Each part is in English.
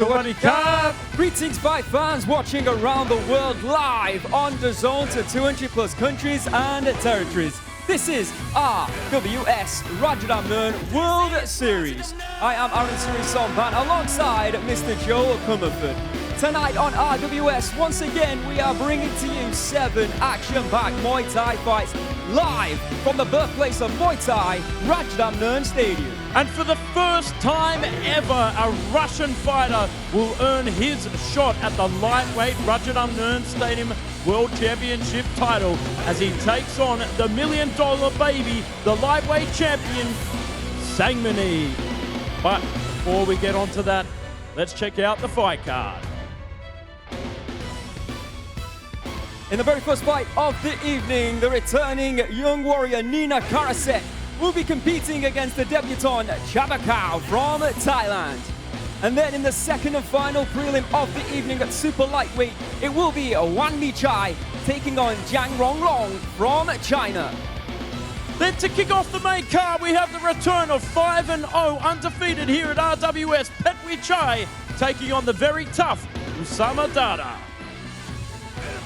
Sawasdee. Greetings fight fans watching around the world live on DAZN to 200 plus countries and territories. This is RWS Rajadamnern World Series. I am Aaron Sangmanee alongside Mr. Joe Comerford. Tonight on RWS, once again, we are bringing to you 7 action-packed Muay Thai fights live from the birthplace of Muay Thai, Rajadamnern Stadium. And for the first time ever, a Russian fighter will earn his shot at the lightweight Rajadamnern Stadium World Championship title as he takes on the $1 million baby, the lightweight champion, Sangmanee. But before we get on to that, let's check out the fight card. In the very first fight of the evening, the returning young warrior Nina Karasek will be competing against the debutant Chabakaew from Thailand. And then in the second and final prelim of the evening at super lightweight, it will be Wanmeechai taking on Jiang Ronglong from China. Then to kick off the main card, we have the return of 5-0 undefeated here at RWS, Petchwichai taking on the very tough Oussama Dadda.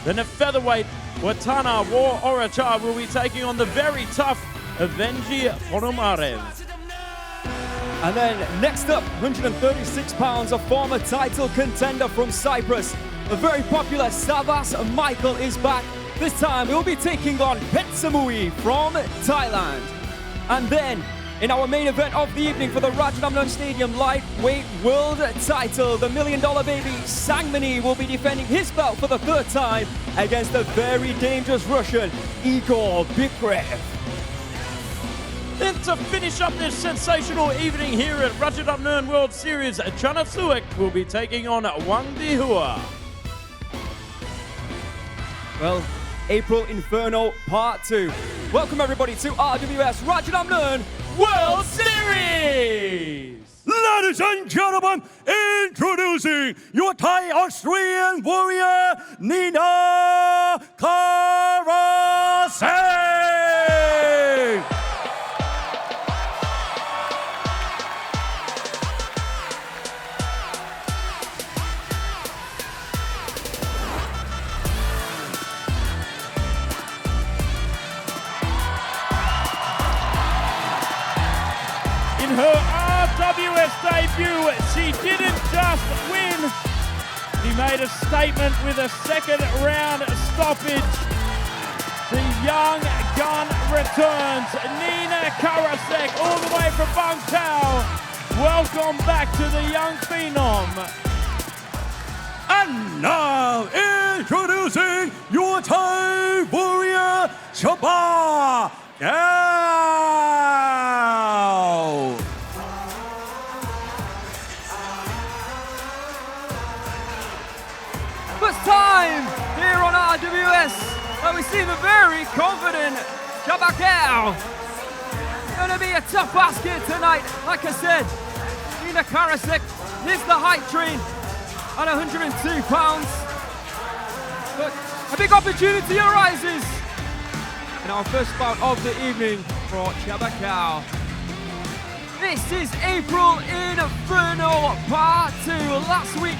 Then at featherweight, Wattana War Orachar will be taking on the very tough Evgenii Ponomarev. And then next up, 136 pounds, a former title contender from Cyprus. The very popular Savvas Michael is back. This time he'll be taking on Petchsamui from Thailand. And then in our main event of the evening for the Rajadamnern Stadium lightweight world title, the $1 million baby Sangmanee will be defending his belt for the third time against the very dangerous Russian Egor Bikrev. Then to finish up this sensational evening here at Rajadamnern World Series, Chanasuek will be taking on Wang Dehua. Well, April Inferno Part 2. Welcome everybody to RWS Rajadamnern World Series! Ladies and gentlemen, introducing your Thai Austrian warrior, Nina Karasek! In her RWS debut, she didn't just win, she made a statement with a second round stoppage. The young gun returns, Nina Karasek, all the way from Bangkok. Welcome back to the young phenom. And now introducing your Thai warrior, Chabakaew! First time here on RWS that we see the very confident Chabakaew. Gonna be a tough basket tonight. Like I said, Nina Karasek is the height train at 102 pounds. But a big opportunity arises in our first bout of the evening for Chabakaew. This is April Inferno Part 2. Last week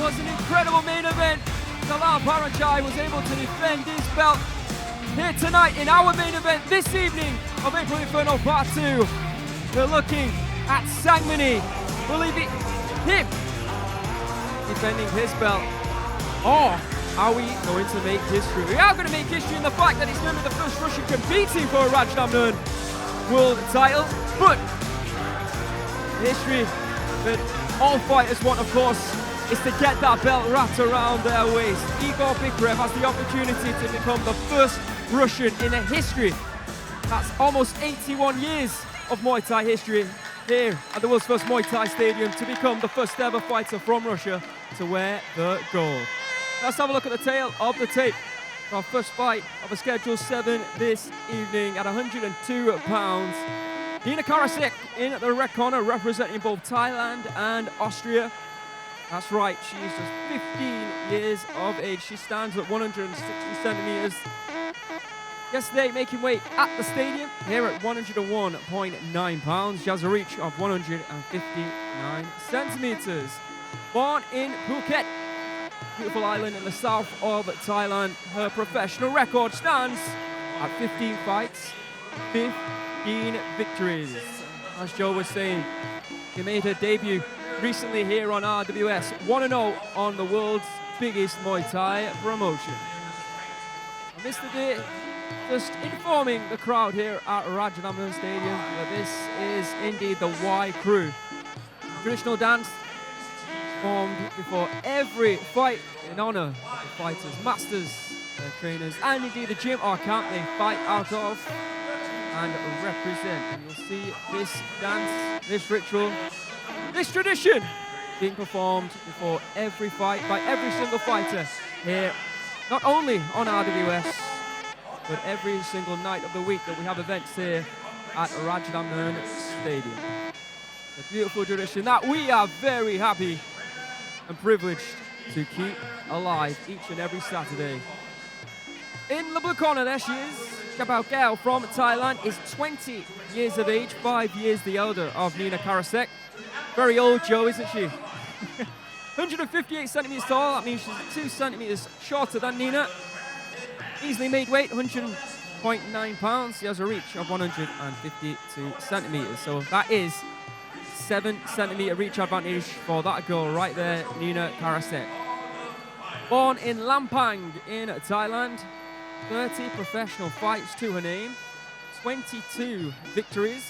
was an incredible main event. Savvas Michael was able to defend his belt. Here tonight in our main event this evening of April Inferno Part 2, we're looking at Sangmanee. Will it be him defending his belt? Or are we going to make history? We are going to make history in the fact that he's going to be the first Russian competing for a Rajadamnern world title. But history that all fighters want, of course, is to get that belt wrapped around their waist. Egor Bikrev has the opportunity to become the first Russian in a history. That's almost 81 years of Muay Thai history here at the world's first Muay Thai stadium to become the first ever fighter from Russia to wear the gold. Let's have a look at the tail of the tape. Our first fight of a scheduled 7 this evening at 102 pounds. Nina Karasek in the red corner representing both Thailand and Austria. That's right, she is just 15 years of age. She stands at 160 centimeters. Yesterday, making weight at the stadium here at 101.9 pounds. She has a reach of 159 centimeters. Born in Phuket, beautiful island in the south of Thailand, her professional record stands at 15 fights, 15 victories. As Joe was saying, she made her debut recently here on RWS, 1-0 on the world's biggest Muay Thai promotion. Mr. D just informing the crowd here at Rajadamnern Stadium that this is indeed the Y Crew. Traditional dance performed before every fight in honor of the fighters, masters, their trainers, and indeed the gym or camp they fight out of and represent. And you'll see this dance, this ritual, this tradition being performed before every fight by every single fighter here, not only on RWS, but every single night of the week that we have events here at Rajadamnern Stadium. A beautiful tradition that we are very happy and privileged to keep alive each and every Saturday. In the blue corner, there she is. Chabakaew from Thailand is 20 years of age, 5 years the elder of Nina Karasek. Very old, Joe, isn't she? 158 centimeters tall, that means she's 2 centimeters shorter than Nina. Easily made weight, 100.9 pounds. She has a reach of 152 centimeters. So that is 7 centimeter reach advantage for that girl right there, Nina Karasek. Born in Lampang in Thailand, 30 professional fights to her name, 22 victories,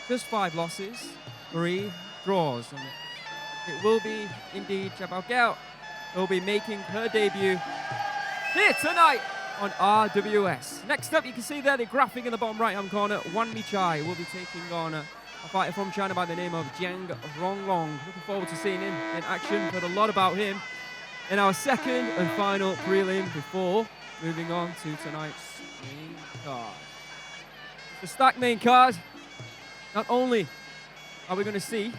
just 5 losses, 3 draws. And it will be indeed Chabakaew who will be making her debut here tonight on RWS. Next up, you can see there the graphic in the bottom right-hand corner, Wanmeechai will be taking on a fighter from China by the name of Jiang Ronglong. Looking forward to seeing him in action. Heard a lot about him in our second and final prelim before moving on to tonight's main card. The stacked main card, not only are we going to see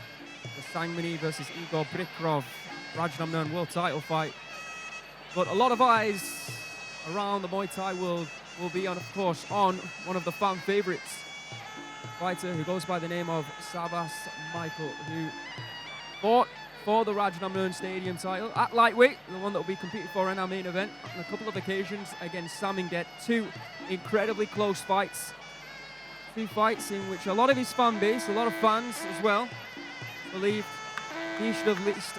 the Sangmanee versus Egor Bikrev Rajadamnern world title fight, but a lot of eyes around the Muay Thai world will be on, of course, on one of the fan favorites, fighter who goes by the name of Savvas Michael, who fought for the Rajadamnern Stadium title at lightweight, the one that will be competing for in our main event, on a couple of occasions against Samingdet. 2 incredibly close fights. 2 fights in which a lot of his fan base, a lot of fans as well, believe he should have at least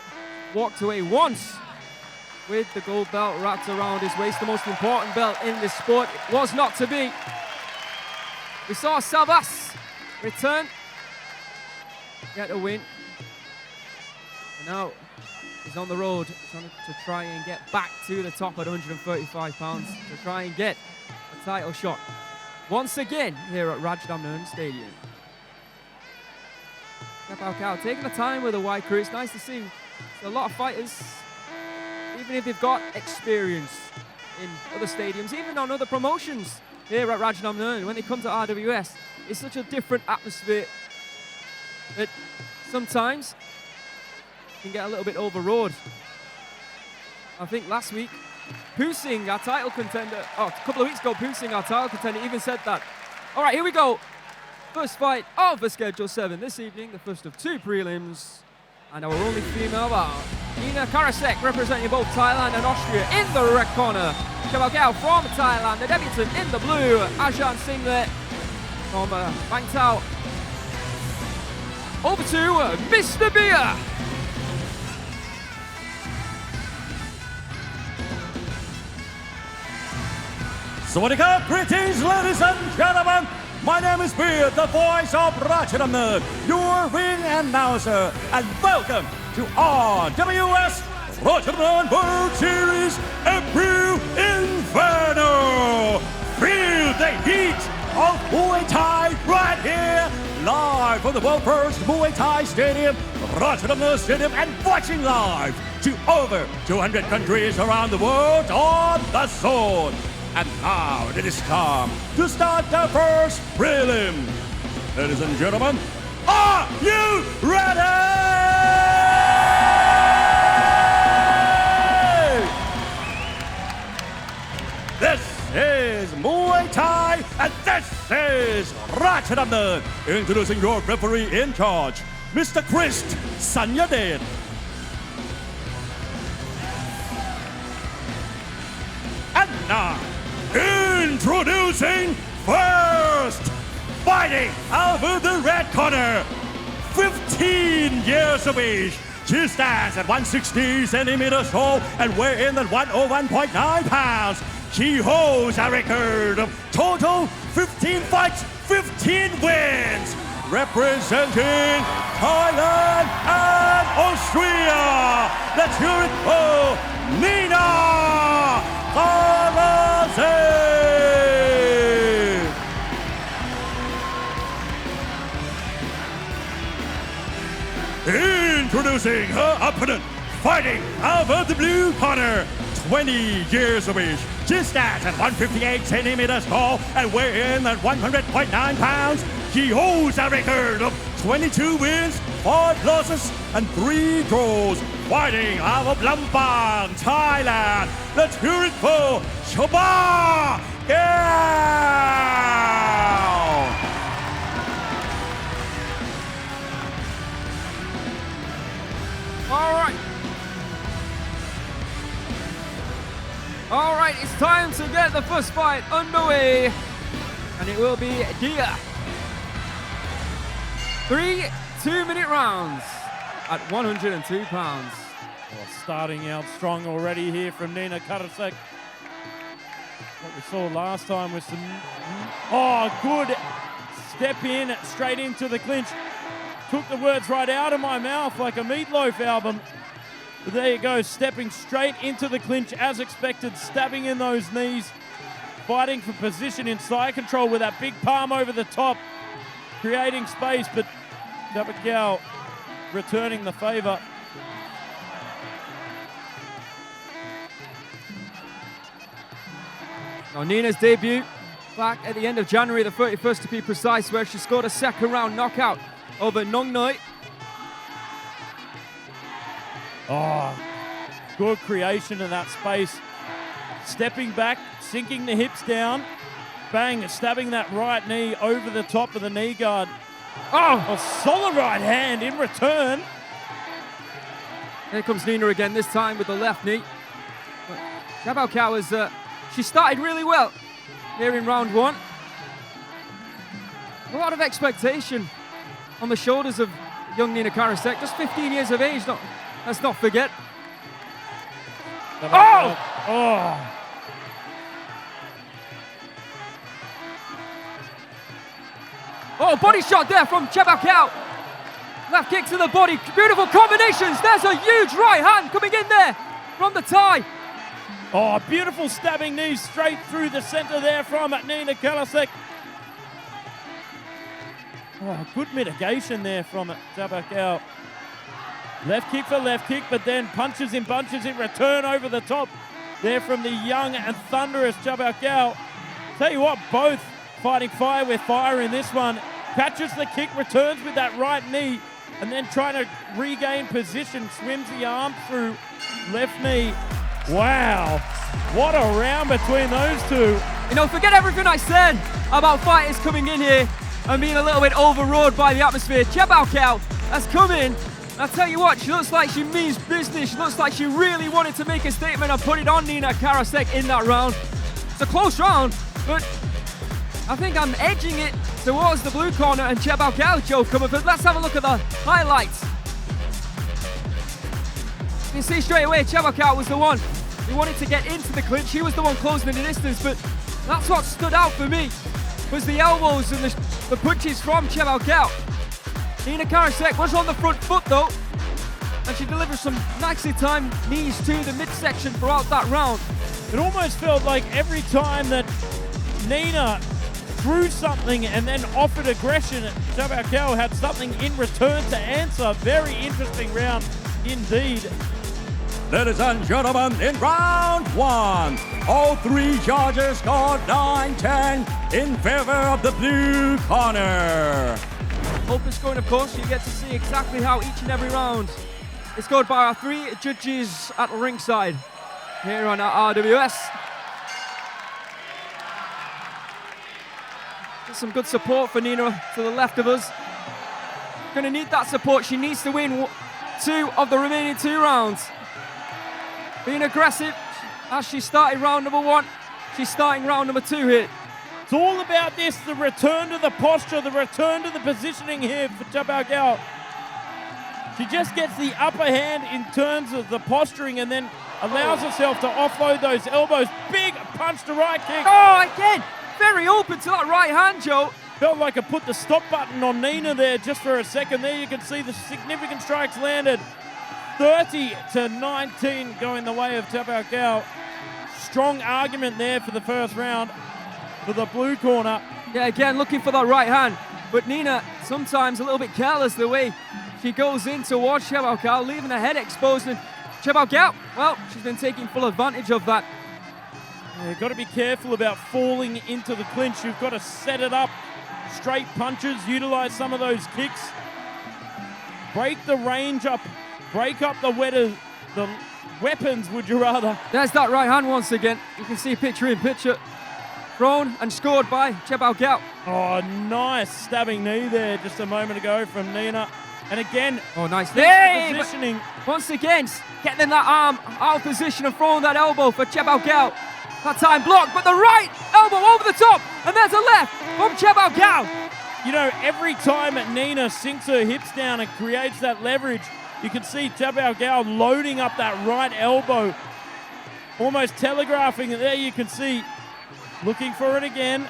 walked away once with the gold belt wrapped around his waist. The most important belt in this sport was not to be. We saw Savvas return, get a win. And now he's on the road to try and get back to the top at 135 pounds, to try and get a title shot once again here at Rajadamnern Stadium. Chabakaew taking the time with the Y Crew. It's nice to see a lot of fighters, even if they've got experience in other stadiums, even on other promotions here at Rajadamnern, when they come to RWS, it's such a different atmosphere that sometimes can get a little bit overawed. I think last week, Pusing, our title contender, a couple of weeks ago, Pusing, our title contender, even said that. All right, here we go. First fight of the Schedule 7 this evening, the first of 2 prelims. And our only female bar, Nina Karasek, representing both Thailand and Austria in the red corner. Chabakaew from Thailand, the debutant in the blue. Ajahn Singh there from Bangtao. Over to Mr. Beer. Sawadee, greetings, ladies and gentlemen. My name is Beer, the voice of Rajadamnern, your ring announcer, and welcome to RWS Rajadamnern World Series April Inferno. Feel the heat of Muay Thai right here, live from the world first Muay Thai Stadium, Rajadamnern Stadium, and watching live to over 200 countries around the world on the DAZN. And now it is time to start the first prelim. Ladies and gentlemen, are you ready? This is Muay Thai, and this is Rajadamnern. Introducing your referee in charge, Mr. Chris Sanyadet. Wattana. Introducing first, fighting out of the red corner, 15 years of age. She stands at 160 centimeters tall and weighs in at 101.9 pounds. She holds a record of total 15 fights, 15 wins, representing Thailand and Austria. Let's hear it for Nina Karasek. Introducing her opponent, fighting out of the blue corner, 20 years of age. She stands at 158 centimeters tall and weighs in at 100.9 pounds. She holds a record of 22 wins, 5 losses, and 3 draws. Fighting out of Lampang, Thailand. Let's hear it for Chabakaew. All right, it's time to get the first fight underway, and it will be Dia. 3 2-minute rounds at 102 pounds. Well, starting out strong already here from Nina Karasek. What we saw last time was some, good step in, straight into the clinch. Took the words right out of my mouth like a Meatloaf album. But there you go, stepping straight into the clinch as expected, stabbing in those knees, fighting for position in side control with that big palm over the top, creating space, but Chabakaew returning the favour. Now Nina's debut back at the end of January, the 31st to be precise, where she scored a second round knockout over Nongnoi. Oh, good creation in that space. Stepping back, sinking the hips down, bang, stabbing that right knee over the top of the knee guard. Oh, a solid right hand in return. Here comes Nina again, this time with the left knee. Chabakaew is, she started really well here in round 1. A lot of expectation on the shoulders of young Nina Karasek, just 15 years of age. Let's not forget. Oh! Oh, body shot there from Chabakaew. Left kick to the body. Beautiful combinations. There's a huge right hand coming in there from the Thai. Oh, beautiful stabbing knee straight through the center there from Nina Karasek. Oh, good mitigation there from Chabakaew. Left kick for left kick, but then punches in bunches in return over the top there from the young and thunderous Chabakaew. Tell you what, both fighting fire with fire in this one. Catches the kick, returns with that right knee, and then trying to regain position, swims the arm through left knee. Wow, what a round between those two. You know, forget everything I said about fighters coming in here and being a little bit overawed by the atmosphere. Chabakaew has come in. I'll tell you what, she looks like she means business. She looks like she really wanted to make a statement and put it on Nina Karasek in that round. It's a close round, but I think I'm edging it towards the blue corner and Chabakaew, Joe Comerford. Let's have a look at the highlights. You see straight away, Chabakaew was the one who wanted to get into the clinch. He was the one closing the distance, but that's what stood out for me, was the elbows and the punches from Chabakaew. Nina Karasek was on the front foot though, and she delivered some nicely timed knees to the midsection throughout that round. It almost felt like every time that Nina threw something and then offered aggression, Chabakaew had something in return to answer. Very interesting round indeed. Ladies and gentlemen, in round 1, all 3 judges scored 9-10 in favor of the blue corner. Open scoring, of course, you get to see exactly how each and every round is scored by our 3 judges at ringside here on our RWS. There's some good support for Nina to the left of us. Gonna need that support. She needs to win 2 of the remaining 2 rounds. Being aggressive, As she started round number 1, she's starting round number 2 here. It's all about this, the return to the posture, the return to the positioning here for Chabakaew. She just gets the upper hand in terms of the posturing and then allows herself to offload those elbows. Big punch to right kick. Oh, again, very open to that right hand, Joe. Felt like I put the stop button on Nina there just for a second. There you can see the significant strikes landed. 30-19 going the way of Chabakaew. Strong argument there for the first round for the blue corner. Yeah, again, looking for that right hand. But Nina, sometimes a little bit careless the way she goes in towards Chabakaew, leaving her head exposed. And Chabakaew, well, she's been taking full advantage of that. Yeah, you've got to be careful about falling into the clinch. You've got to set it up. Straight punches, utilize some of those kicks. Break the range up. Break up the weapons, would you rather? There's that right hand once again. You can see picture in picture. Thrown and scored by Chabakaew. Oh, nice stabbing knee there just a moment ago from Nina. And again, oh, nice positioning. Once again, getting that arm out of position and throwing that elbow for Chabakaew. That time blocked, but the right elbow over the top, and there's a left from Chabakaew. You know, every time Nina sinks her hips down and creates that leverage, you can see Chabakaew loading up that right elbow, almost telegraphing it. There you can see, looking for it again.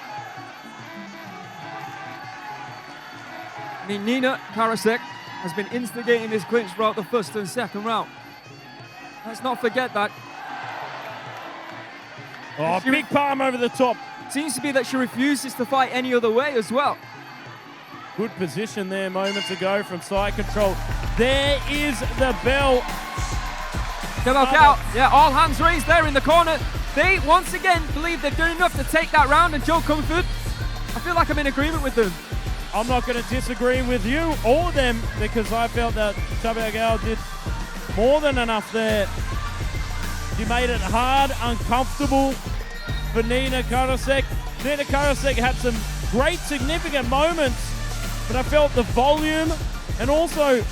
I mean, Nina Karasek has been instigating this clinch throughout the first and second round. Let's not forget that. Oh, big palm over the top. Seems to be that she refuses to fight any other way as well. Good position there moments ago from side control. There is the bell. Chabakaew, yeah, all hands raised there in the corner. They, once again, believe they've done enough to take that round, and Joe Comfort, I feel like I'm in agreement with them. I'm not going to disagree with you or them because I felt that Chabakaew did more than enough there. She made it hard, uncomfortable for Nina Karasek. Nina Karasek had some great, significant moments, but I felt the volume and also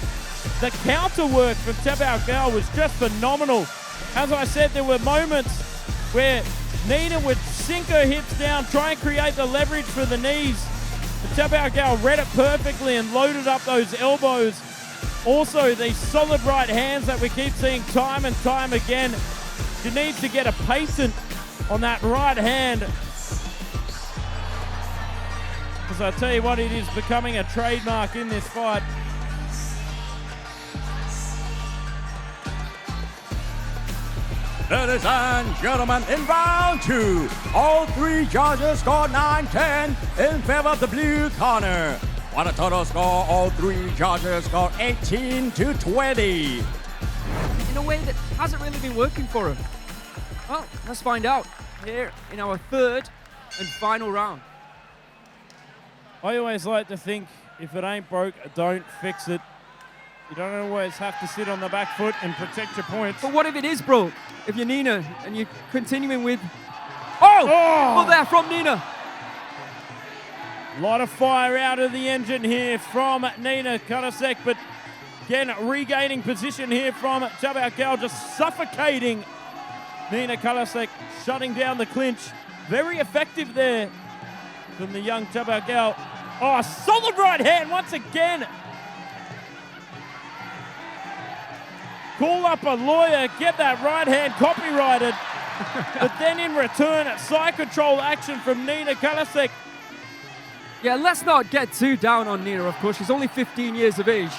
the counter work from Chabakaew was just phenomenal. As I said, there were moments where Nina would sink her hips down, try and create the leverage for the knees. Chabakaew read it perfectly and loaded up those elbows. Also, these solid right hands that we keep seeing time and time again. She needs to get a patent on that right hand. Because I tell you what, it is becoming a trademark in this fight. Ladies and gentlemen, in round 2, all 3 judges scored 9-10 in favor of the blue corner. On a total score, all 3 judges scored 18-20. In a way that hasn't really been working for her. Well, let's find out here in our third and final round. I always like to think, if it ain't broke, don't fix it. You don't always have to sit on the back foot and protect your points. But what if it is broke? If you're Nina and you're continuing with... Oh! Well, there from Nina. A lot of fire out of the engine here from Nina Karasek, but again, regaining position here from Chabakaew, just suffocating Nina Karasek, shutting down the clinch. Very effective there from the young Chabakaew. Oh, solid right hand once again. Call up a lawyer, get that right hand copyrighted. But then in return, side control action from Nina Karasek. Yeah, let's not get too down on Nina, of course. She's only 15 years of age.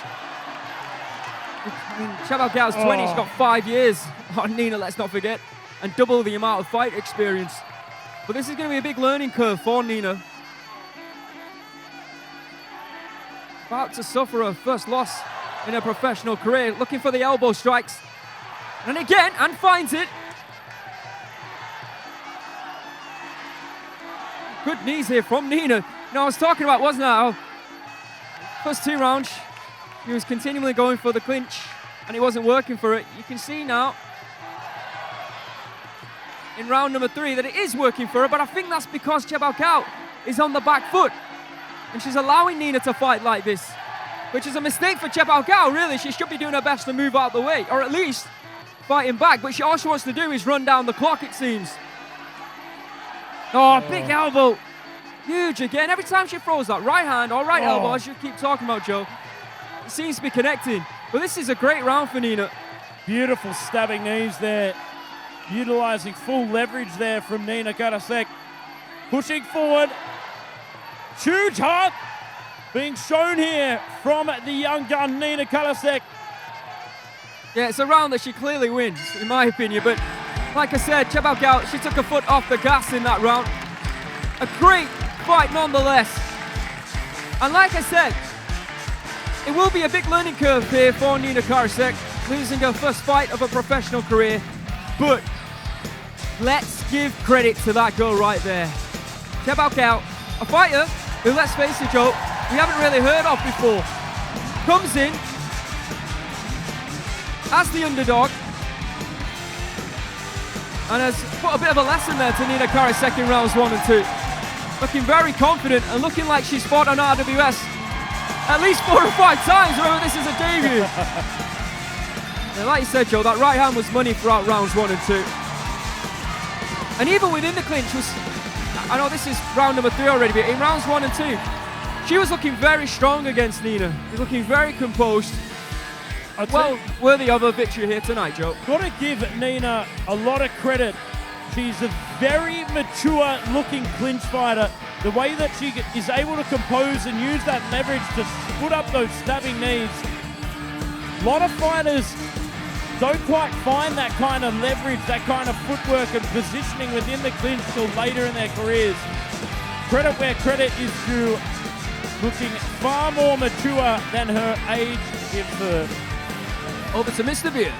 I mean, Chabakaew's 20, she's got 5 years on Nina, let's not forget, and double the amount of fight experience. But this is going to be a big learning curve for Nina. About to suffer her first loss in her professional career, looking for the elbow strikes. And again, and finds it. Good knees here from Nina. Now, I was talking about, wasn't I? First 2 rounds, he was continually going for the clinch, and it wasn't working for it. You can see now, in round number 3, that it is working for her, but I think that's because Chabakaew is on the back foot, and she's allowing Nina to fight like this, which is a mistake for Chabakaew, really. She should be doing her best to move out of the way, or at least fighting back, but all she wants to do is run down the clock, it seems. Oh, big elbow. Huge again. Every time she throws that right hand or right elbow, as you keep talking about, Joe, it seems to be connecting. But this is a great round for Nina. Beautiful stabbing knees there. Utilizing full leverage there from Nina Karasek. Pushing forward. Huge heart being shown here from the young gun, Nina Karasek. Yeah, it's a round that she clearly wins, in my opinion. But like I said, Chabakaew, she took a foot off the gas in that round. A great fight nonetheless. And like I said, it will be a big learning curve here for Nina Karasek, losing her first fight of a professional career. But let's give credit to that girl right there. Chabakaew, a fighter who, let's face it, Joe, we haven't really heard of before. Comes in as the underdog and has put a bit of a lesson there to Nina Karasek in rounds 1 and 2. Looking very confident and looking like she's fought on RWS at least 4 or 5 times. Remember, this is a debut. And like you said, Joe, that right hand was money throughout rounds 1 and 2. And even within the clinch was, I know this is round number 3 already, but in rounds 1 and 2, she was looking very strong against Nina. She's looking very composed. Well, worthy of a victory here tonight, Joe. Got to give Nina a lot of credit. She's a very mature looking clinch fighter. The way that she is able to compose and use that leverage to put up those stabbing knees. A lot of fighters don't quite find that kind of leverage, that kind of footwork and positioning within the clinch till later in their careers. Credit where credit is due. Looking far more mature than her age gives her. Over to Mr. Beer.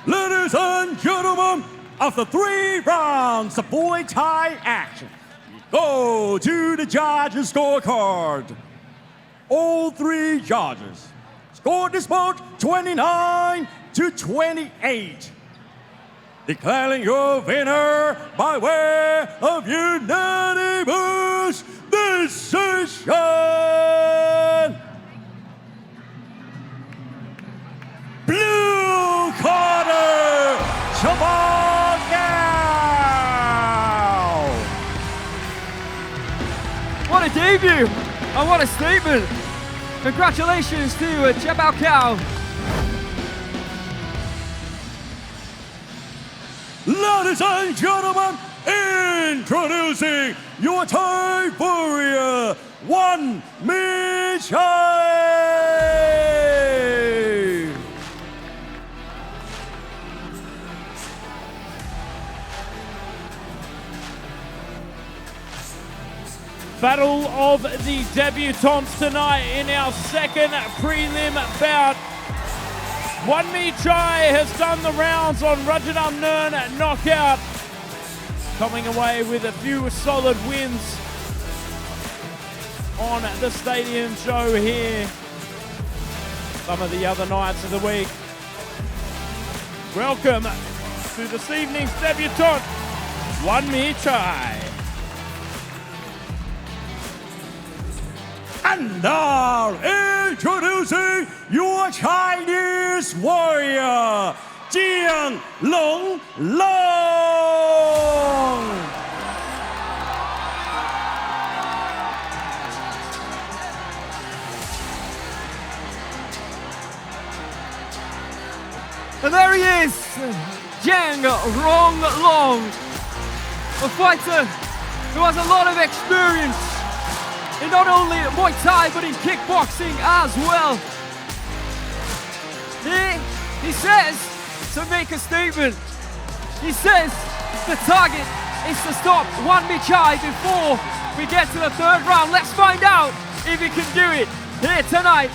Ladies and gentlemen, after 3 rounds of Muay Thai action, we go to the judges' scorecard. All 3 judges scored this bout 29-28. Declaring your winner by way of unanimous decision. Blue corner, Chabakaew. What a debut and what a statement. Congratulations to Chabakaew. Ladies and gentlemen, introducing your Thai warrior, Wanmeechai. Battle of the debutantes tonight in our second prelim bout. Wanmeechai has done the rounds on Rajadamnern knockout, coming away with a few solid wins on the stadium show here. Some of the other nights of the week. Welcome to this evening's debutant, Wanmeechai. And now, introducing your Chinese warrior, Jiang Ronglong. And there he is, Jiang Ronglong, a fighter who has a lot of experience in not only Muay Thai but in kickboxing as well. He says to make a statement. He says the target is to stop Wanmeechai before we get to the 3rd round. Let's find out if he can do it here tonight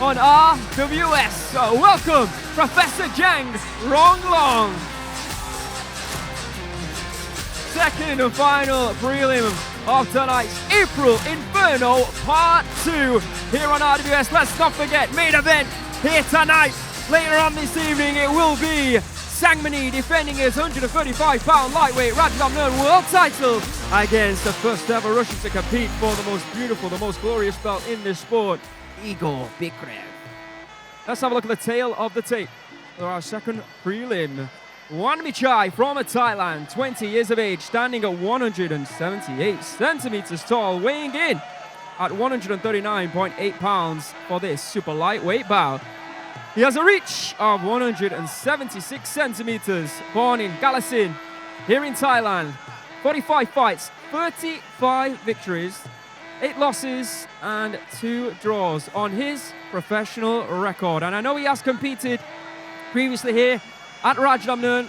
on RWS. Welcome, Professor Jiang Ronglong. Second and final prelim of tonight's April Inferno Part 2 here on RWS. Let's not forget, main event here tonight. Later on this evening, it will be Sangmanee defending his 135-pound lightweight Rajadamnern world title against the first ever Russian to compete for the most beautiful, the most glorious belt in this sport, Egor Bikrev. Let's have a look at the tail of the tape for our second prelim. Wanmeechai from Thailand, 20 years of age, standing at 178 centimeters tall, weighing in at 139.8 pounds for this super lightweight bout. He has a reach of 176 centimeters, born in Galasin, here in Thailand. 45 fights, 35 victories, 8 losses and 2 draws on his professional record. And I know he has competed previously here at Rajadamnern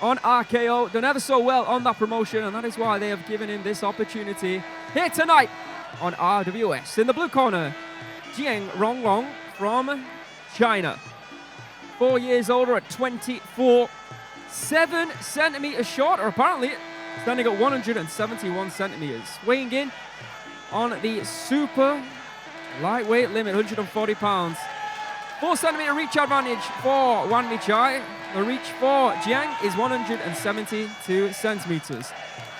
on RKO, done ever so well on that promotion, and that is why they have given him this opportunity here tonight on RWS. In the blue corner, Jiang Ronglong from China. 4 years older at 24, 7 centimeters shorter apparently, standing at 171 centimeters. Weighing in on the super lightweight limit, 140 pounds. 4 centimeter reach advantage for Wanmeechai. The reach for Jiang is 172 centimeters.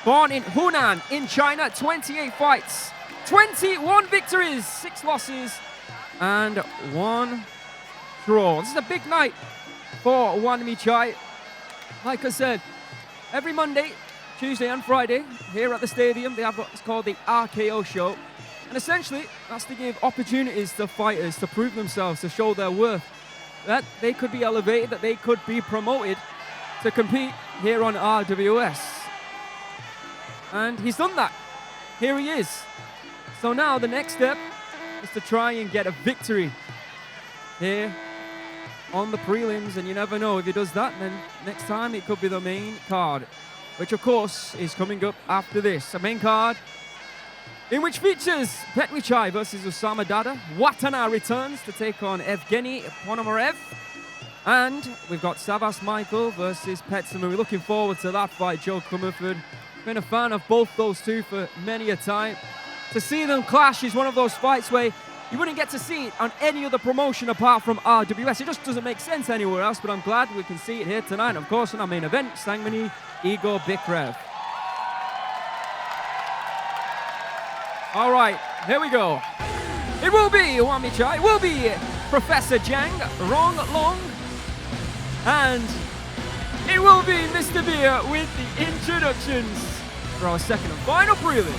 Born in Hunan in China, 28 fights, 21 victories, 6 losses and 1 draw. This is a big night for Wanmeechai. Like I said, every Monday, Tuesday and Friday here at the stadium they have what's called the RKO show, and essentially that's to give opportunities to fighters to prove themselves, to show their worth, that they could be elevated, that they could be promoted to compete here on RWS. And he's done that. Here he is. So now the next step is to try and get a victory here on the prelims, and you never know, if he does that, then next time it could be the main card, which of course is coming up after this. A main card in which features Petchwichai versus Oussama Dadda. Wattana returns to take on Evgenii Ponomarev. And we've got Savvas Michael versus Petchsamui. We're looking forward to that fight, Joe Comerford. Been a fan of both those two for many a time. To see them clash is one of those fights where you wouldn't get to see it on any other promotion apart from RWS. It just doesn't make sense anywhere else, but I'm glad we can see it here tonight. Of course, in our main event, Sangmanee, Egor Bikrev. All right, here we go. It will be Wanmeechai, it will be Professor Jiang Ronglong, and it will be Mr. Beer with the introductions for our second and final prelim.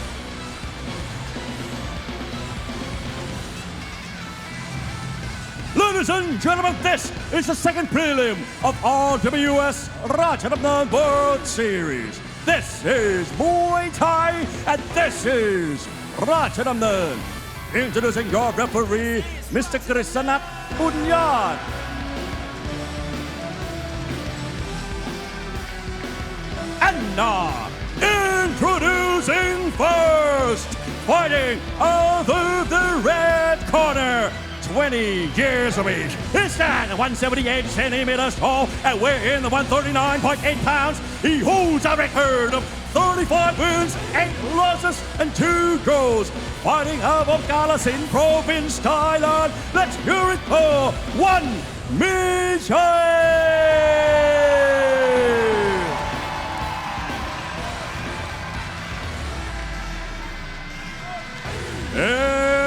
Ladies and gentlemen, this is the second prelim of RWS Rajadamnern World Series. This is Muay Thai, and this is Rajadamnern. Introducing your referee, Mr. Krishnat Bunyad. And now, introducing first, fighting out of the red corner, 20 years of age. He stands 178 centimeters tall and weighing 139.8 pounds. He holds a record of 35 wins, 8 losses, and 2 draws. Fighting out of Galasin Province, Thailand. Let's hear it for Wanmeechai.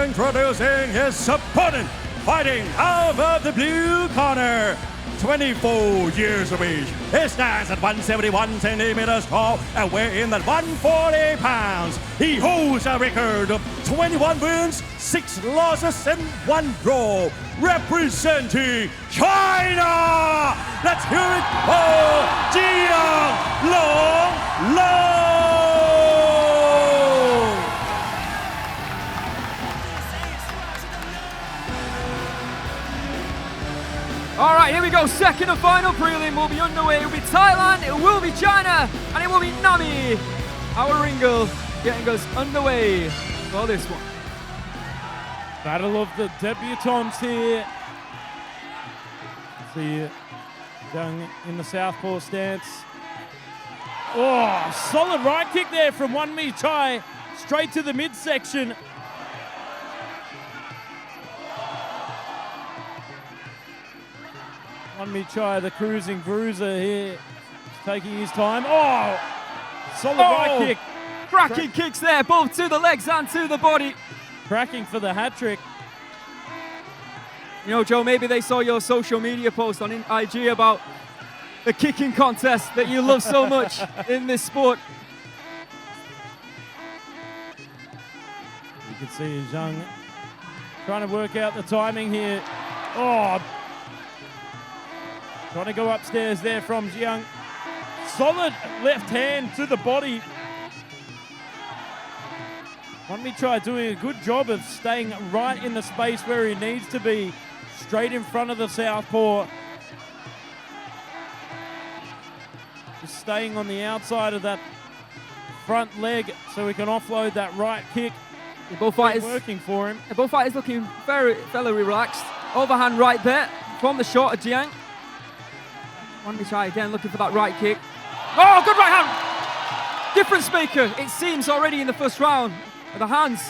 Introducing his opponent, fighting out of the blue corner, 24 years of age. He stands at 171 centimeters tall and weighing at 140 pounds. He holds a record of 21 wins, 6 losses, and 1 draw. Representing China, let's hear it for Jiang Ronglong. All right, here we go. Second and final prelim will be underway. It will be Thailand, it will be China, and it will be Nami, our Ringo, getting us underway for this one. Battle of the debutants here. See Young in the southpaw stance. Oh, solid right kick there from Wanmeechai, straight to the midsection. Wanmeechai, the cruising bruiser here, taking his time. Oh, solid right kick. Cracking kicks there, both to the legs and to the body. Cracking for the hat trick. You know, Joe, maybe they saw your social media post on IG about the kicking contest that you love so much in this sport. You can see Jiang trying to work out the timing here. Oh, trying to go upstairs there from Jiang. Solid left hand to the body. Wanmeechai doing a good job of staying right in the space where he needs to be, straight in front of the southpaw. Just staying on the outside of that front leg so he can offload that right kick. Both fighters working for him. Both fighters looking fairly relaxed. Overhand right there from the short of Jiang. Wanmeechai again looking for that right kick. Oh, good right hand! Difference maker, it seems, already in the first round. At the hands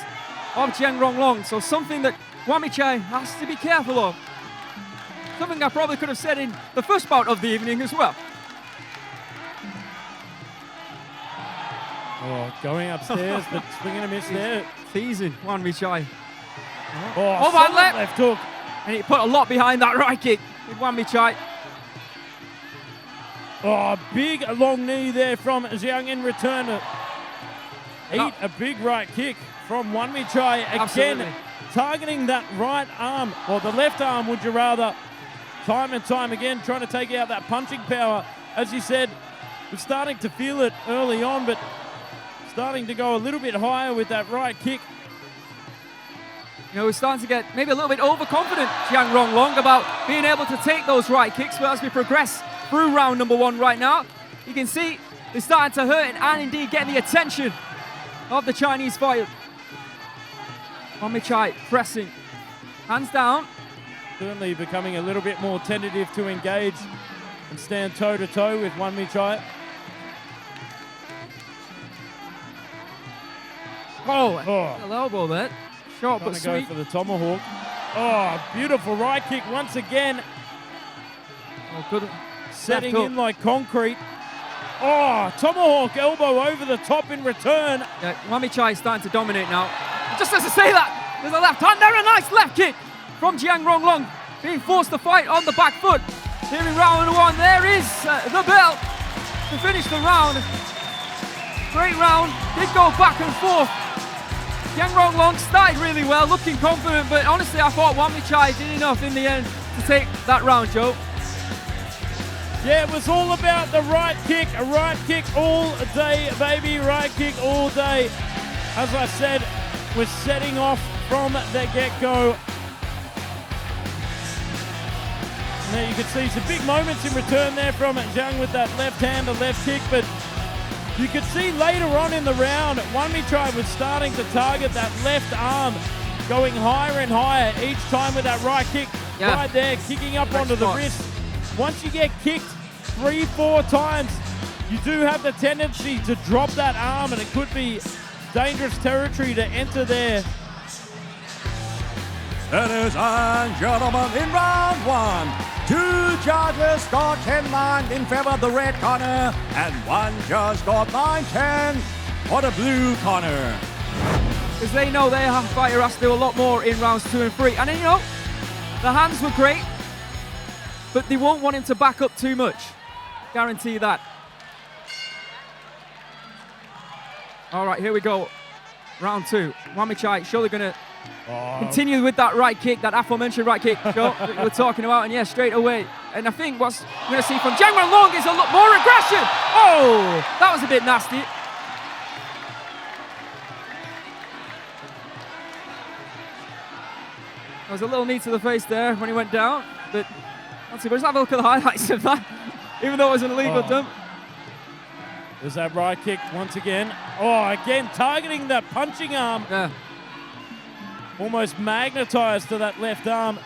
of Jiang Ronglong. So something that Wanmeechai has to be careful of. Something I probably could have said in the first bout of the evening as well. Oh, going upstairs, but swinging a miss there. Teasing Wanmeechai. Oh, overhand left hook. And he put a lot behind that right kick with Wanmeechai. Oh, big long knee there from Jiang in return. Eat a big right kick from Wanmeechai again, Absolutely. targeting that right arm, or the left arm, would you rather, time and time again, trying to take out that punching power. As you said, we're starting to feel it early on, but starting to go a little bit higher with that right kick. You know, we're starting to get maybe a little bit overconfident, Jiang Ronglong, about being able to take those right kicks, but as we progress through round number one right now, you can see they're starting to hurt and indeed getting the attention of the Chinese fighter. Wanmeechai pressing, hands down. Certainly becoming a little bit more tentative to engage and stand toe-to-toe with Wanmeechai. Oh, a elbow there. Short but Trying to sweet. go for the tomahawk. Oh, beautiful right kick once again. Oh, good. Setting in like concrete. Oh, tomahawk elbow over the top in return. Yeah, Wanmeechai is starting to dominate now. Just as I say that, there's a left hand there, a nice left kick from Jiang Ronglong, being forced to fight on the back foot. Here in round one, there is the bell to finish the round. Great round, did go back and forth. Jiang Ronglong started really well, looking confident, but honestly I thought Wanmeechai did enough in the end to take that round, Joe. Yeah, it was all about the right kick all day, baby, right kick all day. As I said, we're setting off from the get-go. Now you can see some big moments in return there from Jiang with that left hand, the left kick, but you could see later on in the round, Wanmeechai was starting to target that left arm, going higher and higher each time with that right kick. Yeah. Right there, kicking up onto the wrist. Once you get kicked 3-4 times, you do have the tendency to drop that arm, and it could be dangerous territory to enter there. Ladies and gentlemen, in round one, 2 judges scored 10-9 in favor of the red corner, and 1 judge scored 9-10 for the blue corner. Because they know their fighter has to do a lot more in rounds 2 and 3. And then, you know, the hands were great, but they won't want him to back up too much. Guarantee that. All right, here we go. Round 2. Wanmeechai surely going to continue with that right kick, that aforementioned right kick, Joe, that we're talking about. And yeah, straight away. And I think what we're going to see from Jiang Ronglong is a lot more aggression. Oh, that was a bit nasty. There was a little knee to the face there when he went down, but let's have a look at the highlights of that, even though it was an illegal dump. There's that right kick once again. Oh, again, targeting that punching arm. Yeah. Almost magnetized to that left arm.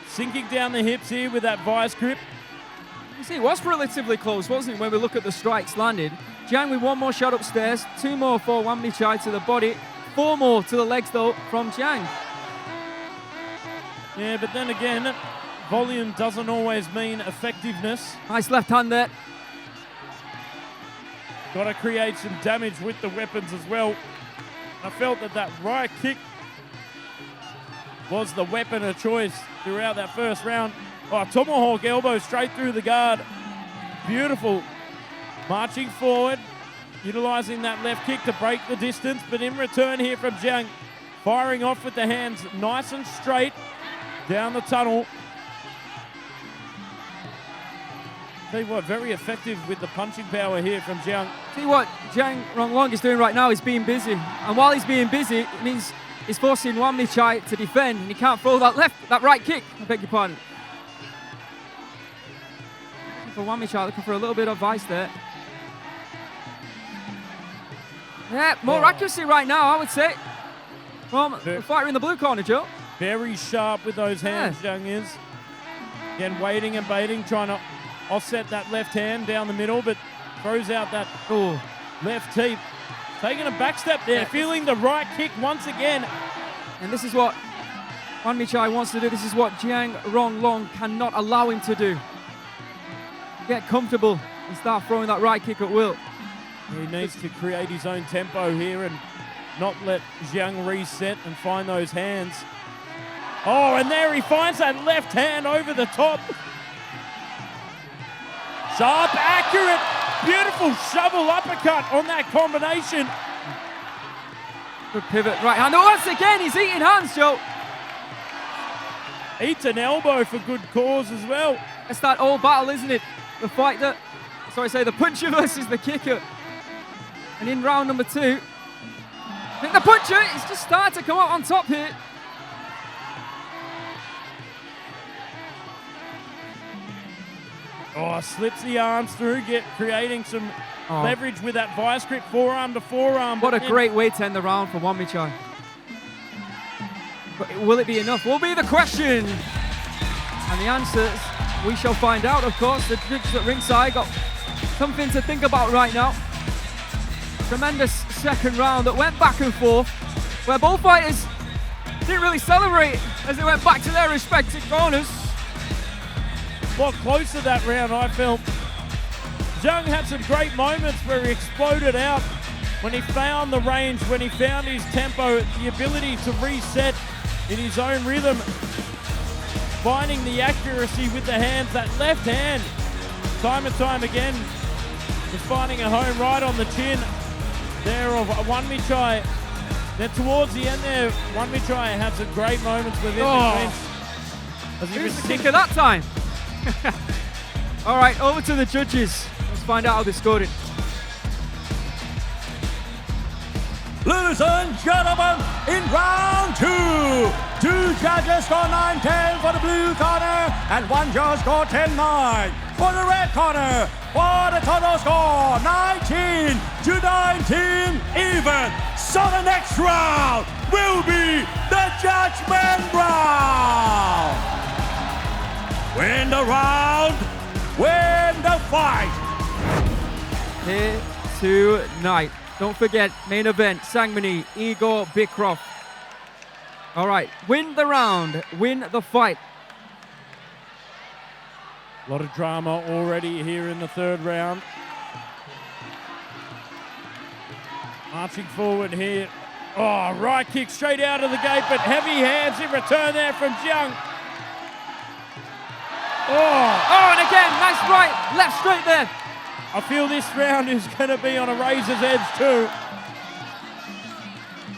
Sinking down the hips here with that vice grip. You see, it was relatively close, wasn't it, when we look at the strikes landed? Jiang with 1 more shot upstairs, 2 more for Wanmeechai to the body, 4 more to the legs, though, from Jiang. Yeah, but then again, volume doesn't always mean effectiveness. Nice left hand there. Got to create some damage with the weapons as well. I felt that right kick was the weapon of choice throughout that first round. Oh, tomahawk elbow straight through the guard. Beautiful. Marching forward, utilizing that left kick to break the distance, but in return here from Jiang, firing off with the hands nice and straight down the tunnel. Tell you what, very effective with the punching power here from Jiang. See what Jiang Ronglong is doing right now is being busy. And while he's being busy, it means he's forcing Wanmeechai to defend, and he can't throw that right kick. I beg your pardon. For Wanmeechai, looking for a little bit of advice there. Yeah, more accuracy right now, I would say. From the fighter in the blue corner, Joe. Very sharp with those hands, Jiang is. Again, waiting and baiting, trying to offset that left hand down the middle, but throws out that left teep. Taking a back step there, feeling the right kick once again. And this is what Wanmeechai wants to do. This is what Jiang Ronglong cannot allow him to do. Get comfortable and start throwing that right kick at will. He needs to create his own tempo here and not let Jiang reset and find those hands. Oh, and there he finds that left hand over the top. Sharp, accurate, beautiful shovel uppercut on that combination. Good pivot, right hand. Once again, he's eating hands, Joe. Eats an elbow for good cause as well. It's that old battle, isn't it? The puncher versus the kicker. And in round number 2, I think the puncher is just starting to come out on top here. Oh, slips the arms through, creating some leverage with that vice grip, forearm to forearm. What a great way to end the round for Wanmeechai. But will it be enough? Will be the question. And the answers, we shall find out, of course. The judges at ringside got something to think about right now. Tremendous second round that went back and forth, where both fighters didn't really celebrate as they went back to their respective corners. Well, close to that round, I felt. Jiang had some great moments where he exploded out when he found the range, when he found his tempo, the ability to reset in his own rhythm, finding the accuracy with the hands. That left hand, time and time again, was finding a home right on the chin there of Wanmeechai. Then towards the end there, Wanmeechai had some great moments within the bench. Who's the kicker that time? All right, over to the judges. Let's find out how they scored it. Ladies and gentlemen, in round 2, 2 judges score 9-10 for the blue corner, and 1 judge scored 10-9 for the red corner. For the total score, 19-19 even. So the next round will be the judgment round. Win the round, win the fight. Here tonight. Don't forget, main event, Sangmanee, Egor Bikrev. All right, win the round, win the fight. A lot of drama already here in the third round. Marching forward here. Oh, right kick straight out of the gate, but heavy hands in return there from Jiang. Oh, and again, nice right, left straight there. I feel this round is going to be on a razor's edge too.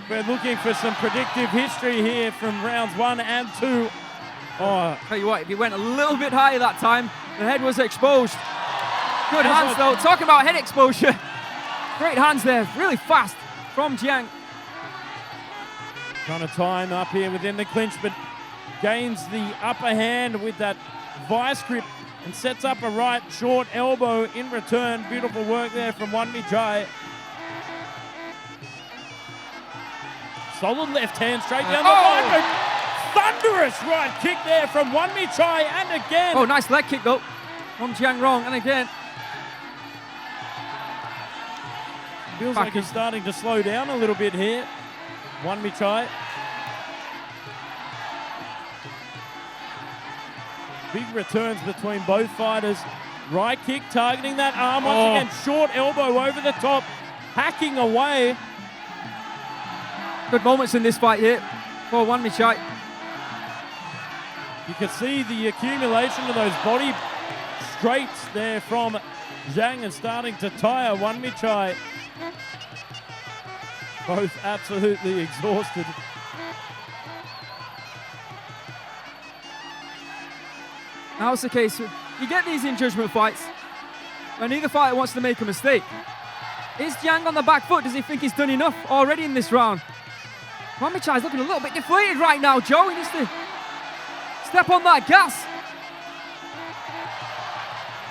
We're looking for some predictive history here from rounds 1 and 2. Oh, tell you what, if he went a little bit higher that time, the head was exposed. Good hands though, talking about head exposure. Great hands there, really fast from Jiang. Trying to tie him up here within the clinch, but gains the upper hand with that vice grip and sets up a right short elbow in return. Beautiful work there from Wanmeechai. Solid left hand straight down the line. Thunderous right kick there from Wanmeechai, and again. Oh, nice leg kick though from Jiang Rong, and again. Feels like he's starting to slow down a little bit here. Wanmeechai. Big returns between both fighters. Right kick targeting that arm once again. Short elbow over the top, hacking away. Good moments in this fight here for Wanmeechai. You can see the accumulation of those body straights there from Jiang and starting to tire Wanmeechai. Both absolutely exhausted. Now it's the case, you get these in judgment fights when either fighter wants to make a mistake. Is Jiang on the back foot? Does he think he's done enough already in this round? Wanmeechai's looking a little bit deflated right now, Joe. He needs to step on that gas.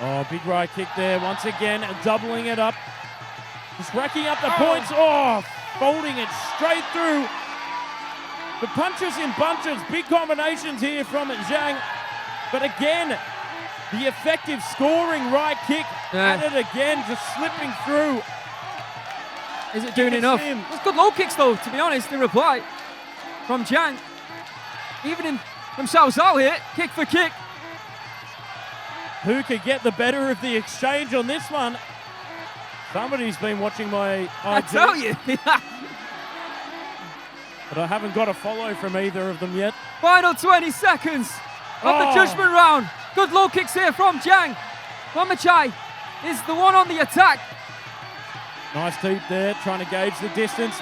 Oh, big right kick there. Once again, doubling it up. Just racking up the points. Oh, folding it straight through. The punches in bunches. Big combinations here from Jiang. But again, the effective scoring right kick at it again, just slipping through. Is it doing enough? There's good low kicks though, to be honest, in reply from Jiang. Even from Xiao Zhao here, kick for kick. Who could get the better of the exchange on this one? Somebody's been watching my IG. I tell you. But I haven't got a follow from either of them yet. Final 20 seconds of the judgment round. Good low kicks here from Jiang. Wanmeechai is the one on the attack. Nice deep there, trying to gauge the distance.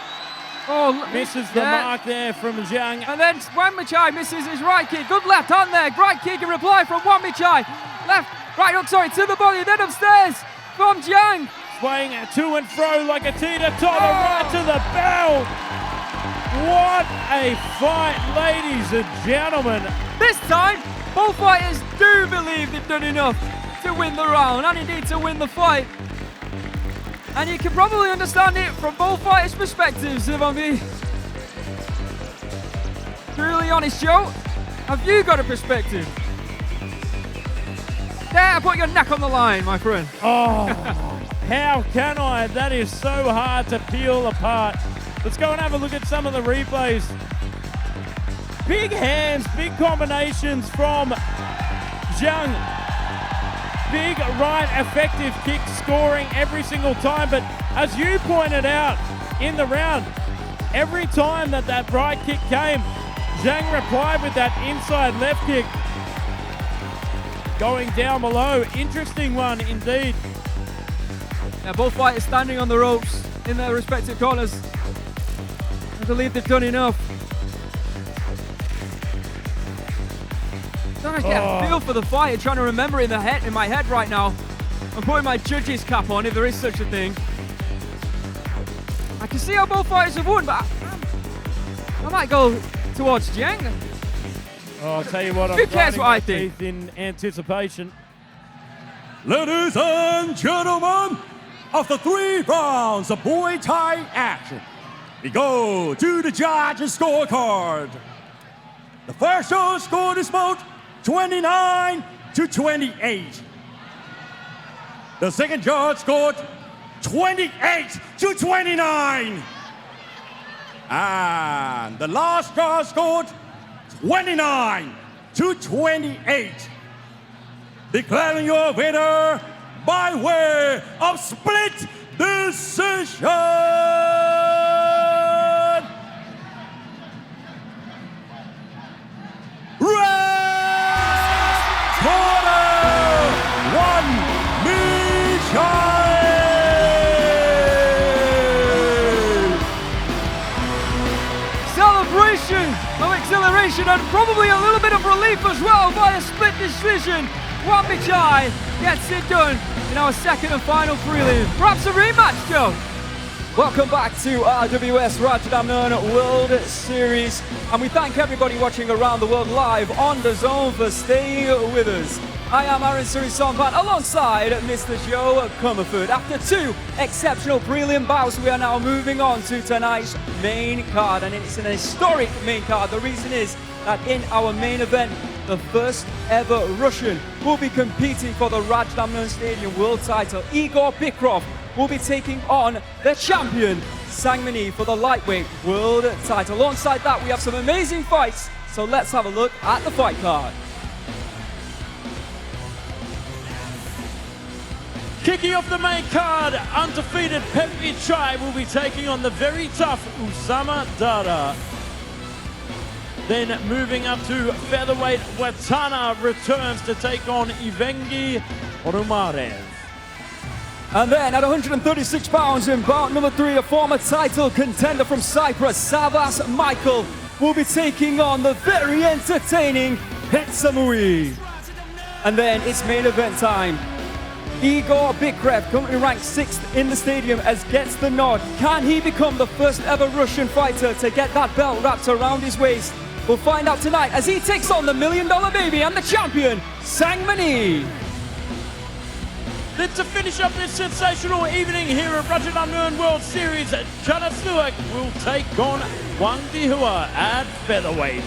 Oh, misses the mark there from Jiang. And then Wanmeechai misses his right kick. Good left hand there. Right kick in reply from Wanmeechai. Left, right hook, sorry, to the body, then upstairs from Jiang. Swaying to and fro like a teeter-totter, right to the bell. What a fight, ladies and gentlemen. This time, both fighters do believe they've done enough to win the round and indeed to win the fight. And you can probably understand it from both fighters' perspectives, if I'm being truly honest, Joe. Have you got a perspective? There, put your neck on the line, my friend. Oh, how can I? That is so hard to peel apart. Let's go and have a look at some of the replays. Big hands, big combinations from Jiang. Big right effective kick scoring every single time. But as you pointed out in the round, every time that right kick came, Jiang replied with that inside left kick. Going down below. Interesting one indeed. Yeah, both fighters standing on the ropes in their respective corners. I believe they've done enough. Trying to get a feel for the fight, trying to remember in my head right now. I'm putting my judge's cap on, if there is such a thing. I can see how both fighters have won, but I might go towards Jiang. Oh, I'll tell you what, I'm who cares what I think? In anticipation. Ladies and gentlemen, after 3 rounds of Muay Thai action, we go to the judges' scorecard. The first judge scored this bout 29-28. The second judge scored 28-29. And the last judge scored 29-28. Declaring your winner by way of split decision. Red corner, Wanmeechai. Celebration of exhilaration and probably a little bit of relief as well by a split decision. Wanmeechai gets it done in our second and final prelim. Perhaps a rematch, Joe. Welcome back to RWS Rajadamnern World Series, and we thank everybody watching around the world live on DAZN for staying with us. I am Aaron Suri-Sonpan alongside Mr. Joe Comerford. After 2 exceptional prelim bouts, we are now moving on to tonight's main card, and it's an historic main card. The reason is that in our main event, the first ever Russian will be competing for the Rajadamnern Stadium world title. Egor Bikrev will be taking on the champion, Sangmanee, for the lightweight world title. Alongside that, we have some amazing fights, so let's have a look at the fight card. Kicking off the main card, undefeated Petchwichai will be taking on the very tough Oussama Dadda. Then moving up to featherweight, Wattana returns to take on Evgenii Ponomarev. And then at 136 pounds in bout number 3, a former title contender from Cyprus, Savvas Michael, will be taking on the very entertaining Petchsamui. And then it's main event time. Egor Bikrev, currently ranked 6th in the stadium, as gets the nod. Can he become the first ever Russian fighter to get that belt wrapped around his waist? We'll find out tonight as he takes on the $1 Million Baby and the champion, Sangmanee. Then to finish up this sensational evening here at Rajadamnern World Series, Chanasuek will take on Wang Dehua at featherweight.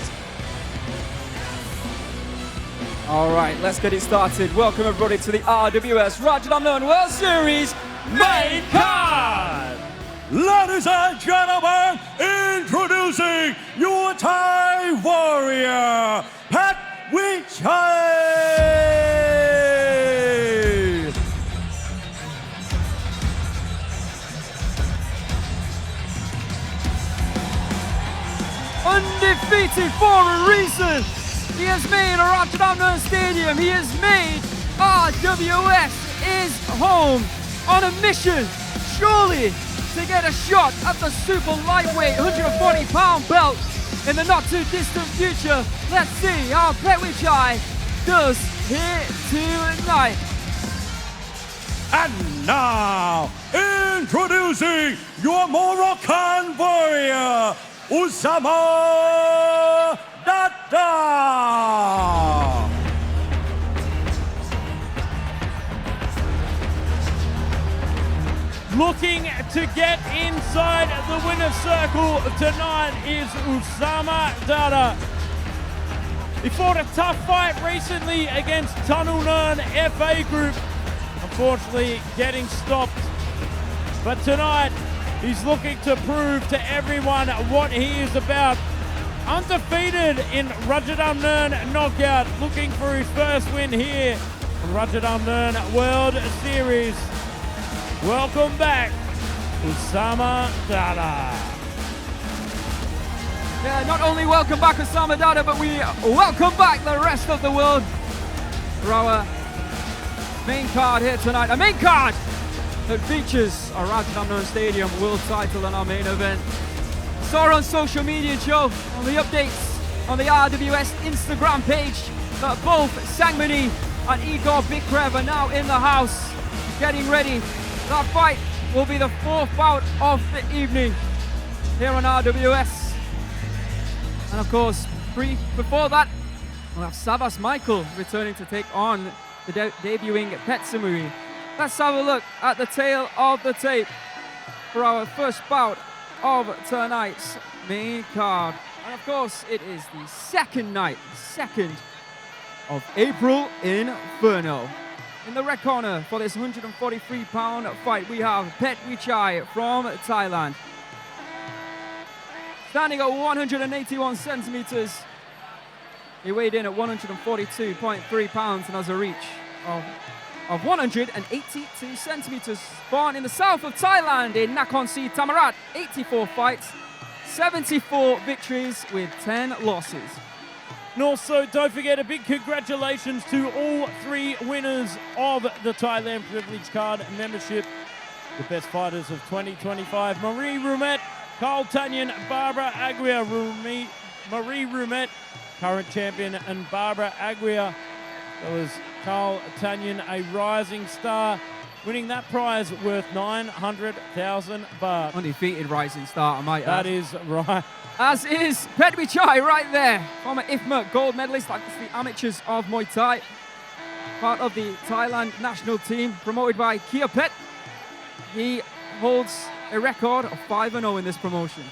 All right, let's get it started. Welcome everybody to the RWS Rajadamnern World Series main card. Ladies and gentlemen, introducing your Thai warrior, Petchwichai. Undefeated for a reason. He has made a Rajadamnern Stadium. He has made RWS his home on a mission, surely, to get a shot at the super lightweight 140-pound belt in the not too distant future. Let's see how Petchwichai does here tonight. And now, introducing your Moroccan warrior, Oussama Dadda. Looking to get inside the winner's circle tonight is Oussama Dadda. He fought a tough fight recently against Tunnelnern FA Group, unfortunately getting stopped. But tonight, he's looking to prove to everyone what he is about. Undefeated in Rajadamnern Knockout, looking for his first win here from Rajadamnern World Series. Welcome back, Oussama Dadda. Yeah, not only welcome back Oussama Dadda, but we welcome back the rest of the world for our main card here tonight. A main card that features a Rajadamnern Stadium world title in our main event. Saw on social media, Joe, on the updates on the RWS Instagram page that both Sangmanee and Egor Bikrev are now in the house getting ready. That fight will be the 4th bout of the evening here on RWS. And of course, before that, we'll have Savvas Michael returning to take on the debuting Petchsamui. Let's have a look at the tail of the tape for our first bout of tonight's main card. And of course, it is the second night, 2nd of April in Inferno. In the red corner for this 143-pound fight, we have Petchwichai from Thailand. Standing at 181 centimeters, he weighed in at 142.3 pounds and has a reach of 182 centimeters. Born in the south of Thailand in Nakhon Si Thammarat, 84 fights, 74 victories with 10 losses. And also, don't forget a big congratulations to all 3 winners of the Thailand Privilege Card membership. The best fighters of 2025, Marie Rumet, Carl Tanyan, Barbara Aguirre, Marie Rumet, current champion, and Barbara Aguirre. That was Carl Tanyan, a rising star, winning that prize worth 900,000 baht. Undefeated rising star, I might add. That is right. As is Petchwichai right there, former IFMA gold medalist, that's the amateurs of Muay Thai. Part of the Thailand national team, promoted by Kia Pet. He holds a record of 5-0 in this promotion.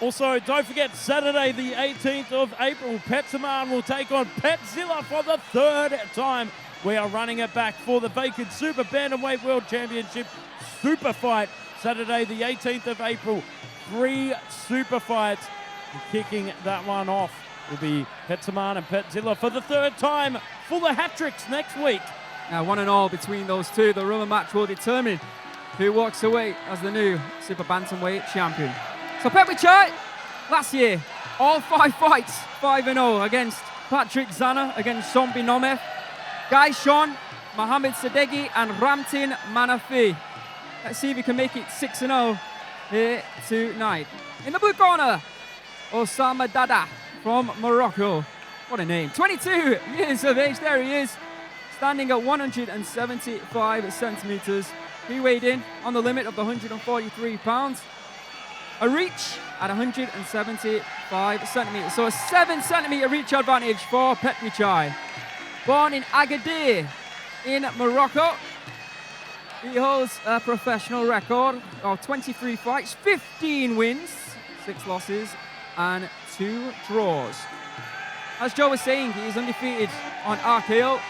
Also, don't forget, Saturday the 18th of April, Petchsamui will take on Petzilla for the 3rd time. We are running it back for the vacant Super Bantamweight World Championship Super Fight. Saturday the 18th of April, 3 super fights. And kicking that one off will be Petchsamui and Petzilla for the 3rd time. Full of hat-tricks next week. Now, 1-1 between those two. The rubber match will determine who walks away as the new Super Bantamweight champion. So Petchwichai, last year, all 5 fights 5-0 against Patrick Zana, against Zombie Nometh, Guy Sean, Mohamed Sadeghi, and Ramtin Manafi. Let's see if we can make it 6-0 here tonight. In the blue corner, Oussama Dadda from Morocco. What a name. 22 years of age. There he is, standing at 175 centimeters. He weighed in on the limit of the 143 pounds. A reach at 175 centimeters. So a 7 centimeter reach advantage for Petchwichai. Born in Agadir in Morocco. He holds a professional record of 23 fights, 15 wins, 6 losses, and 2 draws. As Joe was saying, he is undefeated on RKO.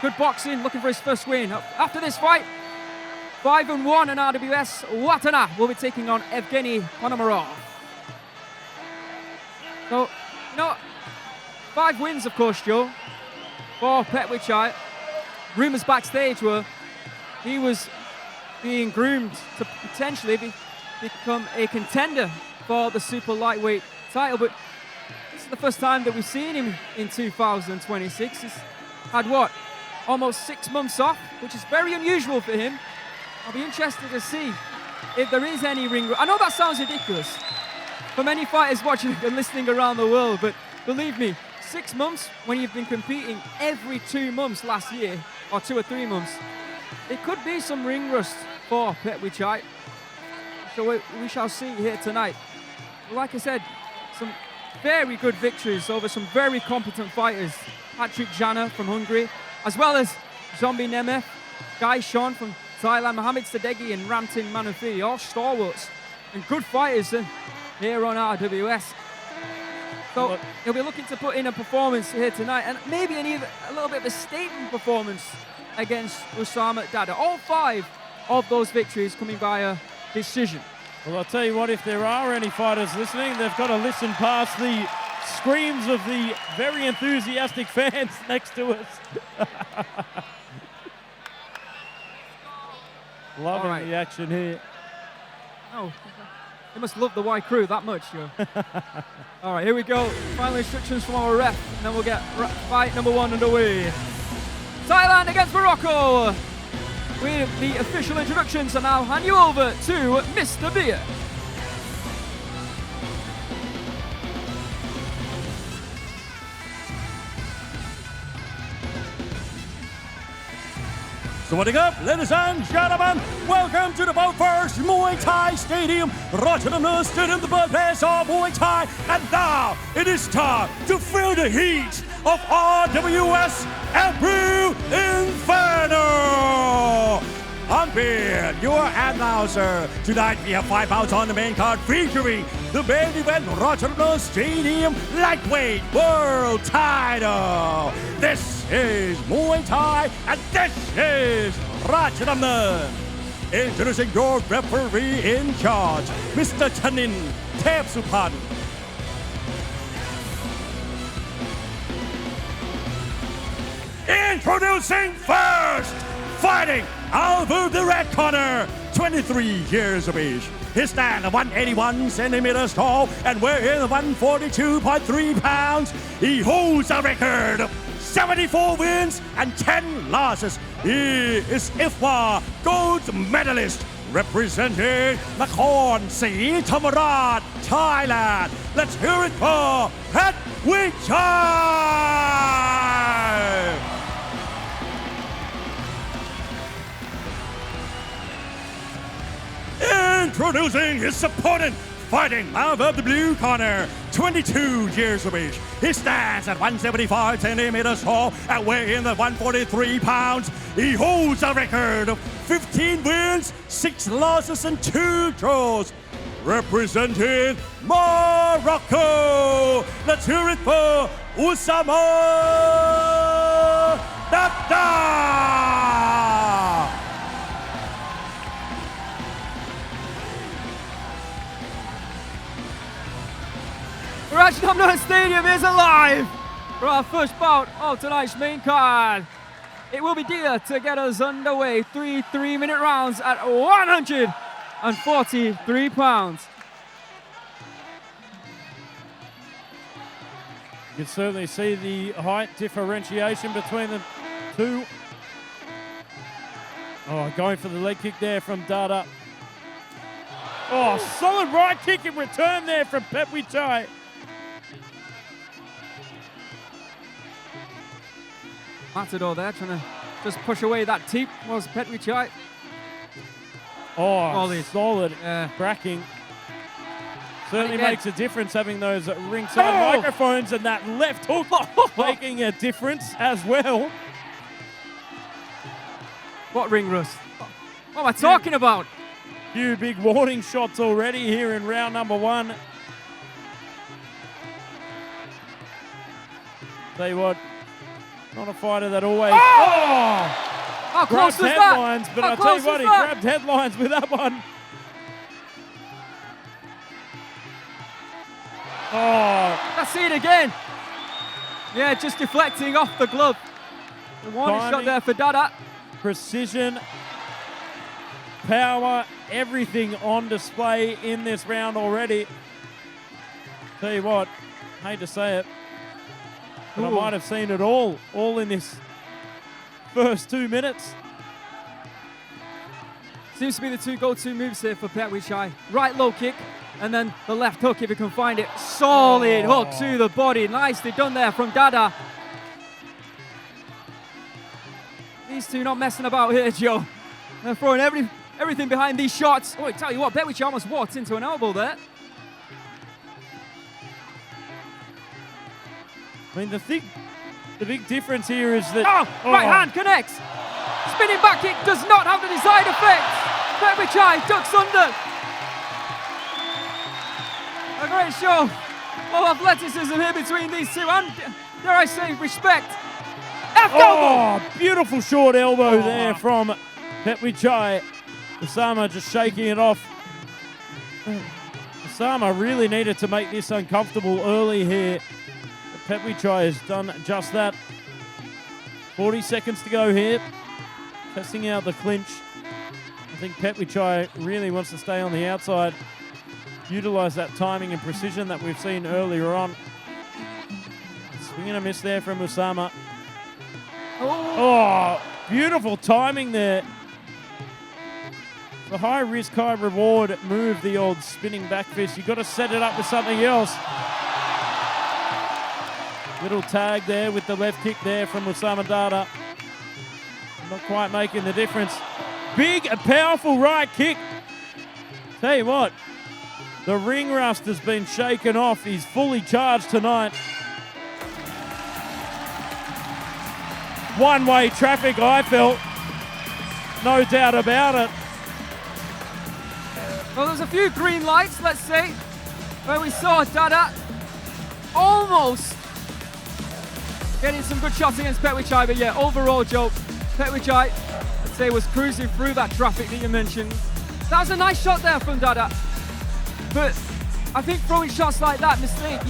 Good boxing, looking for his first win. After this fight, 5-1 in RWS, Wattana will be taking on Evgenii Ponomarev. So, 5 wins, of course, Joe, for Petchwichai. Rumours backstage were he was being groomed to potentially become a contender for the super lightweight title, but this is the first time that we've seen him in 2026. He's had, almost 6 months off, which is very unusual for him. I'll be interested to see if there is any ring. I know that sounds ridiculous for many fighters watching and listening around the world, but believe me, 6 months when you've been competing every 2 months last year, or 2 or 3 months, it could be some ring rust for Petchwichai. So we shall see here tonight. Like I said, some very good victories over some very competent fighters. Patrick Zana from Hungary, as well as Zombie Nemeth, Guy Sean from Thailand, Mohamed Sadeghi and Ramtin Manafi, all stalwarts and good fighters here on RWS. So he'll be looking to put in a performance here tonight, and maybe a little bit of a statement performance against Oussama Dadda. All 5 of those victories coming by a decision. Well, I'll tell you what, if there are any fighters listening, they've got to listen past the screams of the very enthusiastic fans next to us. Loving the action here. Oh, they must love the Y crew that much, Joe. All right, here we go. Final instructions from our ref, and then we'll get fight number 1 underway. Thailand against Morocco. With the official introductions, and I'll hand you over to Mr. Beer. Sawasdee Krub, ladies and gentlemen, welcome to the first Muay Thai Stadium, Rajadamnern Stadium, the birthplace of Muay Thai. And now it is time to feel the heat of RWS April Inferno. I'm Beard, your announcer. Tonight we have 5 bouts on the main card featuring the main event Rajadamnern Stadium Lightweight World Title. This is Muay Thai and this is Rajadamnern. Introducing your referee in charge, Mr. Chanin Tepsupan. Introducing first, fighting out of the red corner, 23 years of age. He stands at 181 centimeters tall and weighs 142.3 pounds. He holds a record of 74 wins and 10 losses. He is IFMA gold medalist representing Nakhon Si Thammarat, Thailand. Let's hear it for Petchwichai. Introducing his opponent, fighting out of the blue corner, 22 years of age. He stands at 175 centimeters tall and weighing 143 pounds. He holds a record of 15 wins, 6 losses, and 2 draws. Representing Morocco, let's hear it for Oussama Dadda. Rajadamnern Stadium is alive for our first bout of tonight's main card. It will be dear to get us underway. 3 3-minute rounds at 143 pounds. You can certainly see the height differentiation between the two. Oh, going for the leg kick there from Dadda. Oh, solid right kick in return there from Petchwichai. Matador there trying to just push away that teep was Petchwichai. Oh, solid cracking. Certainly makes a difference having those ringside microphones and that left hook making a difference as well. What ring rust? What am I talking about? Few big warning shots already here in round number 1. Tell you what, not a fighter that always... How close grabbed was headlines, that? but How I'll tell you close what, was he that? grabbed headlines with that one. Oh, Let's see it again. Yeah, just deflecting off the glove. The warning shot there for Dadda. precision, power, everything on display in this round already. Tell you what, hate to say it, but I might have seen it all in this first 2 minutes. Seems to be the two go-to moves here for Petchwichai. Right low kick, and then the left hook if he can find it. Solid hook to the body. Nicely done there from Dadda. These two not messing about here, Joe. They're throwing everything behind these shots. Oh, I tell you what, Petchwichai almost walked into an elbow there. I mean, the big difference here is that... Right hand connects. Spinning back kick does not have the desired effect. Petchwichai ducks under. A great show of athleticism here between these two, and dare I say, respect. Oh, beautiful short elbow there from Petchwichai. Oussama just shaking it off. Oussama really needed to make this uncomfortable early here. But Petchwichai has done just that. 40 seconds to go here. Testing out the clinch. I think Petchwichai really wants to stay on the outside. Utilize that timing and precision that we've seen earlier on. Swing and a miss there from Oussama. Oh, beautiful timing there. The high risk, high reward move, the old spinning back fist. You've got to set it up with something else. Little tag there with the left kick there from Oussama Dadda. Not quite making the difference. Big, powerful right kick. Tell you what, the ring rust has been shaken off. He's fully charged tonight. One-way traffic, I felt. No doubt about it. Well, there's a few green lights, let's say, where we saw Dadda almost getting some good shots against Petchwichai, but yeah, overall, Joe, Petchwichai, I'd say, was cruising through that traffic that you mentioned. That was a nice shot there from Dadda, but I think throwing shots like that, mistake,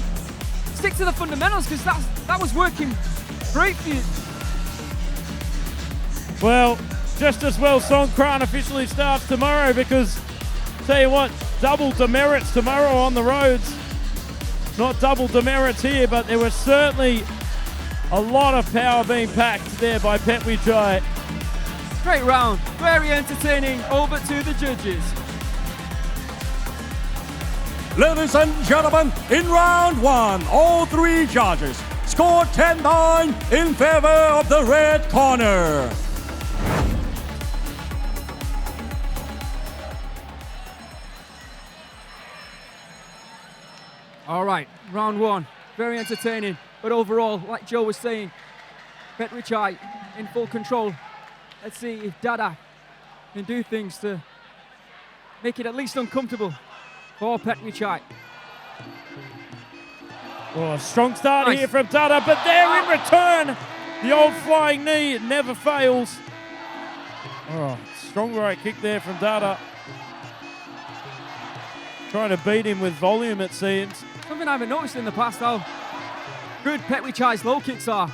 stick to the fundamentals, because that was working great for you. Well, just as well Songkran officially starts tomorrow, because tell you what, double demerits tomorrow on the roads. Not double demerits here, but there was certainly a lot of power being packed there by Petchwichai. Great round, very entertaining. Over to the judges. Ladies and gentlemen, in round one, all three judges scored 10-9 in favor of the red corner. All right, round one, very entertaining, but overall, like Joe was saying, Petchwichai in full control. Let's see if Dadda can do things to make it at least uncomfortable for Petchwichai. Oh, a strong start here from Dadda, but there in return, the old flying knee, it never fails. Oh, strong right kick there from Dadda. Trying to beat him with volume, it seems. Something I haven't noticed in the past, how good Petchwichai's low kicks are.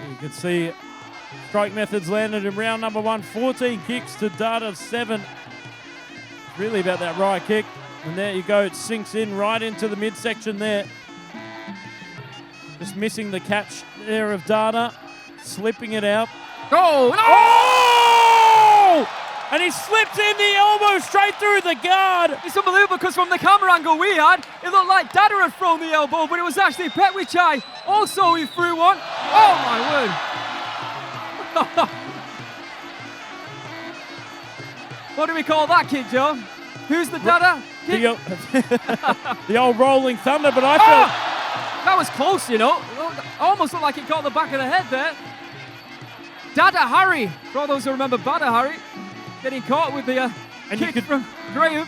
You can see strike methods landed in round number one. 14 kicks to Dadda's 7. Really about that right kick. And there you go, it sinks in right into the midsection there. Just missing the catch there of Dadda, slipping it out. Oh, no! Oh! And he slips in the elbow straight through the guard. It's unbelievable because from the camera angle we had, it looked like Dadda had thrown the elbow, but it was actually Petchwichai also who threw one. Oh my word. What do we call that kick, Joe? Who's the Dadda kick? The old rolling thunder, but I felt... That was close, you know. Almost looked like it got the back of the head there. Dadda Harry, for all those who remember Badda Harry, getting caught with the kick from Graham.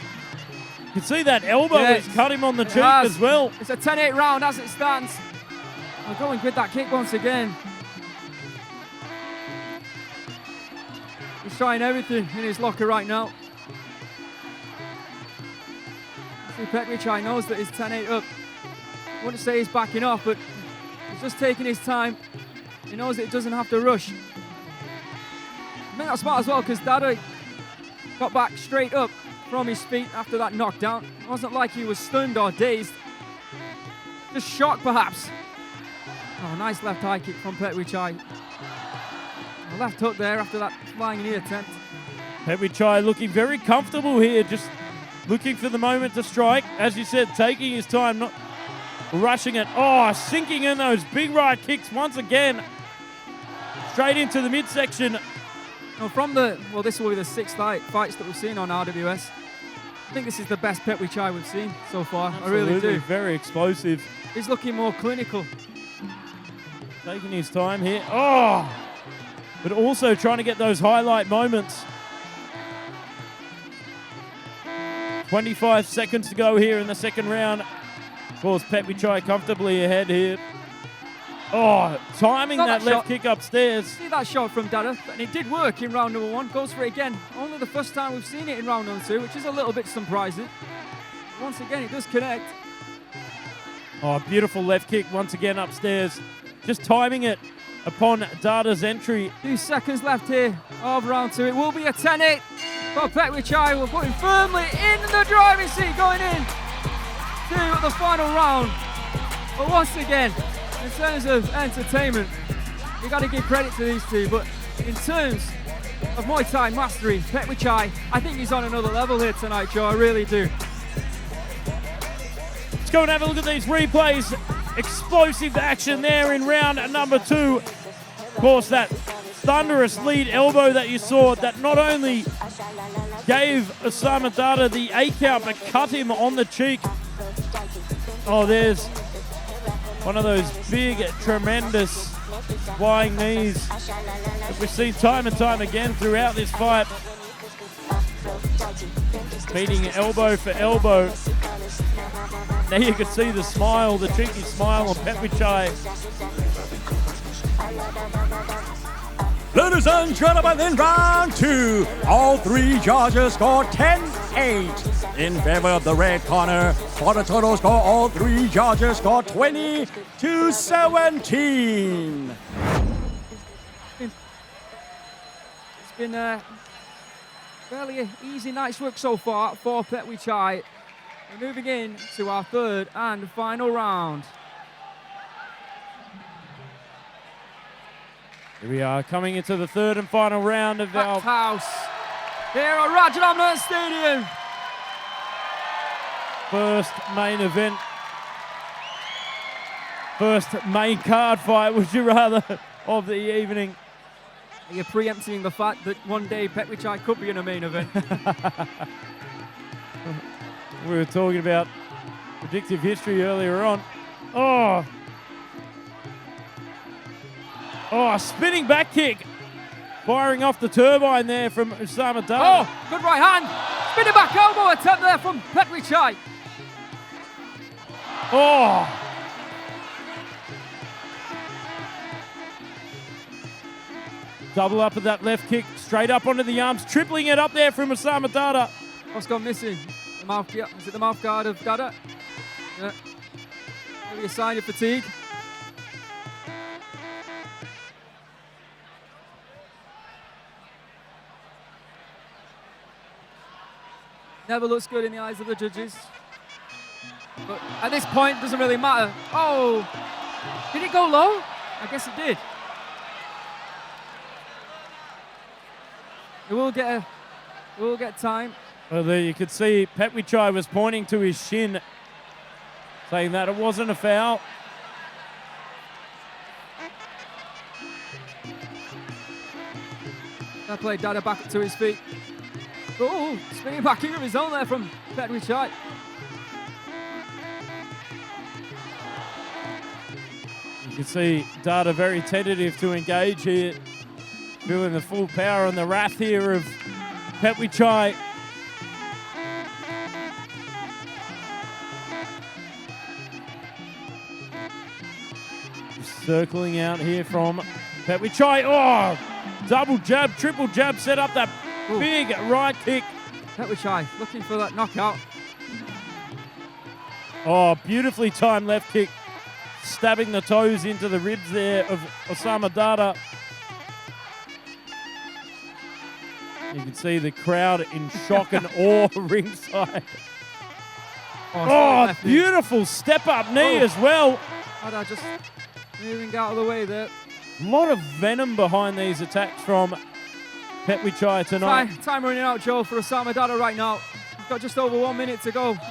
You can see that elbow has cut him on the cheek as well. It's a 10-8 round as it stands. We're going with that kick once again. He's trying everything in his locker right now. See, Petchwichai knows that he's 10-8 up. I wouldn't say he's backing off, but he's just taking his time. He knows that he doesn't have to rush. I think that's smart as well, because Dadda got back straight up from his feet after that knockdown. It wasn't like he was stunned or dazed. Just shocked, perhaps. Oh, nice left high kick from Petchwichai. A left hook there after that flying knee attempt. Petchwichai looking very comfortable here, just looking for the moment to strike. As you said, taking his time, not rushing it. Oh, sinking in those big right kicks once again. Straight into the midsection. Well, this will be the 6th fights that we've seen on RWS. I think this is the best Petchwichai we've seen so far. Absolutely, I really do. Very explosive. He's looking more clinical. Taking his time here. Oh! But also trying to get those highlight moments. 25 seconds to go here in the second round. Of course, Petchwichai comfortably ahead here. Oh, timing that left kick upstairs. See that shot from Dadda, and it did work in round number 1. Goes for it again. Only the first time we've seen it in round number 2, which is a little bit surprising. Once again, it does connect. Oh, beautiful left kick once again upstairs. Just timing it upon Dadda's entry. 2 seconds left here of round 2. It will be a 10-8 for Petchwichai. We're putting firmly in the driving seat going in to the final round. But once again, in terms of entertainment, you got to give credit to these two, but in terms of Muay Thai mastery, Petchwichai, I think he's on another level here tonight, Joe. I really do. Let's go and have a look at these replays. Explosive action there in round number 2. Of course, that thunderous lead elbow that you saw that not only gave Oussama Dadda the A count, but cut him on the cheek. Oh, there's one of those big, tremendous flying knees that we've seen time and time again throughout this fight. Meeting elbow for elbow. Now you can see the smile, the cheeky smile on Petchwichai. Ladies and gentlemen, in round 2, all 3 judges scored 10-8 in favor of the red corner. For the total score, all 3 judges scored 20-17. It's been a fairly easy night's work so far for Petchwichai. We're moving in to our 3rd and final round. Here we are coming into the 3rd and final round of our house here at Rajadamnern Stadium. First main event. First main card fight, would you rather, of the evening. You're preempting the fact that one day Petchwichai could be in a main event. We were talking about predictive history earlier on. Oh, spinning back kick. Firing off the turbine there from Oussama Dadda. Oh, good right hand. Spinning back elbow attempt there from Petchwichai. Oh. Double up with that left kick. Straight up onto the arms. Tripling it up there from Oussama Dadda. What's gone missing? The mouth, is it the mouth guard of Dadda? Yeah. Maybe a sign of fatigue. Never looks good in the eyes of the judges. But at this point, it doesn't really matter. Oh, did it go low? I guess it did. It will get time. Well, there you could see Petchwichai was pointing to his shin, saying that it wasn't a foul. That played Dadda back to his feet. Oh, spinning back kick of his own there from Petchwichai. You can see Dadda very tentative to engage here, feeling the full power and the wrath here of Petchwichai. Circling out here from Petchwichai. Oh, double jab, triple jab, set up that big right kick. Petchwichai looking for that knockout. Oh, beautifully timed left kick, stabbing the toes into the ribs there of Oussama Dadda. You can see the crowd in shock and awe ringside. Oh, beautiful step-up knee as well. Dadda just moving out of the way there. A lot of venom behind these attacks from Petchwichai tonight. Time running out, Joe, for Oussama Dadda right now. He's got just over 1 minute to go. Spinning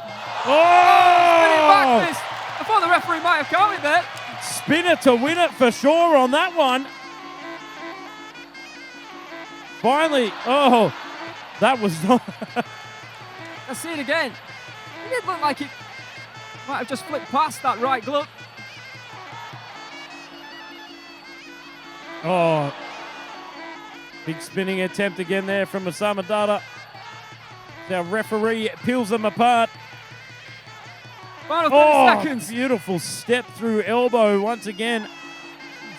back fist. I thought the referee might have counted there. Spinner to win it for sure on that one. Finally, oh, that was not. Let's see it again. It did look like it might have just flipped past that right glove. Oh, big spinning attempt again there from Oussama Dadda. Our referee peels them apart. Final 30 seconds. Beautiful step through elbow once again.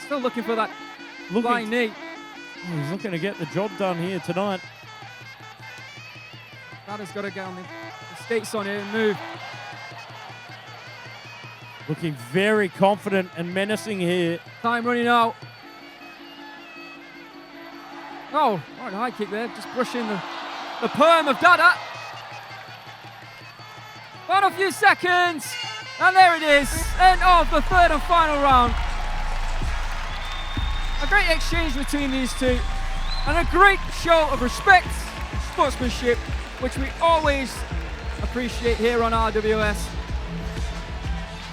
Still looking for that flying knee. Oh, he's looking to get the job done here tonight. Dadda's got to get on the skates on here and move. Looking very confident and menacing here. Time running out. Oh, right, high kick there, just brushing the perm of Dadda. Final few seconds, and there it is, end of the third and final round. A great exchange between these two, and a great show of respect, sportsmanship, which we always appreciate here on RWS.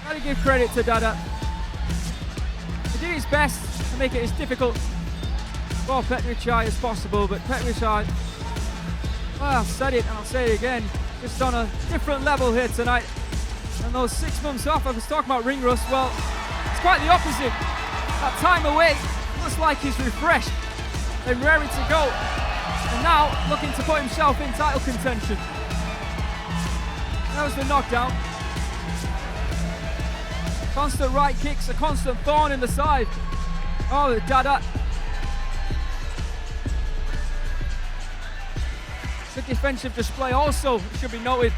Gotta give credit to Dadda. He did his best to make it as difficult for Petchwichai as possible, but Petchwichai, well, I've said it and I'll say it again, just on a different level here tonight. And those 6 months off, I was talking about ring rust, well, it's quite the opposite. That time away looks like he's refreshed and ready to go. And now looking to put himself in title contention. That was the knockdown. Constant right kicks, a constant thorn in the side. Oh, the Dadda. The defensive display also should be noted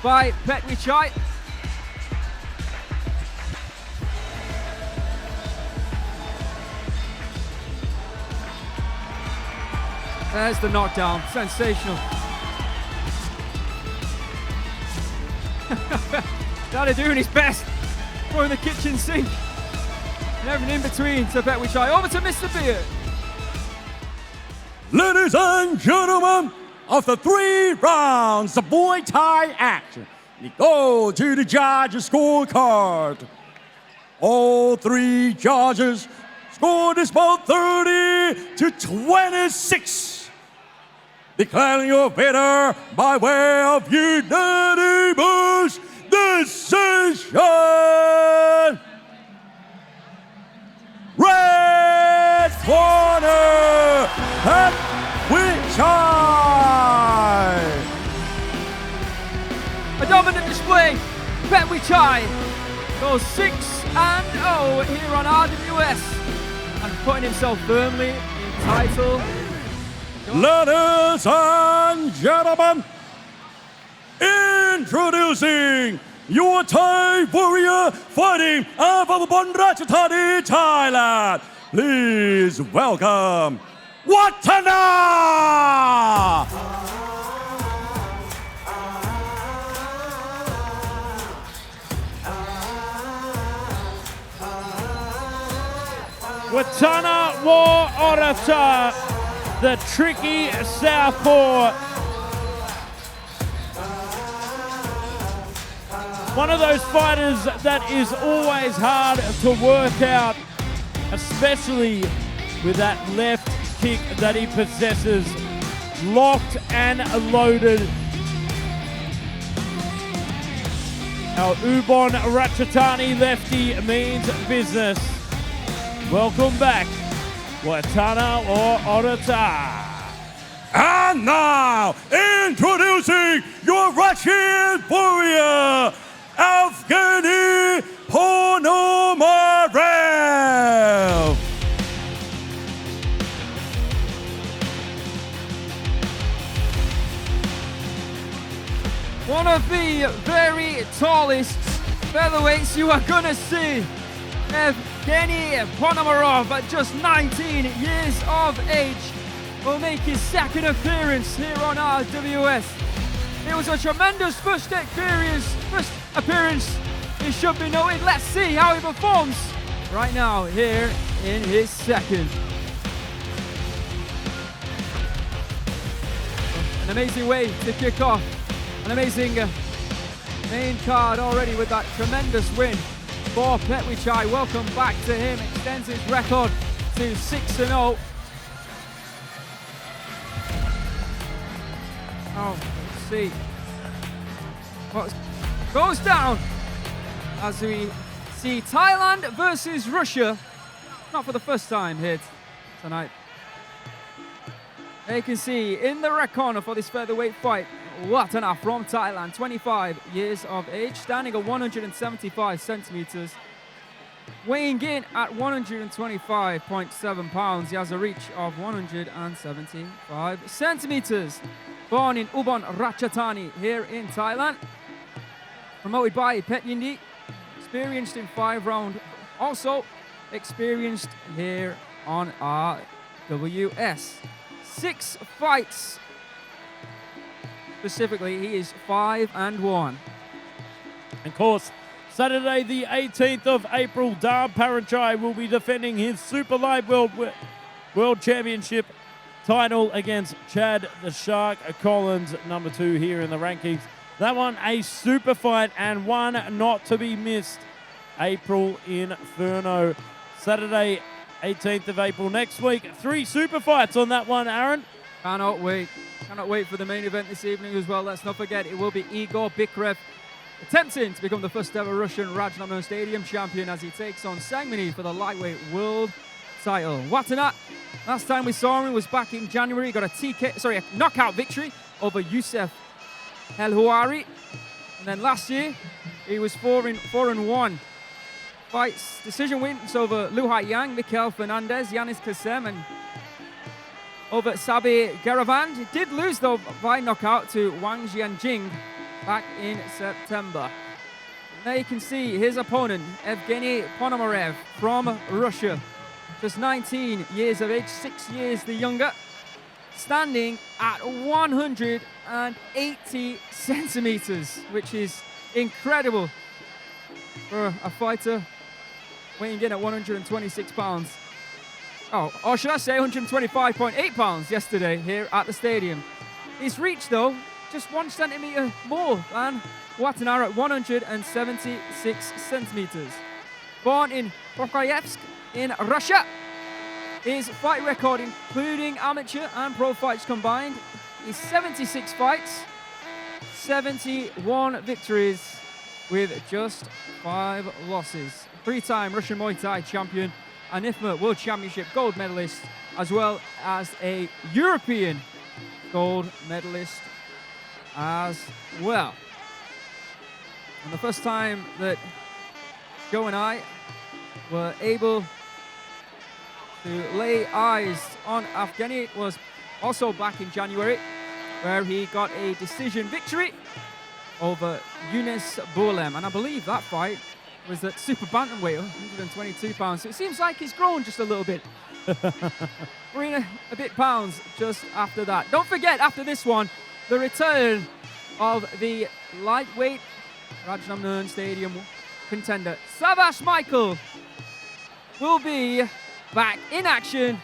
by Petchwichai. There's the knockdown, sensational. Dadda doing his best, throwing the kitchen sink and everything in between to Petchwichai. Over to Mr. Beard. Ladies and gentlemen, after 3 rounds of Muay Thai action, we go to the judges' scorecard. All 3 judges scored this bout 30-26, declaring your winner by way of unanimous decision. Red corner, Petchwichai. A dominant display. Petchwichai goes 6-0 here on RWS and putting himself firmly in title. Ladies and gentlemen, introducing your Thai warrior fighting out of Rajadamnern, Thailand. Please welcome Wattana. Wattana War Orata, the tricky southpaw. One of those fighters that is always hard to work out, especially with that left kick that he possesses, locked and loaded. Our Ubon Ratchathani lefty means business. Welcome back, Wattana or Orata. And now, introducing your Russian warrior, Evgenii Ponomarev. One of the very tallest featherweights you are gonna see. Evgenii Ponomarev, at just 19 years of age, will make his second appearance here on RWS. It was a tremendous first appearance, it should be noted. Let's see how he performs right now here in his second. An amazing way to kick off. An amazing main card already with that tremendous win for Petchwichai. Welcome back to him. Extends his record to 6-0. Oh, let's see what goes down as we see Thailand versus Russia. Not for the first time here tonight. There you can see in the red corner for this featherweight fight, Wattana from Thailand, 25 years of age, standing at 175 centimeters, weighing in at 125.7 pounds. He has a reach of 175 centimeters. Born in Ubon Ratchathani here in Thailand. Promoted by Petchwichai, experienced in 5-round, also experienced here on RWS. 6 fights. Specifically, he is 5-1. Of course, Saturday the 18th of April, Dar Paranchai will be defending his Super Light World Championship title against Chad the Shark Collins, number 2 here in the rankings. That one a super fight and one not to be missed. April Inferno. Saturday 18th of April next week. 3 super fights on that one, Aaron. Cannot wait. Cannot wait for the main event this evening as well. Let's not forget, it will be Egor Bikrev attempting to become the first ever Russian Rajadamnern Stadium champion as he takes on Sangmanee for the lightweight world title. Wattana, last time we saw him was back in January. He got a knockout victory over Youssef El-Houari. And then last year, he was 4-1. Fights, decision wins over Lu Haiyang, Mikel Fernandez, Yanis Kasem, and over Sabi Garavan. He did lose, though, by knockout to Wang Jianjing back in September. And there you can see his opponent, Evgenii Ponomarev from Russia. Just 19 years of age, 6 years the younger, standing at 180 centimeters, which is incredible for a fighter weighing in at 126 pounds. Oh, or should I say 125.8 pounds yesterday here at the stadium. His reach, though, just 1 centimeter more than Wattana at 176 centimeters. Born in Prokhorovsk in Russia. His fight record, including amateur and pro fights combined, is 76 fights, 71 victories with just 5 losses. 3-time Russian Muay Thai champion, an IFMA World Championship gold medalist, as well as a European gold medalist as well. And the first time that Joe and I were able to lay eyes on Evgenii was also back in January, where he got a decision victory over Yunus Boulem. And I believe that fight was at super bantamweight, 122 pounds. So it seems like he's grown just a little bit. 3 a bit pounds just after that. Don't forget, after this one, the return of the lightweight Rajadamnern Stadium contender. Savvas Michael will be back in action,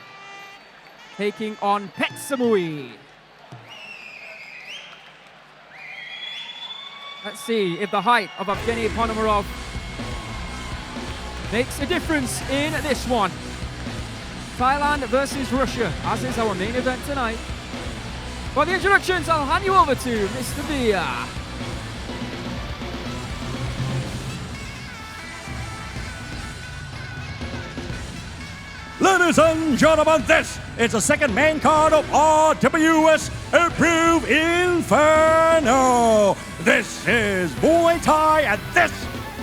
taking on Petchsamui. Let's see if the height of Evgenii Ponomarev makes a difference in this one. Thailand versus Russia, as is our main event tonight. For the introductions, I'll hand you over to Mr. Bia. Ladies and gentlemen, this is the second main card of RWS Approved Inferno. This is Muay Thai and this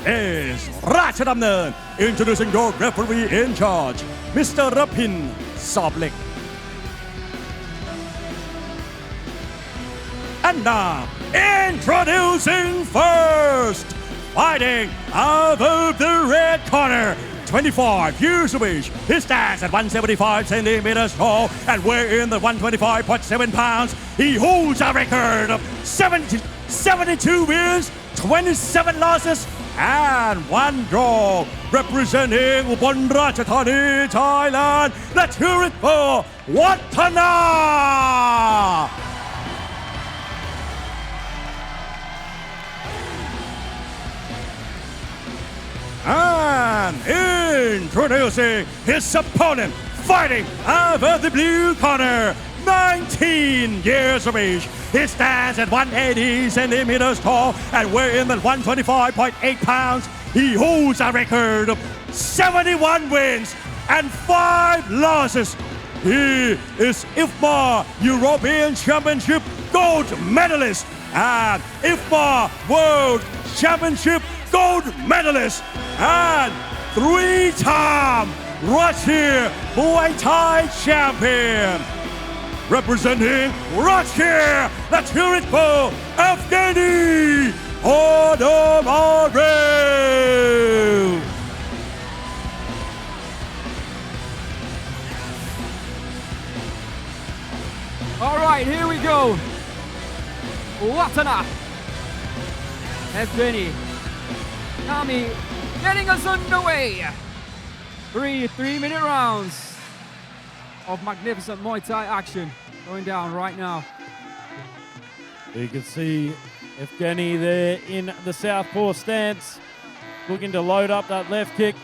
is Rajadamnern. Introducing your referee in charge, Mr. Rapin Soblek. And now, introducing first, fighting out of the red corner, 25 years of age. He stands at 175 centimeters tall and weighs in the 125.7 pounds. He holds a record of 72 wins, 27 losses, and 1 draw. Representing Ubon Ratchathani, Thailand, let's hear it for Wattana! And introducing his opponent, fighting out of the blue corner, 19 years of age. He stands at 180 centimeters tall and weighs in at 125.8 pounds. He holds a record of 71 wins and 5 losses. He is IFMA European Championship gold medalist and IFMA World Championship gold medalist and 3-time Russia Muay Thai champion. Representing Russia, let's hear it for Evgenii Ponomarev. All right, here we go. Wattana. Evgenii. Nami getting us underway. 3 3-minute rounds of magnificent Muay Thai action going down right now. You can see Evgenii there in the southpaw stance, looking to load up that left kick.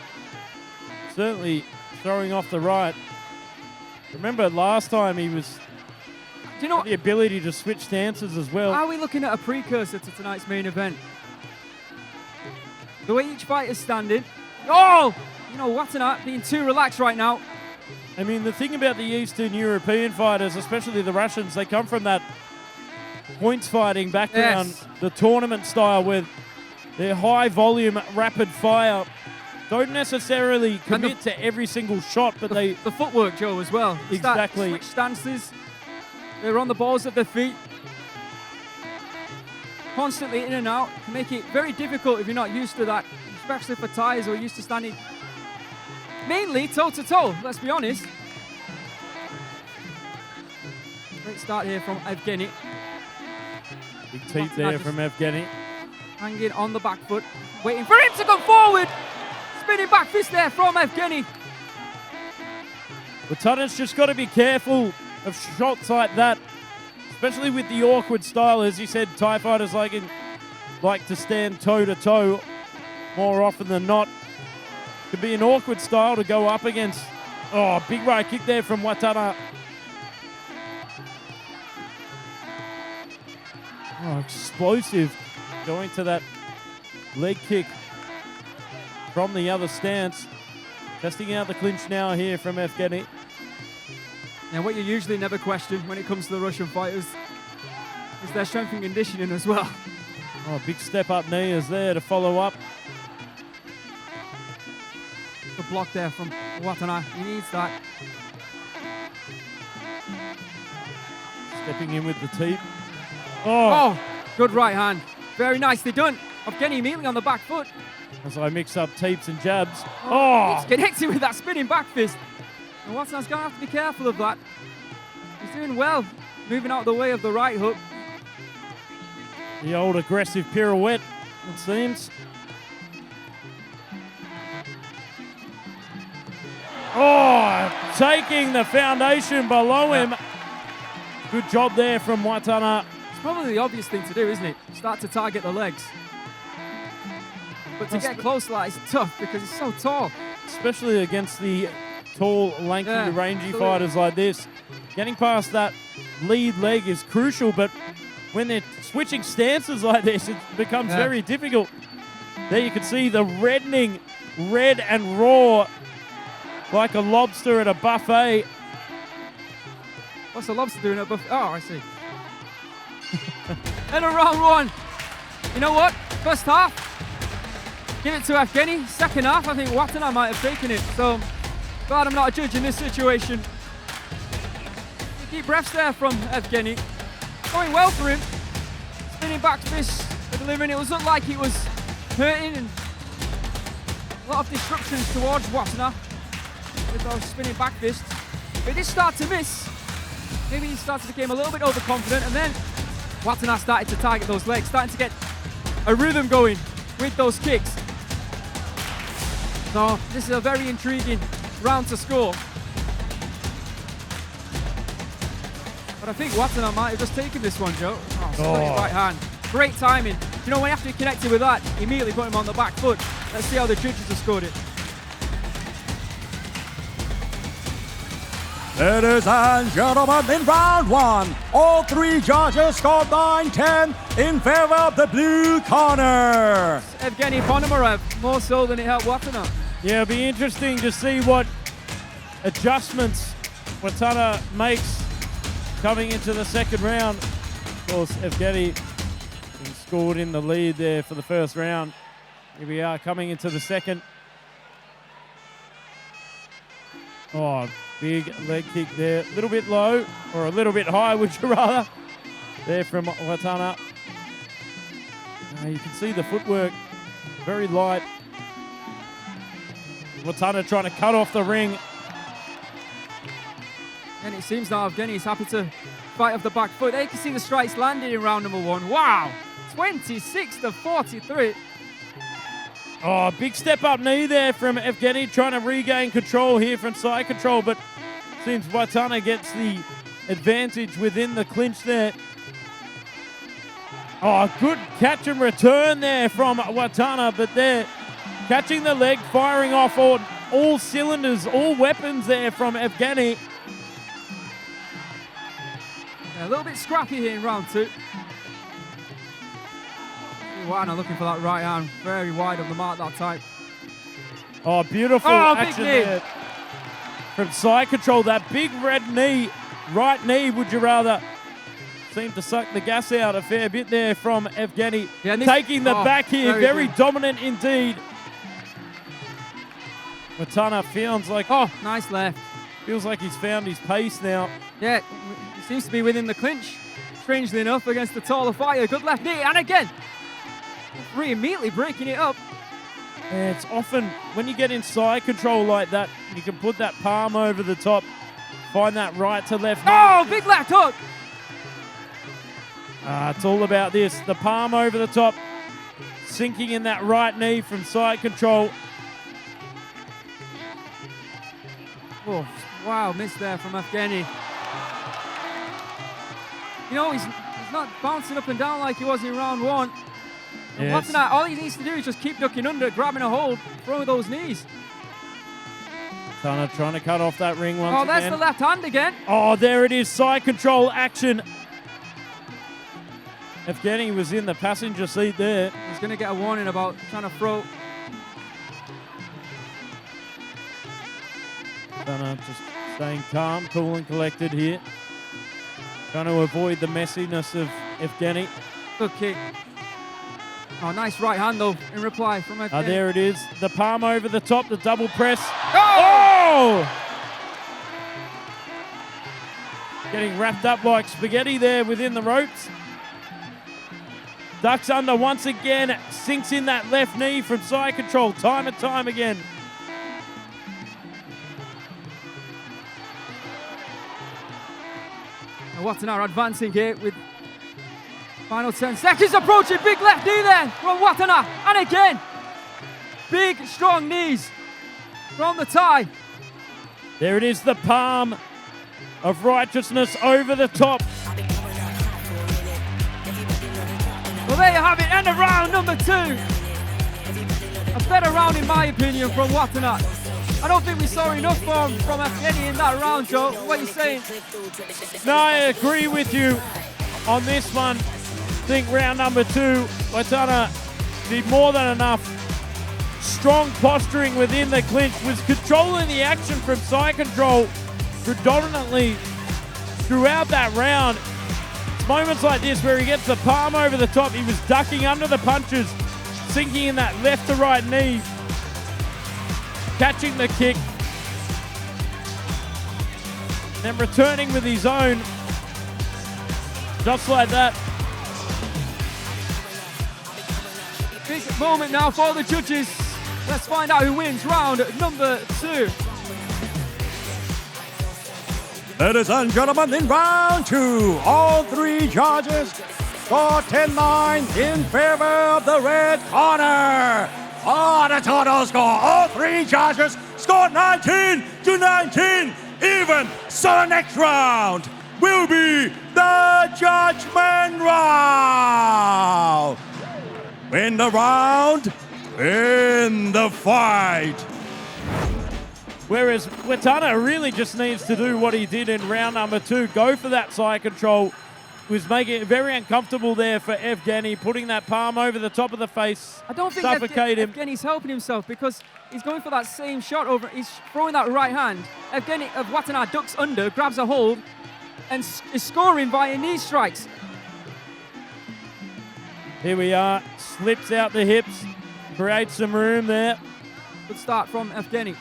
Certainly throwing off the right. Remember last time he was had the ability to switch stances as well. Are we looking at a precursor to tonight's main event? The way each fighter is standing. Oh! You know, Wattana being too relaxed right now. I mean, the thing about the Eastern European fighters, especially the Russians, they come from that points fighting background, yes. The tournament style with their high volume, rapid fire. Don't necessarily commit to every single shot, but the footwork, Joe, as well. Exactly. Switch stances. They're on the balls of their feet. Constantly in and out. Can make it very difficult if you're not used to that, especially for Thais who are used to standing mainly toe-to-toe, let's be honest. Great start here from Evgenii. Big teeth there from Evgenii. Hanging on the back foot, waiting for him to come forward. Spinning back fist there from Evgenii. Wattana's just got to be careful of shots like that, especially with the awkward style. As you said, Thai fighters like to stand toe-to-toe more often than not. Could be an awkward style to go up against. Oh, big right kick there from Wattana. Oh, explosive. Going to that leg kick from the other stance. Testing out the clinch now here from Evgenii. Now, what you usually never question when it comes to the Russian fighters is their strength and conditioning as well. Oh, big step up knee is there to follow up. The block there from Wattana. He needs that. Stepping in with the teep. Oh, good right hand. Very nicely done. Evgenii immediately on the back foot. As I mix up teeps and jabs. He's connected with that spinning back fist. And Wattana's going to have to be careful of that. He's doing well, moving out of the way of the right hook. The old aggressive pirouette, it seems. Oh, taking the foundation below him. Good job there from Wattana. It's probably the obvious thing to do, isn't it? Start to target the legs. But to get close like it's tough because he's so tall. Especially against the tall, lanky, rangy fighters like this. Getting past that lead leg is crucial, but when they're switching stances like this, it becomes very difficult. There you can see the reddening, red and raw, like a lobster at a buffet. What's a lobster doing at a buffet? Oh, I see. And a round one. You know what? First half, give it to Evgenii. Second half, I think Wattana might have taken it. So, glad I'm not a judge in this situation. Deep breaths there from Evgenii. Going well for him. Spinning back fist, delivering. It was looked like it was hurting and a lot of disruptions towards Wattana with those spinning back fists. But he did start to miss. Maybe he started to become a little bit overconfident, and then Wattana started to target those legs, starting to get a rhythm going with those kicks. So this is a very intriguing round to score. But I think Wattana might have just taken this one, Joe. Oh, right hand. Great timing. You know, when you have to be connected with that, immediately put him on the back foot. Let's see how the judges have scored it. Ladies and gentlemen, in round one, all three judges scored 9-10 in favor of the blue corner. Evgenii Ponomarev, more so than it helped Wattana. Yeah, it'll be interesting to see what adjustments Wattana makes coming into the second round. Of course, Evgenii scored in the lead there for the first round. Here we are coming into the second. Oh, big leg kick there. A little bit low, or a little bit high, would you rather? There from Wattana. You can see the footwork, very light. Wattana trying to cut off the ring. And it seems now Evgenii's happy to fight off the back foot. There you can see the strikes landed in round number one. Wow! 26-43. Oh, big step up knee there from Evgenii, trying to regain control here from side control, but seems Wattana gets the advantage within the clinch there. Oh, good catch and return there from Wattana, but there, catching the leg, firing off all cylinders, all weapons there from Evgenii. Yeah, a little bit scrappy here in round two. Wattana looking for that right hand, very wide of the mark that time. Oh, beautiful action there from side control. That big red knee, right knee, would you rather, seemed to suck the gas out a fair bit there from Evgenii. Yeah, taking the back here, very dominant indeed. Wattana feels like, nice left. Feels like he's found his pace now. Yeah, he seems to be within the clinch, strangely enough, against the taller fighter. Good left knee, and again. Immediately breaking it up. Yeah, it's often when you get in side control like that, you can put that palm over the top, find that right to left. Oh, big left hook. It's all about this. The palm over the top, sinking in that right knee from side control. Oh, wow, missed there from Evgenii. You know, he's not bouncing up and down like he was in round one. Yes. Wattana, all he needs to do is just keep ducking under, grabbing a hold, throwing those knees. Trying to cut off that ring once again. Oh, that's the left hand again. Oh, there it is, side control action. Evgenii was in the passenger seat there. He's going to get a warning about trying to throw. Just staying calm, cool and collected here. Trying to avoid the messiness of Evgenii. Good kick. Oh, nice right hand, though, in reply from Evgenii. There it is. The palm over the top, the double press. Oh! Getting wrapped up like spaghetti there within the ropes. Ducks under once again. Sinks in that left knee from side control time and time again. Wattana advancing here with final 10 seconds approaching. Big left knee there from Wattana. And again, big strong knees from the Thai. There it is, the palm of righteousness over the top. Well, there you have it, end of round number 2. A better round in my opinion from Wattana. I don't think we saw enough from Evgenii in that round, Joe. What are you saying? No, I agree with you on this one. I think round number 2, Wattana did more than enough. Strong posturing within the clinch, was controlling the action from side control predominantly throughout that round. It's moments like this where he gets the palm over the top, he was ducking under the punches, sinking in that left to right knee, catching the kick, then returning with his own, just like that. Big moment now for the judges. Let's find out who wins round number 2. Ladies and gentlemen, in round 2, all 3 judges score 10-9 in favor of the red corner. Oh, the total score, all 3 judges scored 19-19 even. So the next round will be the judgment round. Win the round, win the fight. Whereas Wattana really just needs to do what he did in round number 2, go for that side control. Was making it very uncomfortable there for Evgenii, putting that palm over the top of the face. I don't think suffocate him. Evgenii's helping himself because he's going for that same shot over. He's throwing that right hand. Evgenii of Wattana ducks under, grabs a hold, and is scoring via knee strikes. Here we are, slips out the hips, creates some room there. Good start from Evgenii.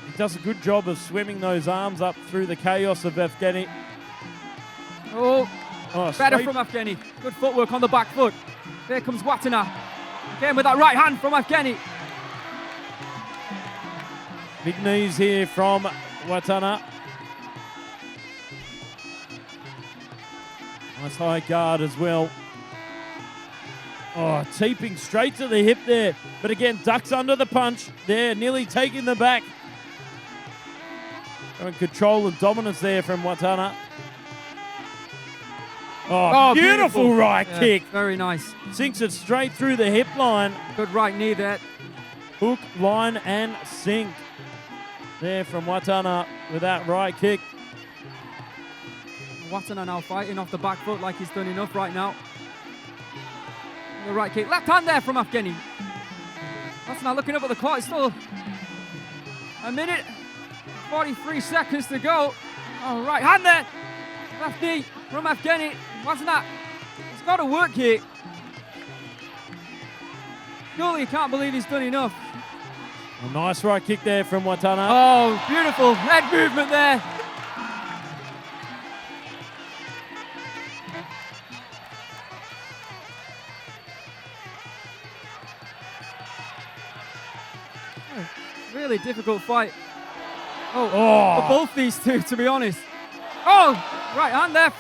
He does a good job of swimming those arms up through the chaos of Evgenii. Oh, better sweep. from Evgenii. Good footwork on the back foot. There comes Wattana. Again with that right hand from Evgenii. Big knees here from Wattana. Nice high guard as well. Oh, teeping straight to the hip there. But again, ducks under the punch. There, nearly taking the back. And control and dominance there from Wattana. Oh, beautiful right kick. Very nice. Sinks it straight through the hip line. Good right knee there. Hook, line, and sink. There from Wattana with that right kick. Wattana now fighting off the back foot like he's done enough right now. The right kick. Left hand there from Evgenii. Wattana looking up at the clock. It's still a minute, 43 seconds to go. Oh, right hand there. Left knee from Evgenii. Wattana, he's got to work here. Surely you can't believe he's done enough. A nice right kick there from Wattana. Oh, beautiful head movement there. Really difficult fight. Oh, for both these two, to be honest. Oh, right hand there.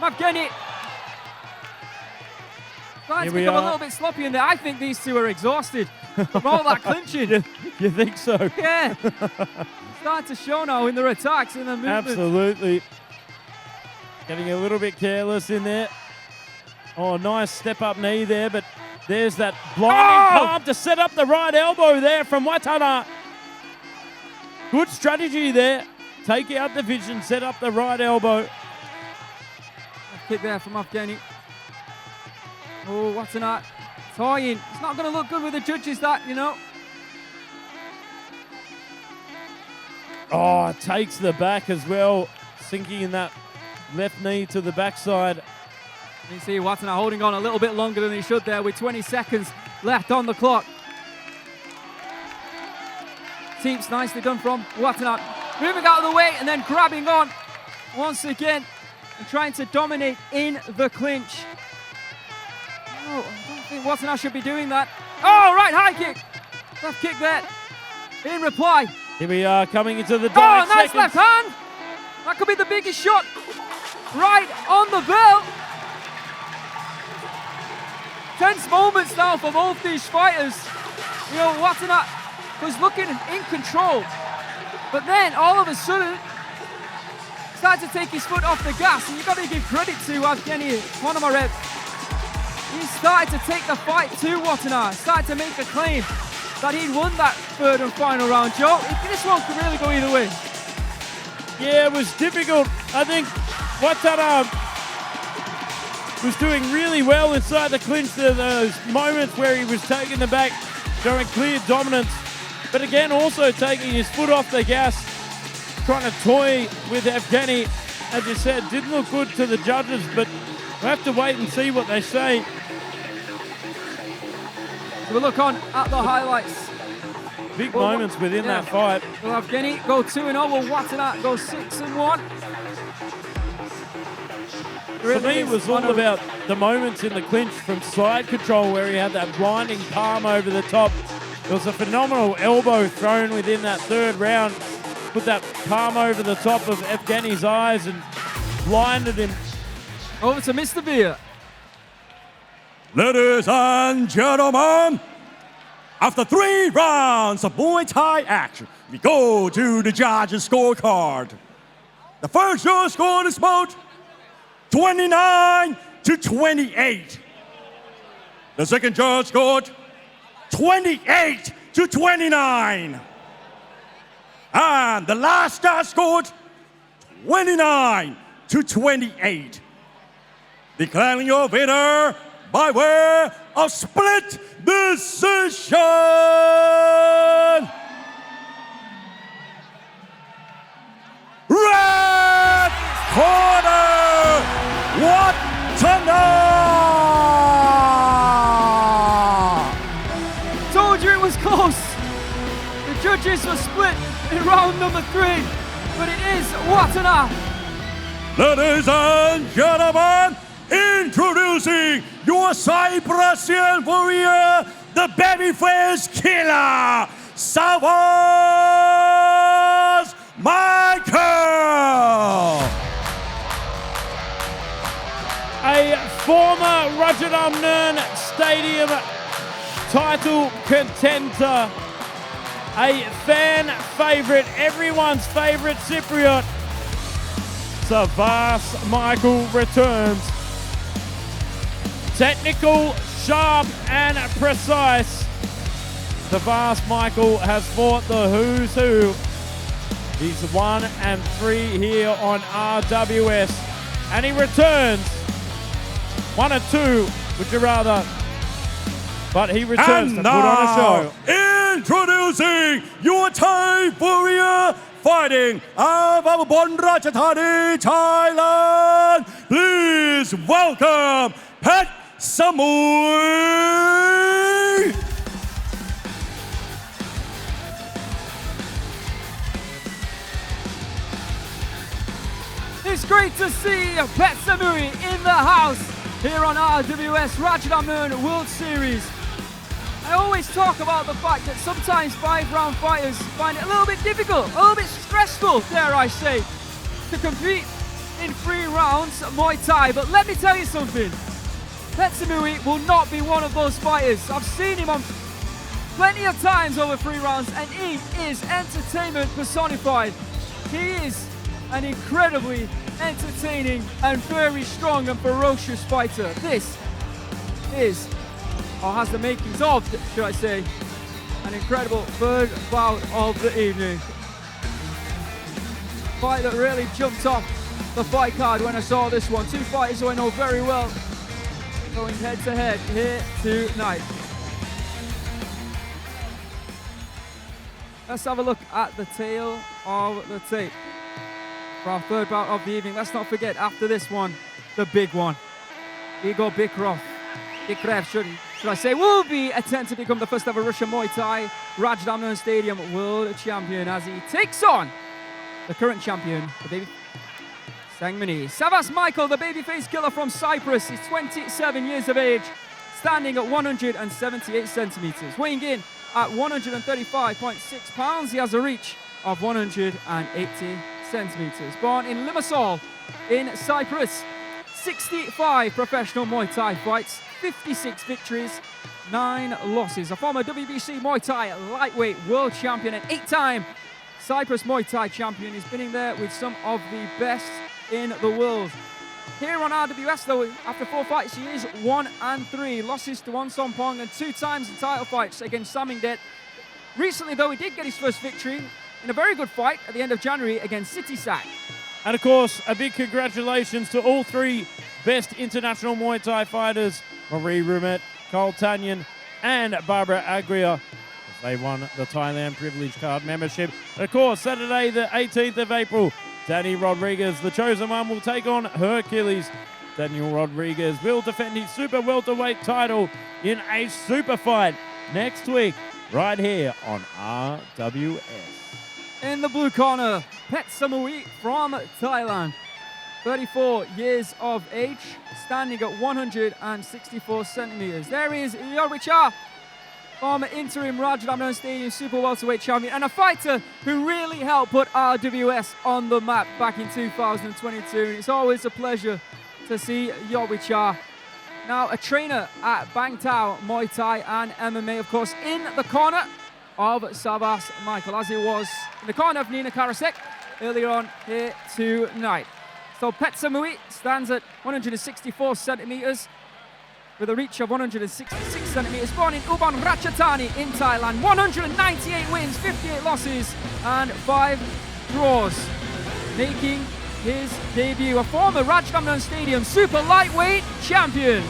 Evgenii. Starting to become a little bit sloppy in there. I think these two are exhausted from all that clinching. You think so? Yeah. Starting to show now in their attacks and their movements. Absolutely. Getting a little bit careless in there. Oh, nice step up knee there, but there's that blinding palm to set up the right elbow there from Wattana. Good strategy there. Take out the vision, set up the right elbow. Kick there from Evgenii. Oh, Wattana tying. It's not going to look good with the judges, that, you know. Oh, takes the back as well. Sinking in that left knee to the backside. You see Wattana holding on a little bit longer than he should there with 20 seconds left on the clock. Teeps nicely done from Wattana. Moving out of the way and then grabbing on once again and trying to dominate in the clinch. Oh, I don't think Wattana should be doing that. Oh, right high kick. Left kick there. In reply. Here we are coming into the nice seconds. Left hand. That could be the biggest shot. Right on the bell. Tense moments now for both these fighters. You know, Wattana was looking in control But then all of a sudden, started to take his foot off the gas, and you've got to give credit to Evgenii Ponomarev. He started to take the fight to Wattana, started to make a claim that he'd won that third and final round. Joe, this one could really go either way. Yeah, it was difficult. I think Wattana was doing really well inside the clinch. There were those moments where he was taking the back, showing clear dominance, but again also taking his foot off the gas, trying to toy with Evgenii. As you said, didn't look good to the judges, but we'll have to wait and see what they say. So we'll look on at the highlights. Big moments within that fight. Will Evgenii go 2-0? Will Wattana go 6-1? For me, it was all about the moments in the clinch from side control where he had that blinding palm over the top. There was a phenomenal elbow thrown within that third round. Put that palm over the top of Evgenii's eyes and blinded him. Over to Mr. Beer. Ladies and gentlemen, after 3 rounds of Muay Thai action, we go to the judges' scorecard. The first judge scored is about 29-28. The second judge scored 28-29. And the last judge scored 29-28. Declaring your winner by way of split decision. Red corner, Wattana! Told you it was close. The judges were split in round number 3, but it is Wattana. Ladies and gentlemen, introducing your Cypressian warrior, the babyface killer, Savvas Michael. A former Rajadamnern Stadium title contender, a fan favorite, everyone's favorite Cypriot, Savvas Michael returns. Technical, sharp and precise. Savvas Michael has fought the who's who. He's 1-3 here on RWS, and he returns. 1 or 2, would you rather? But he returns and to put on a show. Introducing your Thai warrior fighting out of Rajadamnern, Thailand. Please welcome Petchsamui. It's great to see Petchsamui in the house here on RWS Rajadamnern World Series. I always talk about the fact that sometimes 5-round fighters find it a little bit difficult, a little bit stressful, dare I say, to compete in 3 rounds Muay Thai. But let me tell you something, Petchsamui will not be one of those fighters. I've seen him on plenty of times over 3 rounds, and he is entertainment personified. He is an incredibly entertaining and very strong and ferocious fighter. This is, or has the makings of, should I say, an incredible third bout of the evening. Fight that really jumped off the fight card when I saw this one. 2 fighters who I know very well going head to head here tonight. Let's have a look at the tail of the tape for our third bout of the evening. Let's not forget, after this one, the big one. Egor Bikrev, should I say, will be attempting to become the first ever Russian Muay Thai Rajadamnern Stadium world champion as he takes on the current champion, the baby Sangmanee. Savvas Michael, the babyface killer from Cyprus. He's 27 years of age, standing at 178 centimeters, weighing in at 135.6 pounds. He has a reach of 180 centimeters. Born in Limassol in Cyprus. 65 professional Muay Thai fights, 56 victories, 9 losses. A former WBC Muay Thai lightweight world champion and 8-time Cyprus Muay Thai champion. He's been in there with some of the best in the world. Here on RWS, though, after 4 fights, he is 1-3. Losses to Won Sompong and 2 times in title fights against Samingdet. Recently, though, he did get his first victory in a very good fight at the end of January against Sitisak. And of course, a big congratulations to all 3 best international Muay Thai fighters, Marie Rumet, Cole Tanyan, and Barbara Agria, as they won the Thailand Privilege Card membership. And of course, Saturday, the 18th of April, Danny Rodriguez, the chosen one, will take on Hercules. Daniel Rodriguez will defend his super welterweight title in a super fight next week, right here on RWS. In the blue corner, Petchsamui from Thailand. 34 years of age, standing at 164 centimeters. There is Yorwicha, former interim Rajadamnern Stadium super welterweight champion, and a fighter who really helped put RWS on the map back in 2022. And it's always a pleasure to see Yorwicha. Now a trainer at Bang Tao Muay Thai and MMA, of course, in the corner of Savvas Michael, as it was in the corner of Nina Karasek earlier on here tonight. So Petchsamui stands at 164 centimeters with a reach of 166 centimeters. Born in Ubon Ratchathani in Thailand. 198 wins, 58 losses, and 5 draws. Making his debut, a former Rajadamnern Stadium super lightweight champion.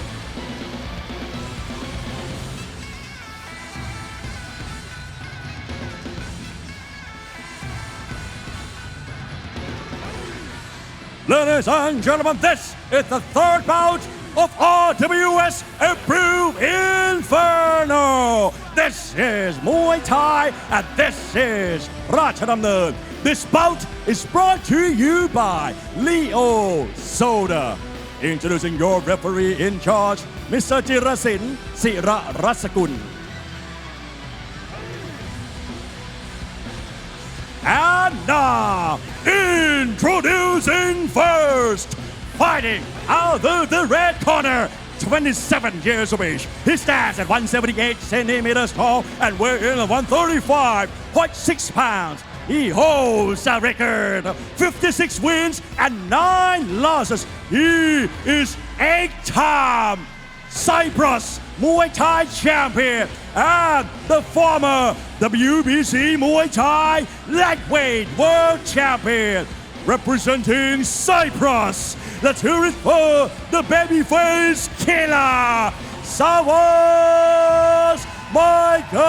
Ladies and gentlemen, this is the 3rd bout of RWS Approved Inferno. This is Muay Thai and this is Rajadamnern. This bout is brought to you by Leo Soda. Introducing your referee in charge, Mr. Jirasin Sira Rasakun. And now, introducing first, fighting out of the red corner, 27 years of age. He stands at 178 centimeters tall and weighs in at 135.6 pounds. He holds a record of 56 wins and 9 losses. He is 8-time Cyprus Muay Thai champion and the former WBC Muay Thai lightweight world champion. Representing Cyprus, let's hear it for the babyface killer, Savvas Michael.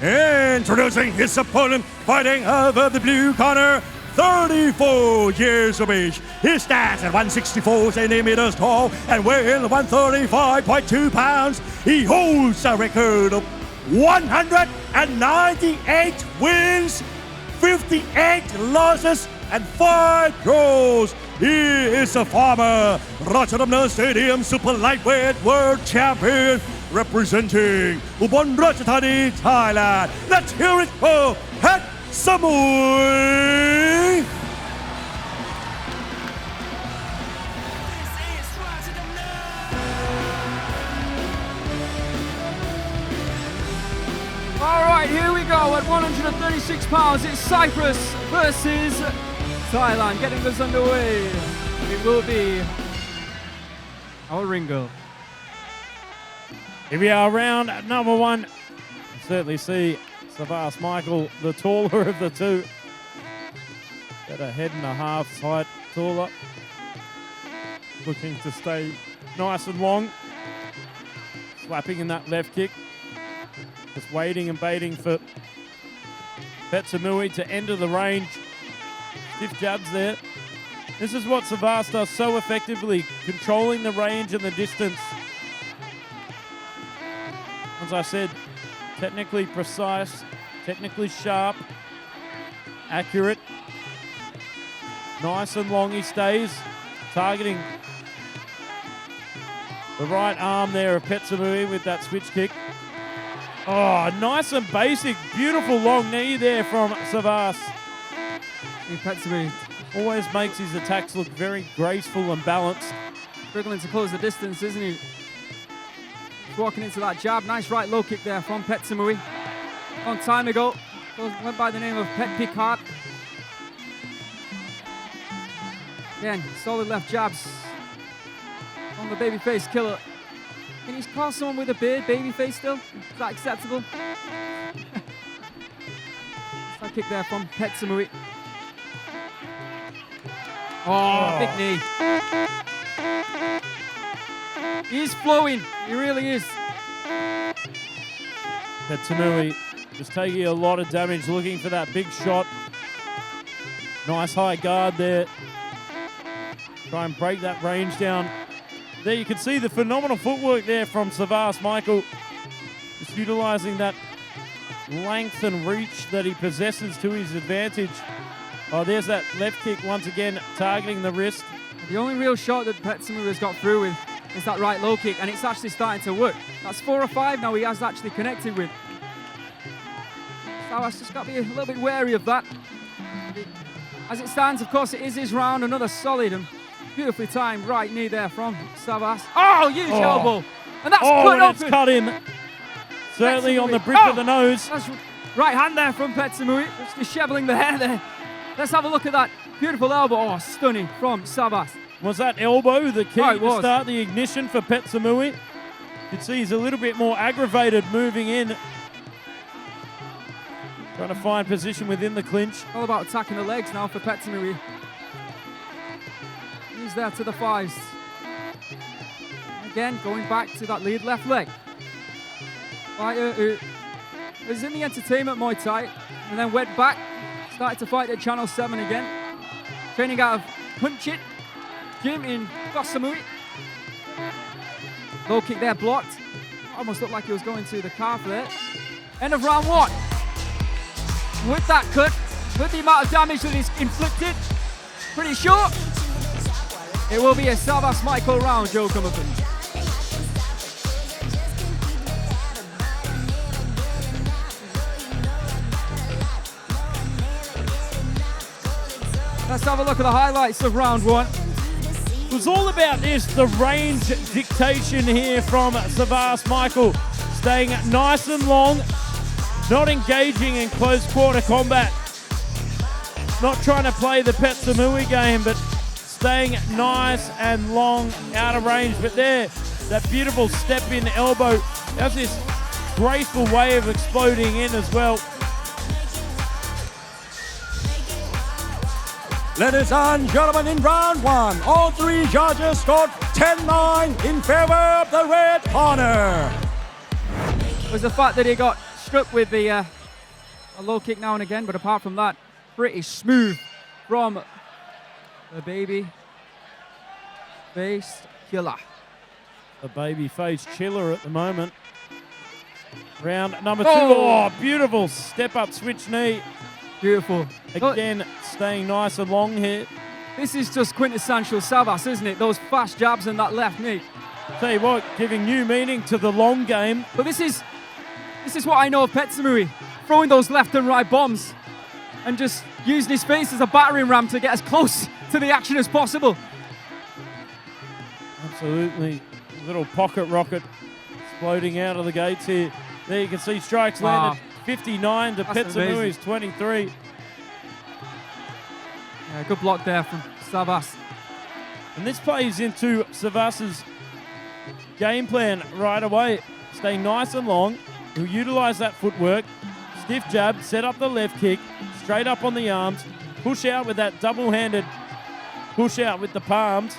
Introducing his opponent, fighting out of the blue corner, 34 years of age. He stands at 164 centimeters tall and weighs 135.2 pounds. He holds a record of 198 wins, 58 losses, and 5 draws. He is a former Rajadamnern Stadium Super Lightweight World Champion, representing Ubon Ratchathani, Thailand. Let's hear it for Petchsamui. All right, here we go at 136 pounds. It's Cyprus versus Thailand. Getting this underway, it will be our Ringo. Here we are, round number 1. You certainly see Savvas Michael, the taller of the two. About a head and a half's height taller. Looking to stay nice and long. Slapping in that left kick. Just waiting and baiting for Petchsamui to enter the range. Stiff jabs there. This is what Savvas does so effectively, controlling the range and the distance. As I said, technically precise, technically sharp, accurate, nice and long he stays, targeting the right arm there of Petchsamui with that switch kick. Oh, nice and basic, beautiful long knee there from Savvas. Petchsamui always makes his attacks look very graceful and balanced. Struggling to close the distance, isn't he? walking into that jab. Nice right low kick there from Petchsamui. Long time ago, went by the name of Petchwichai. Again, solid left jabs on the babyface killer. Can you call someone with a beard babyface still? Is that acceptable? That kick there from Petchsamui. Oh, big knee. He's flowing. He really is. Petchsamui just taking a lot of damage, looking for that big shot. Nice high guard there. Try and break that range down. There you can see the phenomenal footwork there from Savvas Michael. Just utilising that length and reach that he possesses to his advantage. Oh, there's that left kick once again, targeting the wrist. The only real shot that Petchsamui has got through with is that right low kick, and it's actually starting to work. That's 4 or 5 now he has actually connected with. Savvas just got to be a little bit wary of that. As it stands, of course, it is his round. Another solid and beautifully timed right knee there from Savvas. Oh, huge elbow. And that's cut open. It's cut in. Certainly on the bridge of the nose. That's right hand there from Petchsamui. Just disheveling the hair there. Let's have a look at that beautiful elbow. Oh, stunning from Savvas. Was that elbow the key to start the ignition for Petchsamui? You can see he's a little bit more aggravated moving in. Trying to find position within the clinch. All about attacking the legs now for Petchsamui. He's there to the 5s. Again, going back to that lead left leg. Fighter who was in the entertainment Muay Thai and then went back, started to fight at Channel 7 again. Training out of Punchit Gym in Koh Samui. Low kick there blocked. Almost looked like he was going to the calf there. End of round 1. With that cut, with the amount of damage that he's inflicted, pretty sure it will be a Savvas Michael round, Joe Cumberford. Let's have a look at the highlights of round 1. It was all about this, the range dictation here from Savvas Michael. Staying nice and long, not engaging in close quarter combat. Not trying to play the Petchsamui game, but staying nice and long out of range. But there, that beautiful step in elbow. That's this graceful way of exploding in as well. Ladies and gentlemen, in round 1, all 3 judges scored 10-9 in favor of the red corner. It was the fact that he got struck with the a low kick now and again, but apart from that, pretty smooth from the baby face killer. The baby face chiller at the moment. Round number 2. Oh, beautiful step up switch knee. Beautiful. Again, staying nice and long here. This is just quintessential Savvas, isn't it? Those fast jabs and that left knee. Tell you what, giving new meaning to the long game. But this is what I know of Petchsamui. Throwing those left and right bombs and just using his face as a battering ram to get as close to the action as possible. Absolutely. Little pocket rocket exploding out of the gates here. There you can see strikes landed 59 to Petchsamui's 23. Yeah, good block there from Savvas. And this plays into Savvas's game plan right away. Stay nice and long. He'll utilise that footwork. Stiff jab, set up the left kick, straight up on the arms, push out with that double-handed push out with the palms.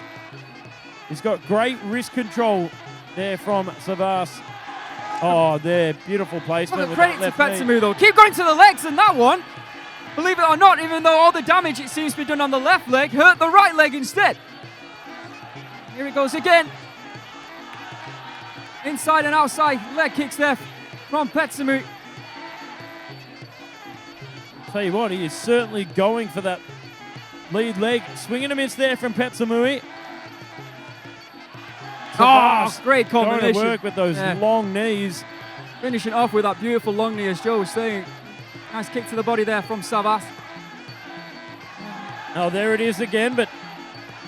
He's got great wrist control there from Savvas. Oh, there, beautiful placement. Well, credit to Petchsamui though. Keep going to the legs in that one. Believe it or not, even though all the damage it seems to be done on the left leg, hurt the right leg instead. Here he goes again. Inside and outside leg kicks there from Petchsamui. Tell you what, he is certainly going for that lead leg. Swing and a miss there from Petchsamui. Oh, great combination. Going to work with those long knees. Finishing off with that beautiful long knee, as Joe was saying. Nice kick to the body there from Savvas. Oh, there it is again, but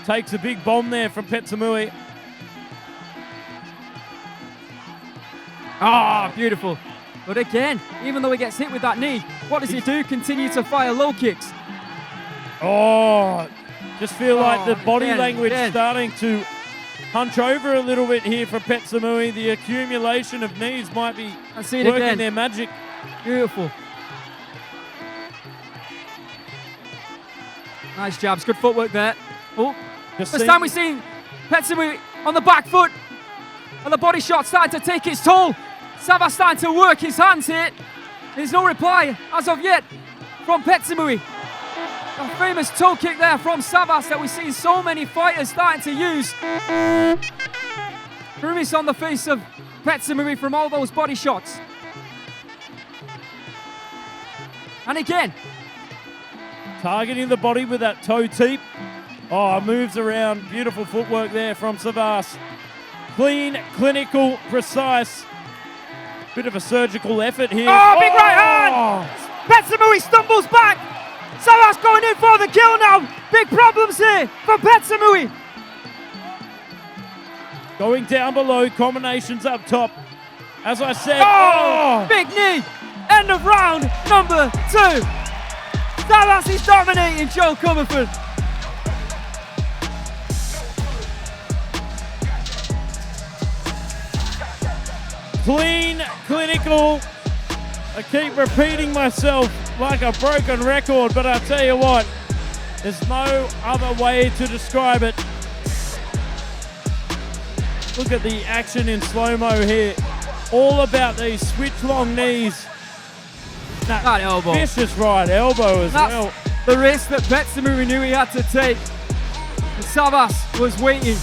takes a big bomb there from Petchsamui. Ah, beautiful. But again, even though he gets hit with that knee, what does he do? Continue to fire low kicks. Oh, just feel like the body language again. starting to hunch over a little bit here for Petchsamui. The accumulation of knees might be working their magic. Beautiful. Nice jabs, good footwork there. Oh, first time we've seen Petchsamui on the back foot. And the body shot starting to take its toll. Savvas starting to work his hands here. There's no reply as of yet from Petchsamui. A famous toe kick there from Savvas that we've seen so many fighters starting to use. Grimace on the face of Petchsamui from all those body shots. And again. Targeting the body with that toe teep. Oh, moves around. Beautiful footwork there from Savvas. Clean, clinical, precise. Bit of a surgical effort here. Oh, big right hand! Petchsamui stumbles back. Savvas going in for the kill now. Big problems here for Petchsamui. Going down below, combinations up top. As I said, big knee. End of round number 2. Savvas is dominating Joe Comerford. Clean, clinical. I keep repeating myself like a broken record, but I tell you what, there's no other way to describe it. Look at the action in slow-mo here. All about these switch long knees. That elbow. Vicious right elbow as well. The risk that Petchsamui knew he had to take. And Savvas was waiting.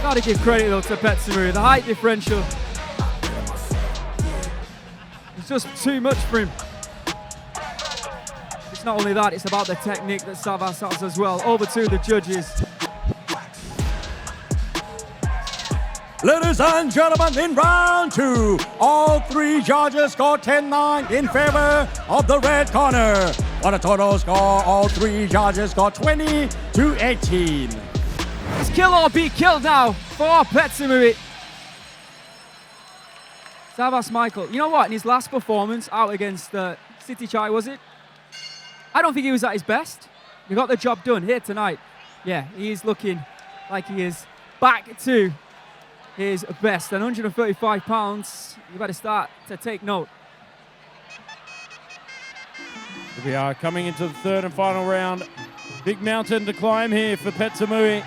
Gotta give credit though to Petchsamui. The height differential. It's just too much for him. It's not only that, it's about the technique that Savvas has as well. Over to the judges. Ladies and gentlemen, in round 2, all 3 judges scored 10-9 in favor of the red corner. On a total score, all 3 judges scored 20-18. It's kill or be killed now for Petchsamui. Savvas Michael, you know what? In his last performance out against Petchwichai, was it? I don't think he was at his best. He got the job done here tonight. Yeah, he is looking like he is back to his best. And 135 pounds, you better start to take note. Here we are coming into the third and final round. Big mountain to climb here for Petchsamui.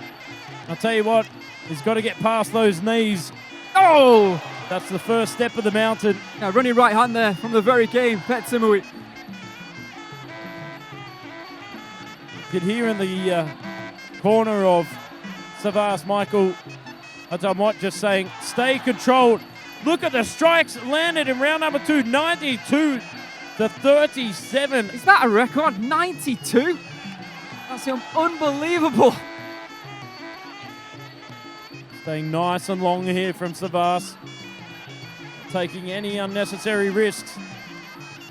I'll tell you what, he's got to get past those knees. Oh! That's the first step of the mountain. Yeah, running right hand there from the very game, Petchsamui. You could hear in the corner of Savvas Michael, as I might just saying, stay controlled. Look at the strikes landed in round number 2, 92 to 37. Is that a record? 92? That's unbelievable. Staying nice and long here from Savvas. Taking any unnecessary risks.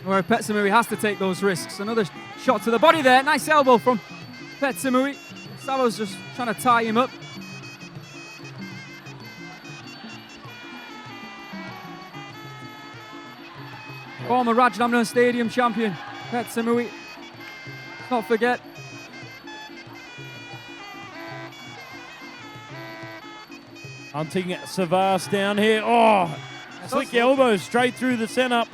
Where Petchsamui has to take those risks. Another shot to the body there. Nice elbow from Petchsamui. Savvas just trying to tie him up. Former Rajadamnern Stadium champion, Petchsamui. Let's not forget. Hunting Savvas down here. Oh, slick elbows straight through the center.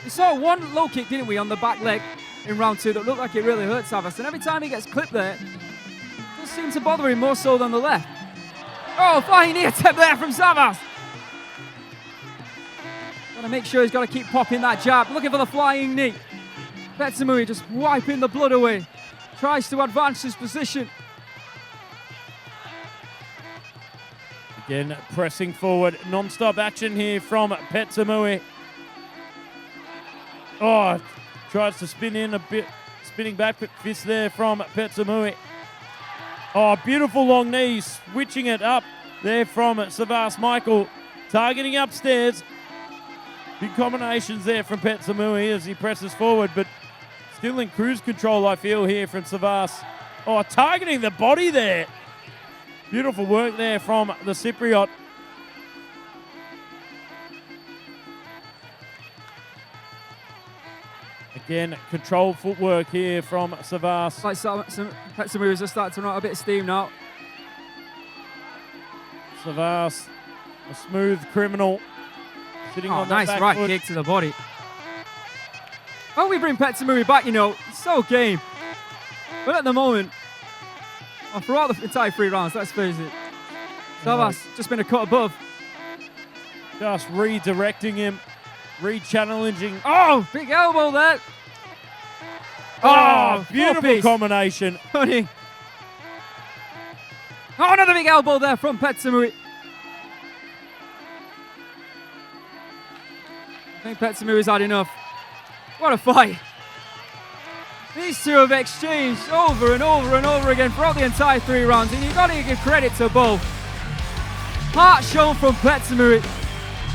We saw one low kick, didn't we, on the back leg in round 2 that looked like it really hurt Savvas. And every time he gets clipped there, it does seem to bother him more so than the left. Oh, flying knee attempt there from Savvas. Got to make sure he's got to keep popping that jab. Looking for the flying knee. Petchsamui just wiping the blood away. Tries to advance his position. Again, pressing forward. Non-stop action here from Petchsamui. Oh, tries to spin in a bit. Spinning back fist there from Petchsamui. Oh, beautiful long knees. Switching it up there from Savvas Michael. Targeting upstairs. Big combinations there from Petchsamui as he presses forward, but still in cruise control, I feel, here from Savvas. Oh, targeting the body there. Beautiful work there from the Cypriot. Again, controlled footwork here from Savvas. Like Petchsamui is just starting to run out a bit of steam now. Savvas, a smooth criminal, sitting on the nice back right foot. kick to the body. Oh, we bring Petchsamui back, you know, so game. But at the moment, throughout the entire 3 rounds, let's face it, Savvas just been a cut above. Just redirecting him, re-challenging. Oh, big elbow there. Oh, beautiful combination. Honey. Oh, another big elbow there from Petchsamui. I think Petchsamui's had enough. What a fight. These two have exchanged over and over and over again throughout the entire 3 rounds, and you've got to give credit to both. Heart shown from Petchsamui,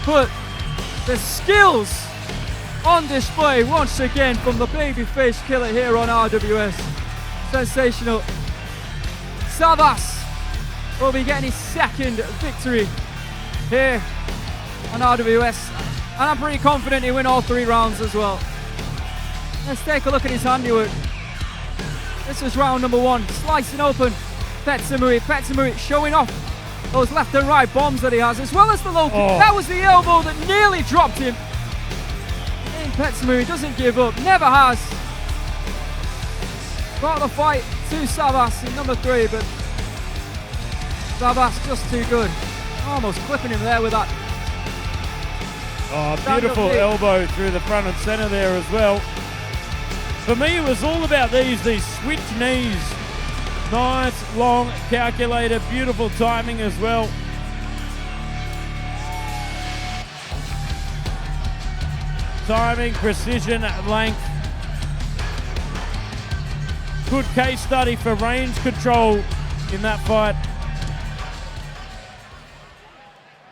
but the skills on display once again from the babyface killer here on RWS. Sensational. Savvas will be getting his 2nd victory here on RWS, and I'm pretty confident he'll win all 3 rounds as well. Let's take a look at his handiwork. This was round number 1, slicing open Petchsamui. Petchsamui showing off those left and right bombs that he has, as well as the low kick. That was the elbow that nearly dropped him. And Petchsamui doesn't give up, never has. Brought the fight to Savvas in number 3, but Savvas just too good. Almost clipping him there with that. Oh, beautiful elbow through the front and center there as well. For me, it was all about these switch knees. Nice, long, calculated, beautiful timing as well. Timing, precision, length. Good case study for range control in that fight.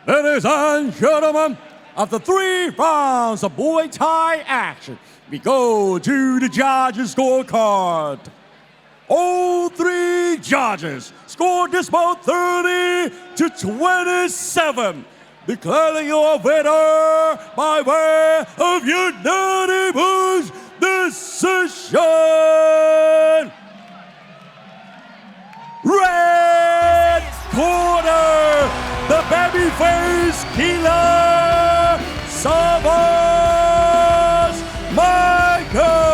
Ladies and gentlemen, after 3 rounds of Muay Thai action, we go to the judges' scorecard. All 3 judges scored this bout 30-27, declaring your winner by way of unanimous decision. Red corner, the babyface killer, Savvas Michael.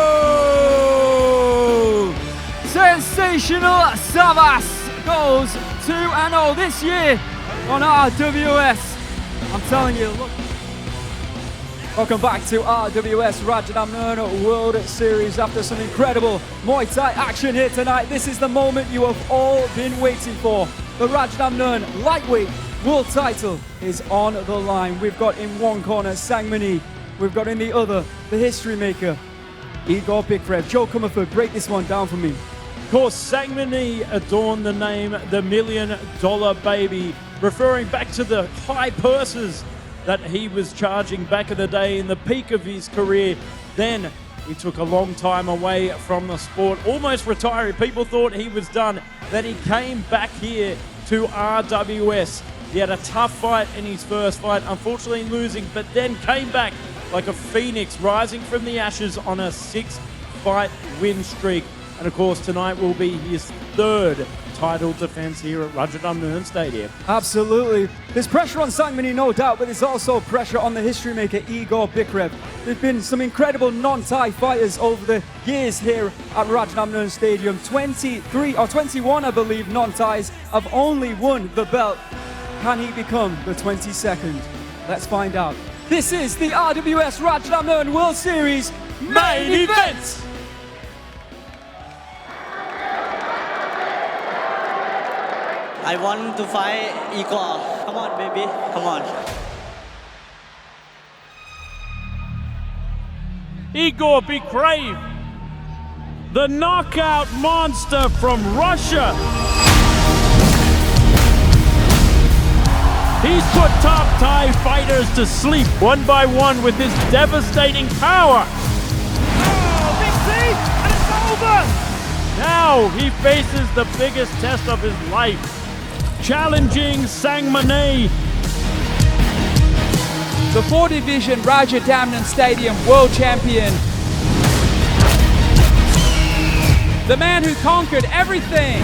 Sensational Savvas goes 2-0 this year on RWS. I'm telling you, look. Welcome back to RWS Rajadamnern World Series. After some incredible Muay Thai action here tonight, this is the moment you have all been waiting for. The Rajadamnern lightweight world title is on the line. We've got in one corner Sangmanee. We've got in the other the history maker, Egor Bikrev. Joe Comerford, break this one down for me. Of course, Sangmanee adorned the name the $1 Million Baby, referring back to the high purses that he was charging back in the day in the peak of his career. Then he took a long time away from the sport, almost retiring. People thought he was done. Then he came back here to RWS. He had a tough fight in his first fight, unfortunately losing, but then came back like a phoenix, rising from the ashes on a 6-fight win streak. And of course, tonight will be his 3rd title defense here at Rajadamnern Stadium. Absolutely. There's pressure on Sangmanee, no doubt, but there's also pressure on the history maker, Egor Bikrev. There's been some incredible non-Thai fighters over the years here at Rajadamnern Stadium. 21, I believe, non-Thais have only won the belt. Can he become the 22nd? Let's find out. This is the RWS Rajadamnern World Series main event! I want to fight Egor. Come on, baby. Come on. Egor Bikrev, the knockout monster from Russia. He's put top Thai fighters to sleep one by one with his devastating power. Oh, big C, and it's over! Now he faces the biggest test of his life, challenging Sangmanee. The 4 Division Rajadamnern Stadium World Champion, the man who conquered everything.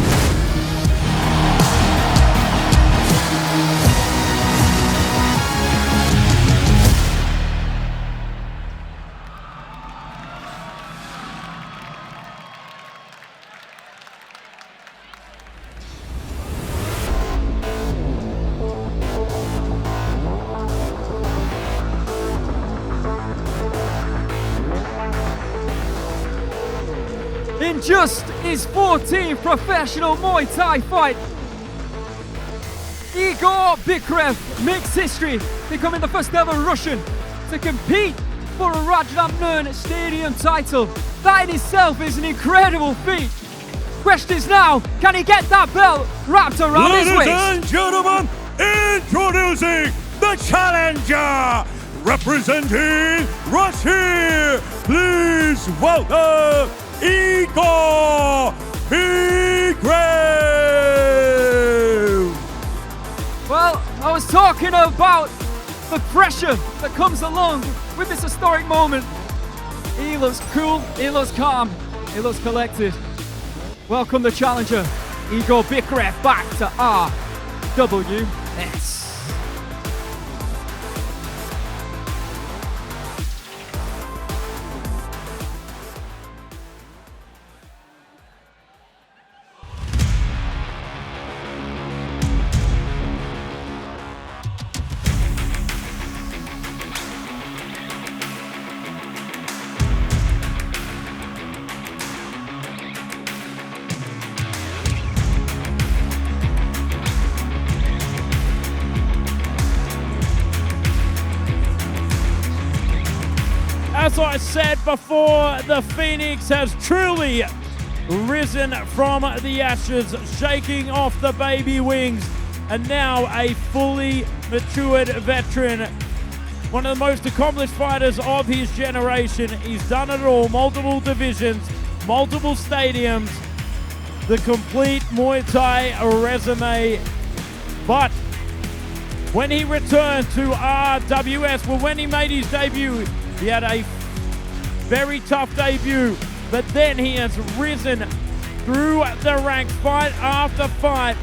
In just his 14th professional Muay Thai fight, Egor Bikrev makes history, becoming the first ever Russian to compete for a Rajadamnern Stadium title. That in itself is an incredible feat. Question is now, can he get that belt wrapped around his waist? Ladies and gentlemen, introducing the challenger, representing Russia, please welcome Egor Bikrev! Well, I was talking about the pressure that comes along with this historic moment. He looks cool, he looks calm, he looks collected. Welcome the challenger, Egor Bikrev, back to RWS. As I said before, the Phoenix has truly risen from the ashes, shaking off the baby wings, and now a fully matured veteran. One of the most accomplished fighters of his generation. He's done it all, multiple divisions, multiple stadiums, the complete Muay Thai resume. But when he returned to RWS, well, when he made his debut, he had a very tough debut, but then he has risen through the ranks, fight after fight.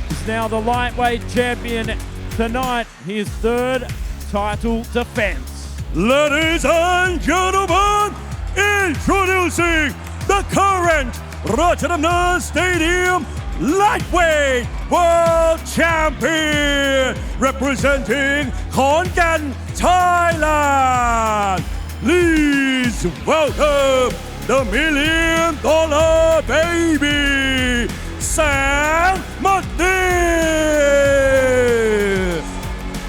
He's now the lightweight champion tonight, his third title defense. Ladies and gentlemen, introducing the current Rajadamnern Stadium Lightweight World Champion, representing Khon Kaen, Thailand. Please welcome the $1 million baby, Sangmanee.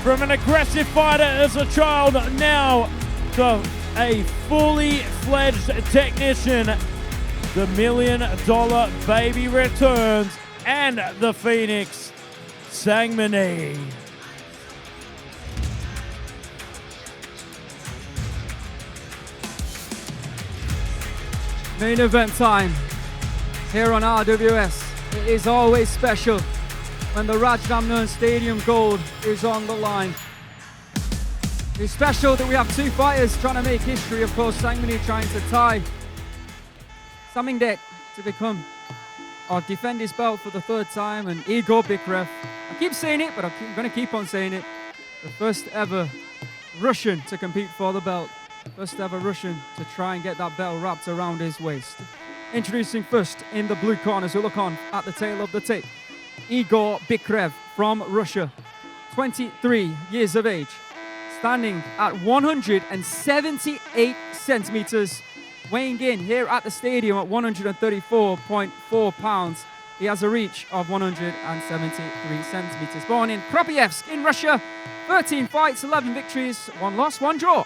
From an aggressive fighter as a child, now to a fully fledged technician, the $1 million baby returns, and the Phoenix, Sangmanee. Main event time here on RWS. It is always special when the Rajadamnern Stadium gold is on the line. It's special that we have two fighters trying to make history. Of course, Sangmanee trying to tie Samingdek to become or defend his belt for the third time, and Egor Bikrev, I keep saying it, but I'm going to keep on saying it, the first ever Russian to compete for the belt. First ever Russian to try and get that belt wrapped around his waist. Introducing first in the blue corners, who look on at the tail of the tape, Egor Bikrev from Russia, 23 years of age, standing at 178 centimeters, weighing in here at the stadium at 134.4 pounds. He has a reach of 173 centimeters. Born in Kropyevsk in Russia, 13 fights, 11 victories, 1 loss, 1 draw.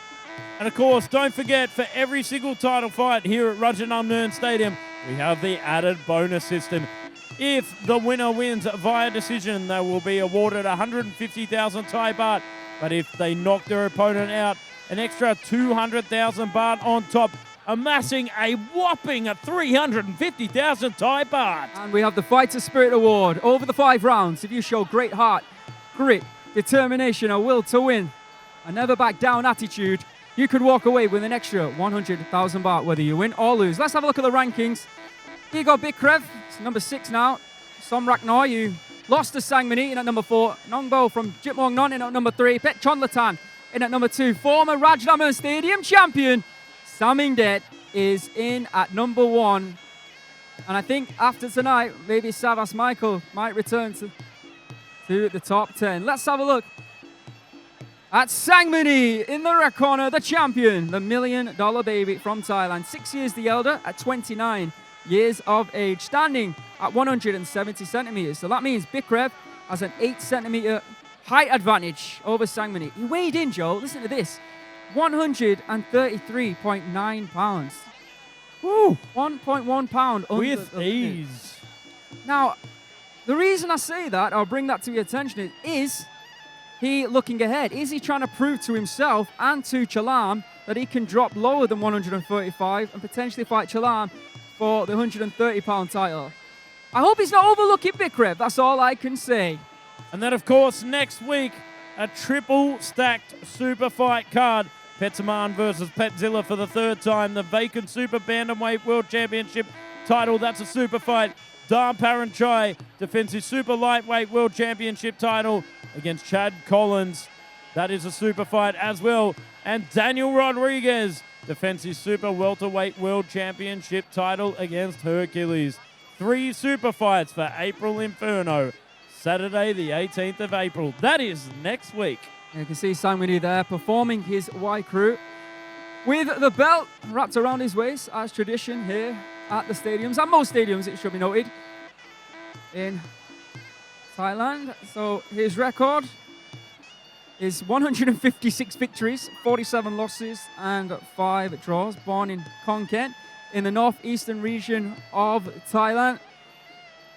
And of course, don't forget, for every single title fight here at Rajadamnern Stadium, we have the added bonus system. If the winner wins via decision, they will be awarded 150,000 Thai baht. But if they knock their opponent out, an extra 200,000 baht on top, amassing a whopping 350,000 Thai baht. And we have the Fighter Spirit Award. Over the 5 rounds, if you show great heart, grit, determination, a will to win, a never back down attitude, you could walk away with an extra 100,000 baht, whether you win or lose. Let's have a look at the rankings. Egor Bikrev, number 6 now. Somrak Noi, who lost to Sangmanee in at number 4. Nongbo from Jitmongnon in at number 3. Petchonlatan in at number 2. Former Rajadamnern Stadium champion Samingdet is in at number 1. And I think after tonight, maybe Savvas Michael might return to the top 10. Let's have a look at Sangmanee in the red corner, the champion, the $1 million baby from Thailand. 6 years the elder at 29 years of age, standing at 170 centimeters. So that means Bikrev has an 8 centimeter height advantage over Sangmanee. He weighed in, Joe, listen to this, 133.9 pounds. Woo! 1.1 pound under with ease. Now, the reason I say that, I'll bring that to your attention, is he looking ahead? Is he trying to prove to himself and to Chalam that he can drop lower than 135 and potentially fight Chalam for the 130-pound title? I hope he's not overlooking Bikrev. That's all I can say. And then, of course, next week, a triple-stacked super fight card. Petchsamui versus Petzilla for the 3rd time. The vacant Super Bantamweight World Championship title. That's a super fight. Parachai defends his Super Lightweight World Championship title against Chad Collins. That is a super fight as well. And Daniel Rodriguez defends his Super Welterweight World Championship title against Hercules. 3 super fights for April Inferno. Saturday, the 18th of April. That is next week. You can see Sangmanee there performing his Y crew with the belt wrapped around his waist as tradition here at the stadiums, and most stadiums, it should be noted, in Thailand. So his record is 156 victories, 47 losses, and 5 draws. Born in Khon Kaen in the northeastern region of Thailand.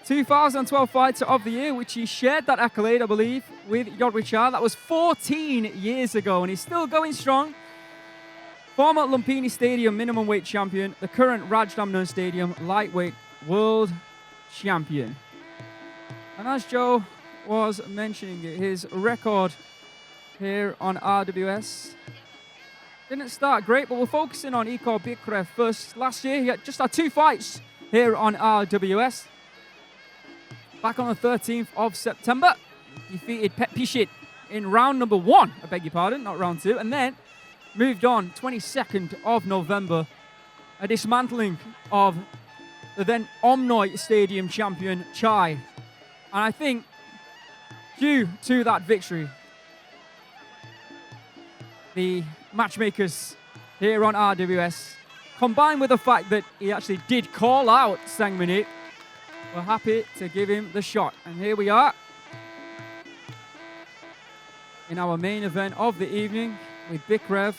2012 Fighter of the Year, which he shared that accolade, I believe, with Petchwichai. That was 14 years ago, and he's still going strong. Former Lumpini Stadium minimum weight champion, the current Rajadamnern Stadium lightweight world champion. And as Joe was mentioning, his record here on RWS didn't start great, but we're focusing on Egor Bikrev first. Last year, he had just had 2 fights here on RWS. Back on the 13th of September, defeated Petchwichai in round number 1, I beg your pardon, not round 2, and then moved on 22nd of November, a dismantling of the then Omnoi Stadium champion Chai. And I think due to that victory, the matchmakers here on RWS, combined with the fact that he actually did call out Sangmanee, we're happy to give him the shot. And here we are in our main event of the evening with Bikrev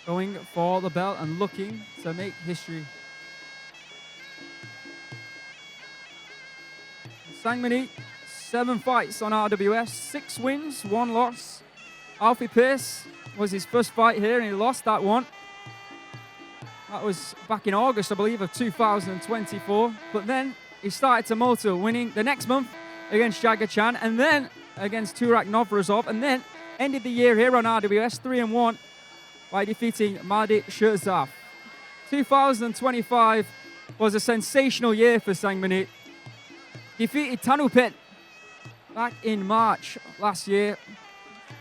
going for the belt and looking to make history. Sangmanee, 7 fights on RWS, 6 wins, 1 loss. Alfie Pearce was his first fight here and he lost that one. That was back in August, I believe, of 2024. But then he started to motor, winning the next month against Jagachan and then against Turak Novrazov, and then ended the year here on RWS 3-1 by defeating Mahdi Sherzaf. 2025 was a sensational year for Sangmanee. Defeated Tanupet back in March last year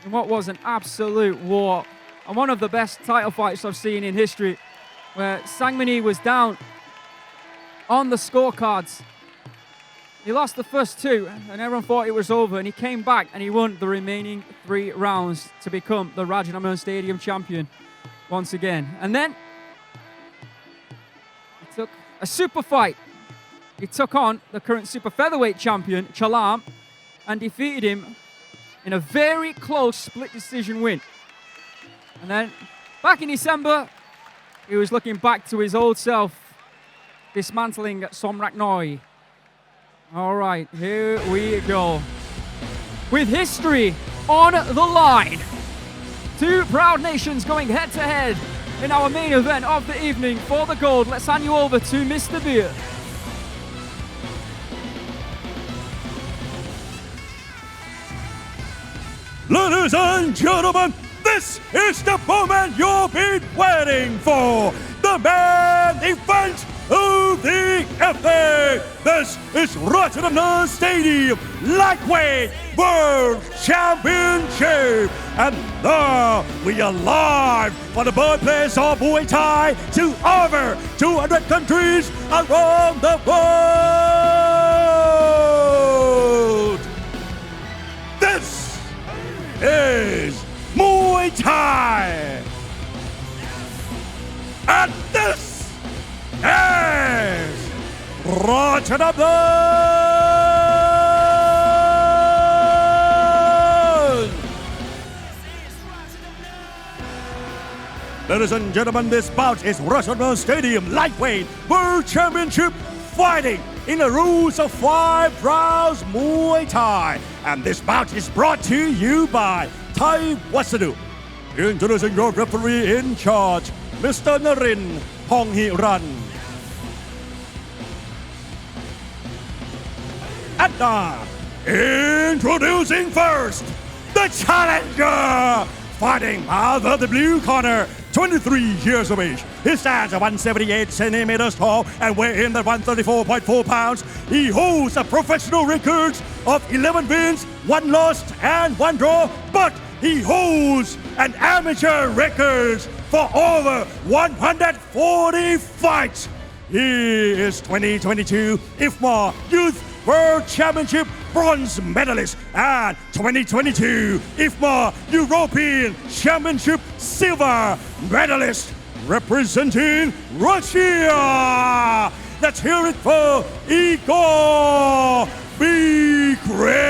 in what was an absolute war and one of the best title fights I've seen in history, where Sangmanee was down on the scorecards. He lost the first 2 and everyone thought it was over, and he came back and he won the remaining 3 rounds to become the Rajadamnern Stadium champion once again. And then he took a super fight. He took on the current super featherweight champion, Chalam, and defeated him in a very close split decision win. And then back in December, he was looking back to his old self, dismantling Somrak Noi. All right, here we go. With history on the line, 2 proud nations going head-to-head in our main event of the evening for the gold. Let's hand you over to Mr. Beer. Ladies and gentlemen, this is the moment you've been waiting for. The main event of the evening. This is Rajadamnern Stadium Lightweight World Championship. And now we are live for the birthplace of Muay Thai to over 200 countries around the world. This is Muay Thai. And this is Rajadamnern. Ladies and gentlemen, this bout is Rajadamnern Stadium Lightweight World Championship fighting in the rules of 5 rounds Muay Thai. And this bout is brought to you by Thai Wassadu. Introducing your referee in charge, Mr. Narin Ponghiran. And now, introducing first, the challenger, fighting out of the blue corner, 23 years of age. He stands at 178 centimeters tall and weighs in at 134.4 pounds. He holds a professional record of 11 wins, 1 loss and 1 draw, but he holds an amateur record for over 140 fights. He is 2022 IFMA Youth World Championship bronze medalist and 2022 IFMA European Championship silver medalist representing Russia. Let's hear it for Egor Bikrev.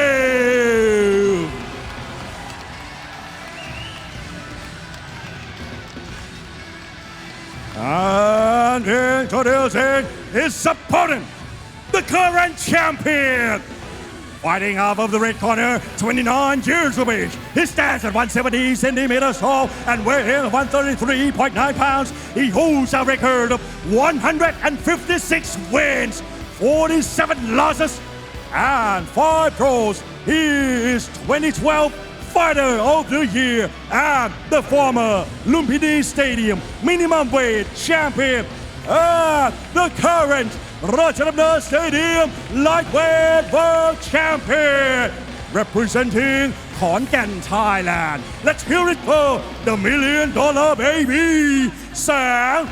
And introducing his opponent, the current champion. Fighting out of the red corner, 29 years of age. He stands at 170 centimeters tall and weighs in 133.9 pounds. He holds a record of 156 wins, 47 losses, and 5 draws. He is 2012 Fighter of the Year and the former Lumpini Stadium minimum weight champion and the current Rajadamnern Stadium Lightweight World Champion representing Khon Kaen, Thailand. Let's hear it for the $1 million baby, Sangmanee.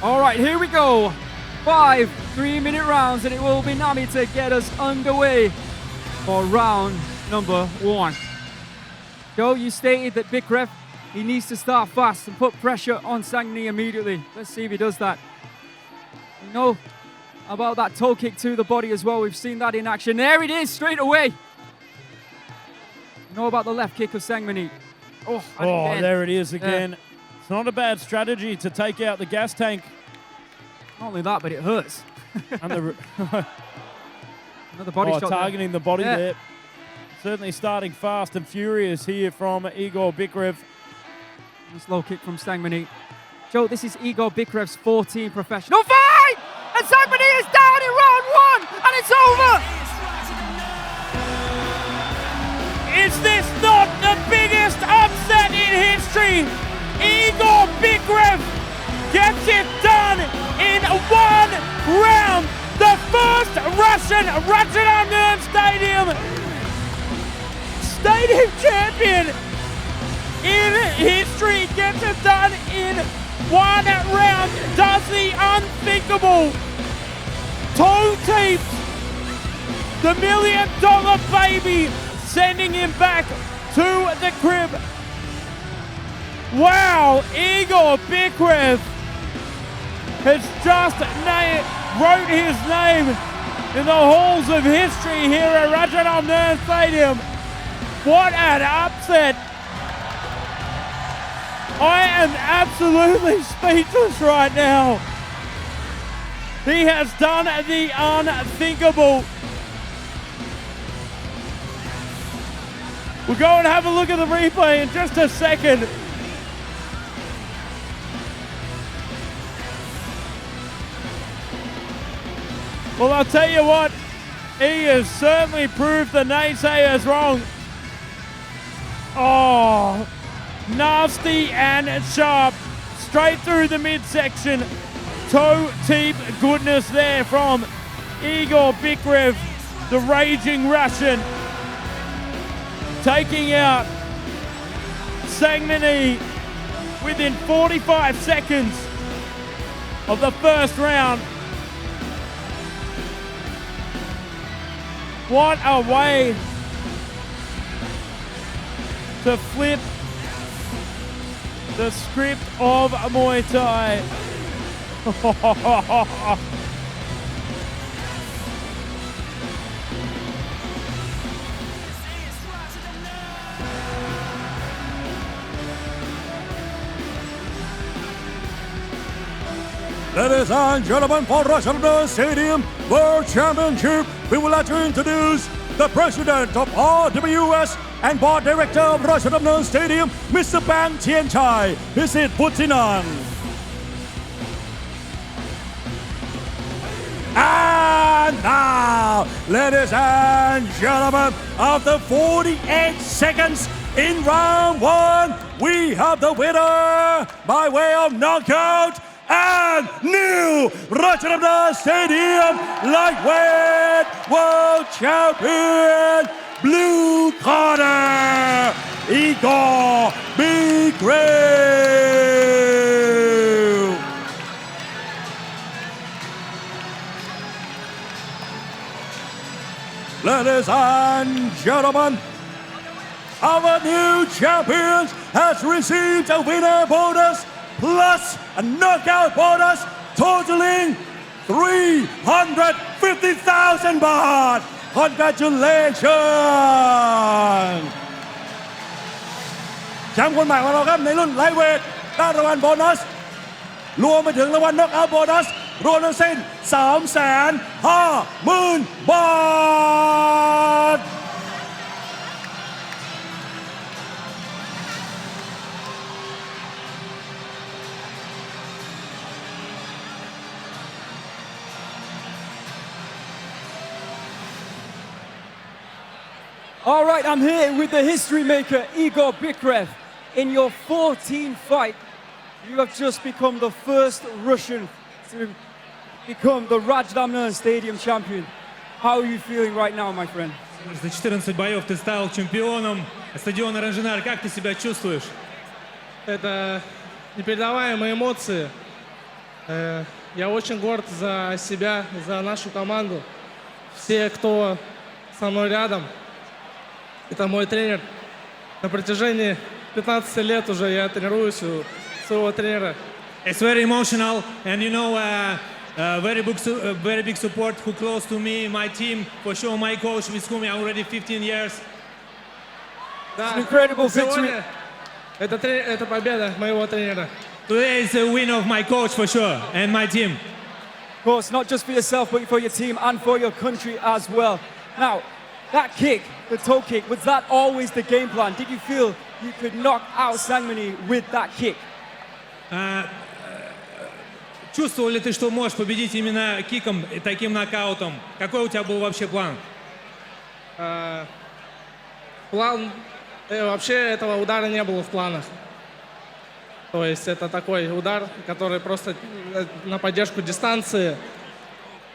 All right, here we go. 5 3-minute rounds, and it will be Nami to get us underway for round number 1. Joe, you stated that Bikrev, he needs to start fast and put pressure on Sangmanee immediately. Let's see if he does that. We know about that toe kick to the body as well. We've seen that in action. There it is, straight away. We know about the left kick of Sangmanee. Oh, there it is again. It's not a bad strategy to take out the gas tank. Not only that, but it hurts. And the another body shot targeting the body there. Certainly starting fast and furious here from Egor Bikrev. Nice low kick from Sangmanee. Joe, this is Egor Bikrev's 14 professional fight! And Sangmanee is down in round 1, and it's over! Is this not the biggest upset in history? Egor Bikrev gets it done in 1 round. The first Russian Rajadamnern Stadium champion in history gets it done in 1 round. Does the unthinkable. Toe tapes the $1 million baby, sending him back to the crib. Wow, Egor Bikrev has just wrote his name in the halls of history here at Rajadamnern Stadium. What an upset. I am absolutely speechless right now. He has done the unthinkable. We'll go and have a look at the replay in just a second. Well, I'll tell you what, he has certainly proved the naysayers wrong. Oh, nasty and sharp, straight through the midsection. Toe deep goodness there from Egor Bikrev, the raging Russian, taking out Sangmanee within 45 seconds of the first round. What a way to flip the script of Muay Thai. Ladies and gentlemen, for Rajadamnern Stadium World Championship, we would like to introduce the president of RWS and board director of Rajadamnern Stadium, Mr. Bang Tianchai, visit Wattana. And now, ladies and gentlemen, after 48 seconds in round one, we have the winner by way of knockout and new Rajadamnern Stadium Lightweight World Champion, blue corner, Egor Bikrev. Ladies and gentlemen, our new champions has received a winner bonus plus a knockout bonus totaling 350,000 baht. Congratulations แชมป์คนใหม่ของเราครับในรุ่นไลท์เวทได้รางวัลโบนัสรวมไปถึงรางวัลน็อกเอาท์โบนัสรวมทั้งสิ้น 350,000 บาทAll right, I'm here with the history maker, Egor Bikrev. In your 14th fight, you have just become the first Russian to become the Rajadamnern Stadium champion. How are you feeling right now, my friend? За 14 боев ты стал чемпионом стадиона Рajadamnern. Как ты себя чувствуешь? Это непередаваемые эмоции. Я очень горд за себя, за нашу команду. Все, кто со мной рядом, это мой тренер. На протяжении 15 лет уже я тренируюсь у своего тренера. It's very emotional, and you know, very big support who close to me, my team, for sure my coach with whom I'm already 15 years. Да, It's an incredible victory. сегодня это победа моего тренера. Today is a win of my coach for sure, and my team. Of course, not just for yourself, but for your team and for your country as well. Now, that kick, the toe kick, was that always the game plan? Did you feel you could knock out Sangmanee with that kick? Чувствовал ли ты, что можешь победить именно киком, таким нокаутом? Какой у тебя был вообще план? План, вообще этого удара не было в планах. То есть это такой удар, который просто на поддержку дистанции.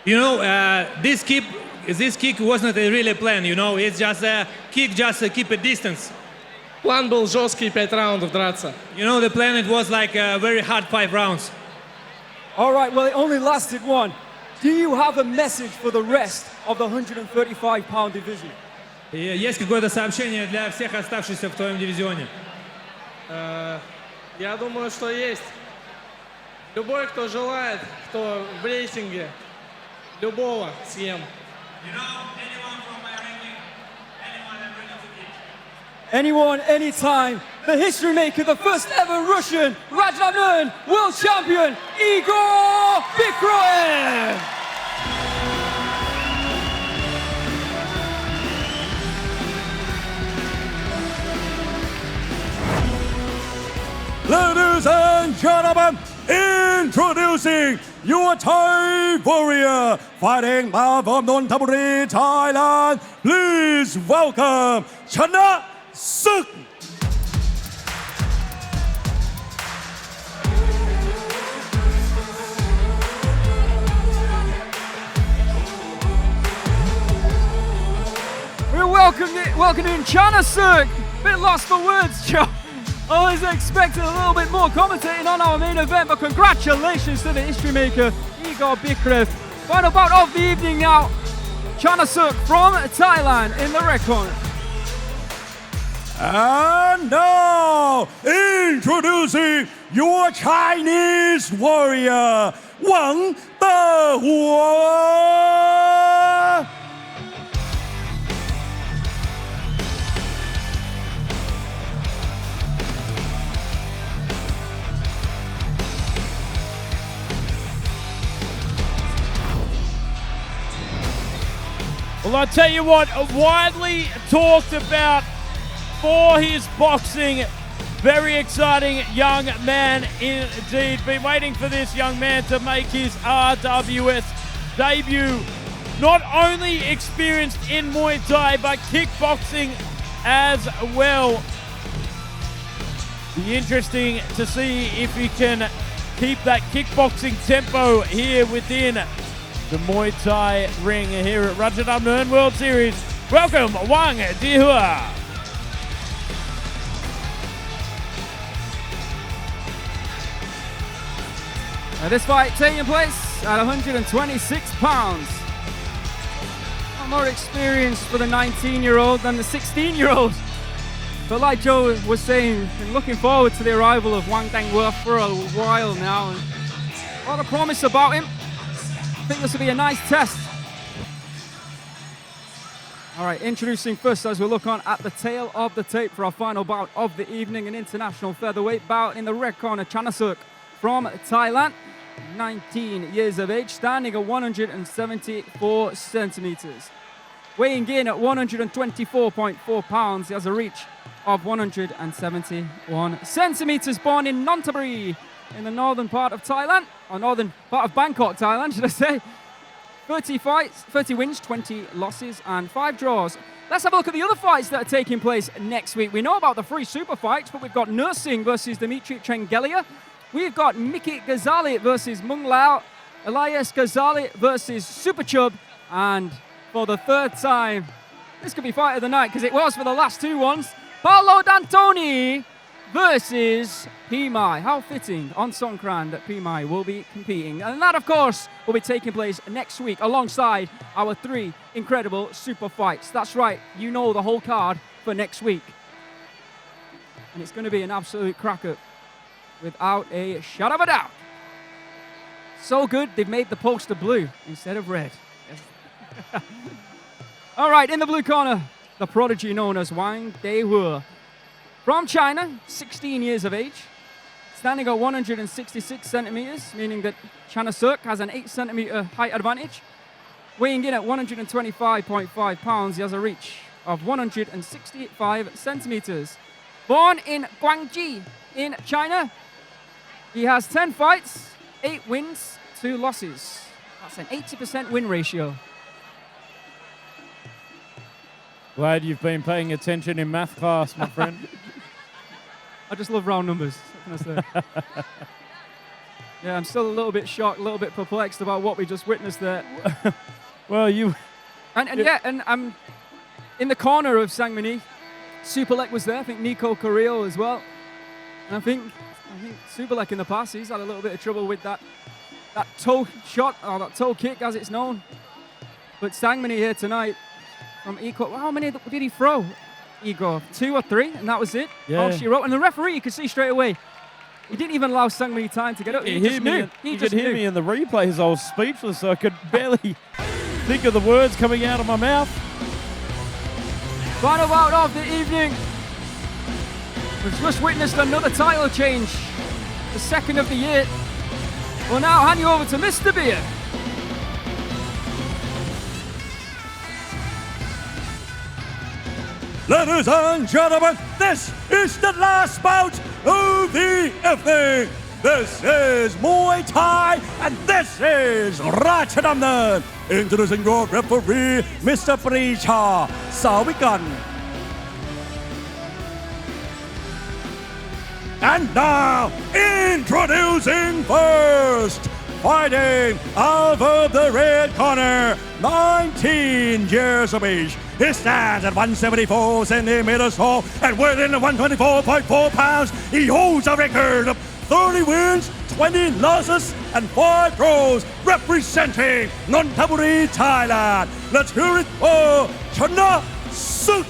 You know, this kick wasn't a really plan, you know, it's just a kick just to keep a distance. План был жесткий, 5 раундов драться. You know, the plan, it was like a very hard 5 rounds. All right, well, it only lasted one. Do you have a message for the rest of the 135-pound division? Есть какое-то сообщение для всех оставшихся в твоем дивизионе? Я думаю, что есть. Любой, кто желает, кто в рейтинге, любого съем. Anyone, anytime. The history maker, the first ever Russian Rajadamnern world champion, Egor Bikrev. Ladies and gentlemen, introducing your Thai warrior fighting out from Nonthaburi, Thailand. Please welcome Chanasuek. We're welcoming Chanasuek. Bit lost for words, Joe. I was expecting a little bit more commentating on our main event, but congratulations to the history maker, Egor Bikrev. Final bout of the evening now. Chanasuek from Thailand in the red corner. And now, introducing your Chinese warrior, Wang Dehua. Well, I tell you what, widely talked about for his boxing. Very exciting young man indeed. Been waiting for this young man to make his RWS debut. Not only experienced in Muay Thai, but kickboxing as well. Be interesting to see if he can keep that kickboxing tempo here within the Muay Thai ring here at Rajadamnern World Series. Welcome, Wang Dehua. Now this fight taking place at 126 pounds. More experience for the 19-year-old than the 16-year-old. But like Joe was saying, been looking forward to the arrival of Wang Dehua for a while now. And a lot of promise about him. I think this will be a nice test. All right, introducing first as we look on at the tail of the tape for our final bout of the evening, an international featherweight bout in the red corner, Chanasuek from Thailand, 19 years of age, standing at 174 centimeters. Weighing in at 124.4 pounds, he has a reach of 171 centimeters, born in Nonthaburi, in the northern part of Thailand, or northern part of Bangkok, Thailand, should I say. 30 fights, 30 wins, 20 losses, and 5 draws. Let's have a look at the other fights that are taking place next week. We know about the 3 super fights, but we've got Nursing versus Dimitri Chengelia. We've got Mickey Ghazali versus Mung Lao, Elias Ghazali versus Super Chub, and for the third time, this could be fight of the night because it was for the last 2 ones, Paolo D'Antoni versus Pimai. How fitting on Songkran that Pimai will be competing. And that, of course, will be taking place next week alongside our 3 incredible super fights. That's right, you know the whole card for next week. And it's going to be an absolute cracker without a shadow of a doubt. So good, they've made the poster blue instead of red. All right, in the blue corner, the prodigy known as Wang Dehua. From China, 16 years of age, standing at 166 centimeters, meaning that Chanasuek has an 8 centimeter height advantage. Weighing in at 125.5 pounds, he has a reach of 165 centimeters. Born in Guangxi in China, he has 10 fights, 8 wins, 2 losses. That's an 80% win ratio. Glad you've been paying attention in math class, my friend. I just love round numbers. What can I say? Yeah, I'm still a little bit shocked, a little bit perplexed about what we just witnessed there. Well, you... And I'm in the corner of Sangmanee. Superlek was there. I think Nico Carrillo as well. And I think Superlek in the past, he's had a little bit of trouble with that toe shot, or that toe kick as it's known. But Sangmanee here tonight from Egor. How many did he throw, Egor? 2 or 3, and that was it? Yeah. Oh, she wrote. And the referee, you could see straight away, he didn't even allow Sangmanee time to get up. You could hear me in the replays. I was speechless, so I could barely think of the words coming out of my mouth. Final bout of the evening. We've just witnessed another title change, the 2nd of the year. We'll now hand you over to Mr. Beer. Ladies and gentlemen, this is the last bout of the evening. This is Muay Thai, and this is Rajadamnern Introducing your referee, Mr. Pricha Savikan. And now, introducing first, fighting out of the red corner, 19 years of age. He stands at 174 centimeters tall and weighs in at 124.4 pounds. He holds a record of 30 wins, 20 losses, and 5 draws, representing Nonthaburi, Thailand. Let's hear it for Chanasuek.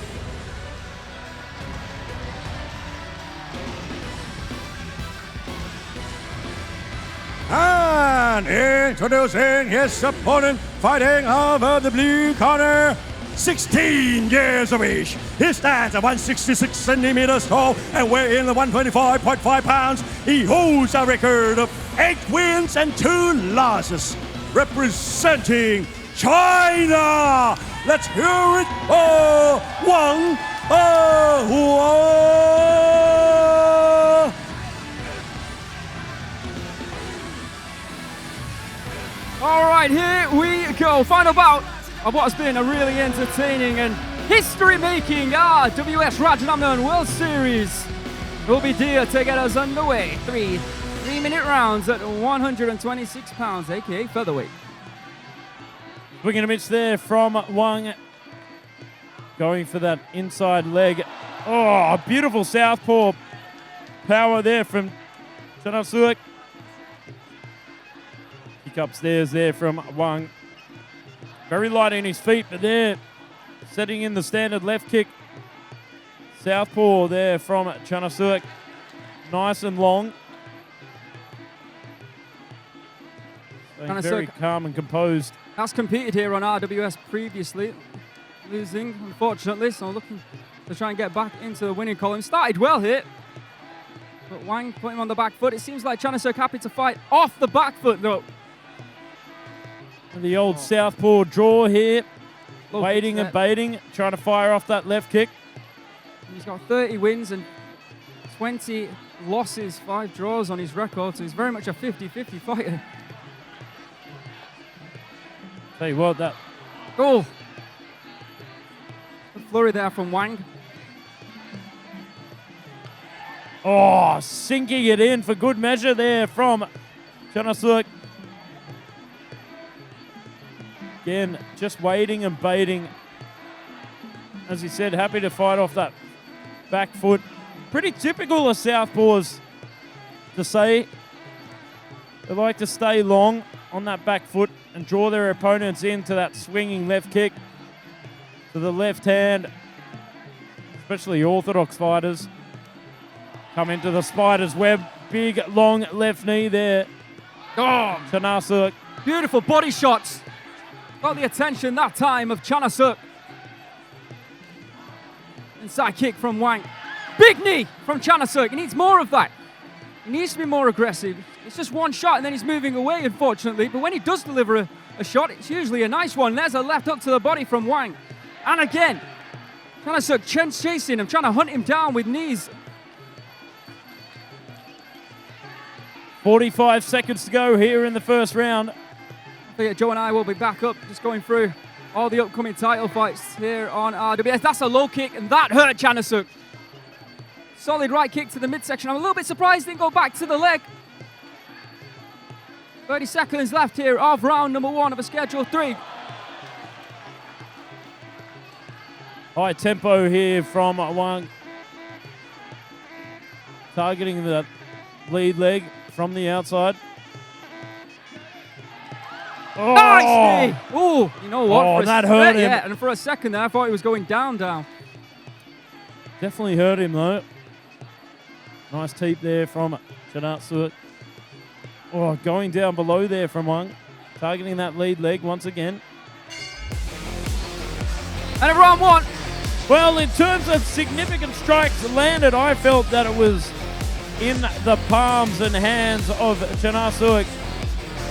And introducing his opponent, fighting over the blue corner, 16 years of age. He stands at 166 centimeters tall and weighs in at 125.5 pounds. He holds a record of 8 wins and 2 losses, representing China. Let's hear it for Wang Dehua. All right, here we go. Final bout of what has been a really entertaining and history-making RWS Rajadamnern World Series. Will be dear to get us underway. Three-minute rounds at 126 pounds, aka featherweight. Swinging a mitch there from Wang. Going for that inside leg. Oh, a beautiful southpaw power there from Chanasuek. Kick upstairs there from Wang. Very light in his feet, but there, setting in the standard left kick. Southpaw there from Chanasuek. Nice and long. Staying very calm and composed. Has competed here on RWS previously, losing, unfortunately, so looking to try and get back into the winning column. Started well here, but Wang put him on the back foot. It seems like Chanasuek happy to fight off the back foot, though. The old southpaw draw here, waiting and baiting, trying to fire off that left kick. He's got 30 wins and 20 losses, 5 draws on his record, so he's very much a 50-50 fighter. Tell you what, that... Oh! The flurry there from Wang. Oh, sinking it in for good measure there from Chanasuek. Again, just waiting and baiting. As he said, happy to fight off that back foot. Pretty typical of southpaws to say. They like to stay long on that back foot and draw their opponents into that swinging left kick to the left hand. Especially orthodox fighters. Come into the spider's web. Big, long left knee there. Oh, Chanasuek. Beautiful body shots. Got the attention that time of Chanasuek. Inside kick from Wang. Big knee from Chanasuek. He needs more of that. He needs to be more aggressive. It's just one shot and then he's moving away, unfortunately. But when he does deliver a shot, it's usually a nice one. There's a left hook to the body from Wang. And again, Chanasuek chasing him, trying to hunt him down with knees. 45 seconds to go here in the first round. Joe and I will be back up, just going through all the upcoming title fights here on RWS. That's a low kick, and that hurt Chanasuek. Solid right kick to the midsection. I'm a little bit surprised he didn't go back to the leg. 30 seconds left here of round number 1 of a Schedule 3. High tempo here from Wang. Targeting the lead leg from the outside. Oh. Nice knee! Oh, you know what? Oh, that hurt him. Yeah, and for a second there, I thought he was going down. Definitely hurt him, though. Nice teep there from Chanasuek. Oh, going down below there from Wang. Targeting that lead leg once again. And in round 1. Well, in terms of significant strikes landed, I felt that it was in the palms and hands of Chanasuek.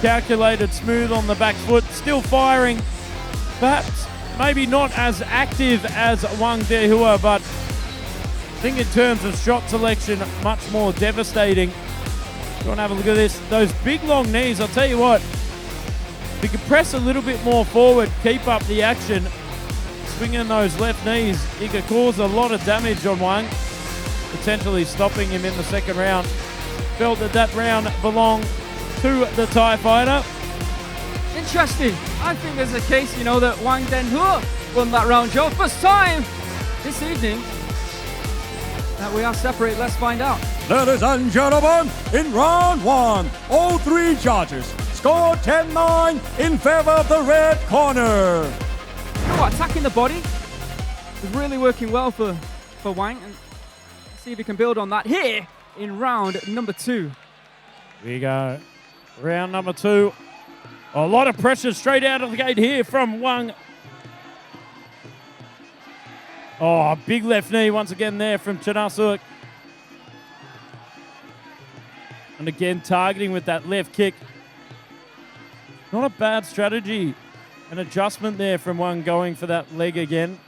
Calculated, smooth on the back foot, still firing. Perhaps maybe not as active as Wang Dehua, but I think in terms of shot selection, much more devastating. You want to have a look at this? Those big long knees, I'll tell you what. If he could press a little bit more forward, keep up the action, swinging those left knees, he could cause a lot of damage on Wang, potentially stopping him in the second round. Felt that round belonged to the Thai fighter. Interesting. I think there's a case, that Wang Dehua won that round, Joe. First time this evening that we are separate. Let's find out. Ladies and gentlemen, in round one, all three judges scored 10-9 in favor of the red corner. Attacking the body is really working well for Wang. And let's see if he can build on that here in round number two. Here we go. Round number two. A lot of pressure straight out of the gate here from Wang. Oh, big left knee once again there from Chanasuek. And again, targeting with that left kick. Not a bad strategy. An adjustment there from Wang going for that leg again.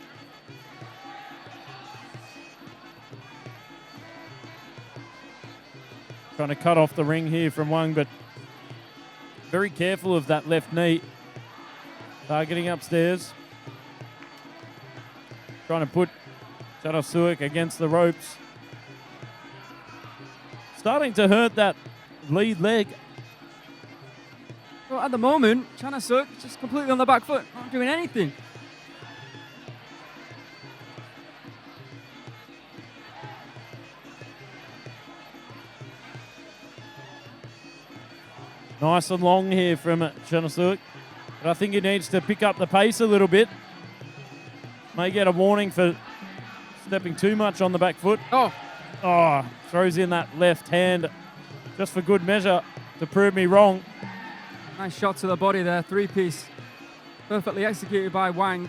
Trying to cut off the ring here from Wang, but very careful of that left knee. Targeting upstairs. Trying to put Chanasuek against the ropes. Starting to hurt that lead leg. Well, at the moment, Chanasuek just completely on the back foot, not doing anything. Nice and long here from Chanasuek. But I think he needs to pick up the pace a little bit. May get a warning for stepping too much on the back foot. Oh, throws in that left hand just for good measure to prove me wrong. nice shot to the body there, three-piece. Perfectly executed by Wang.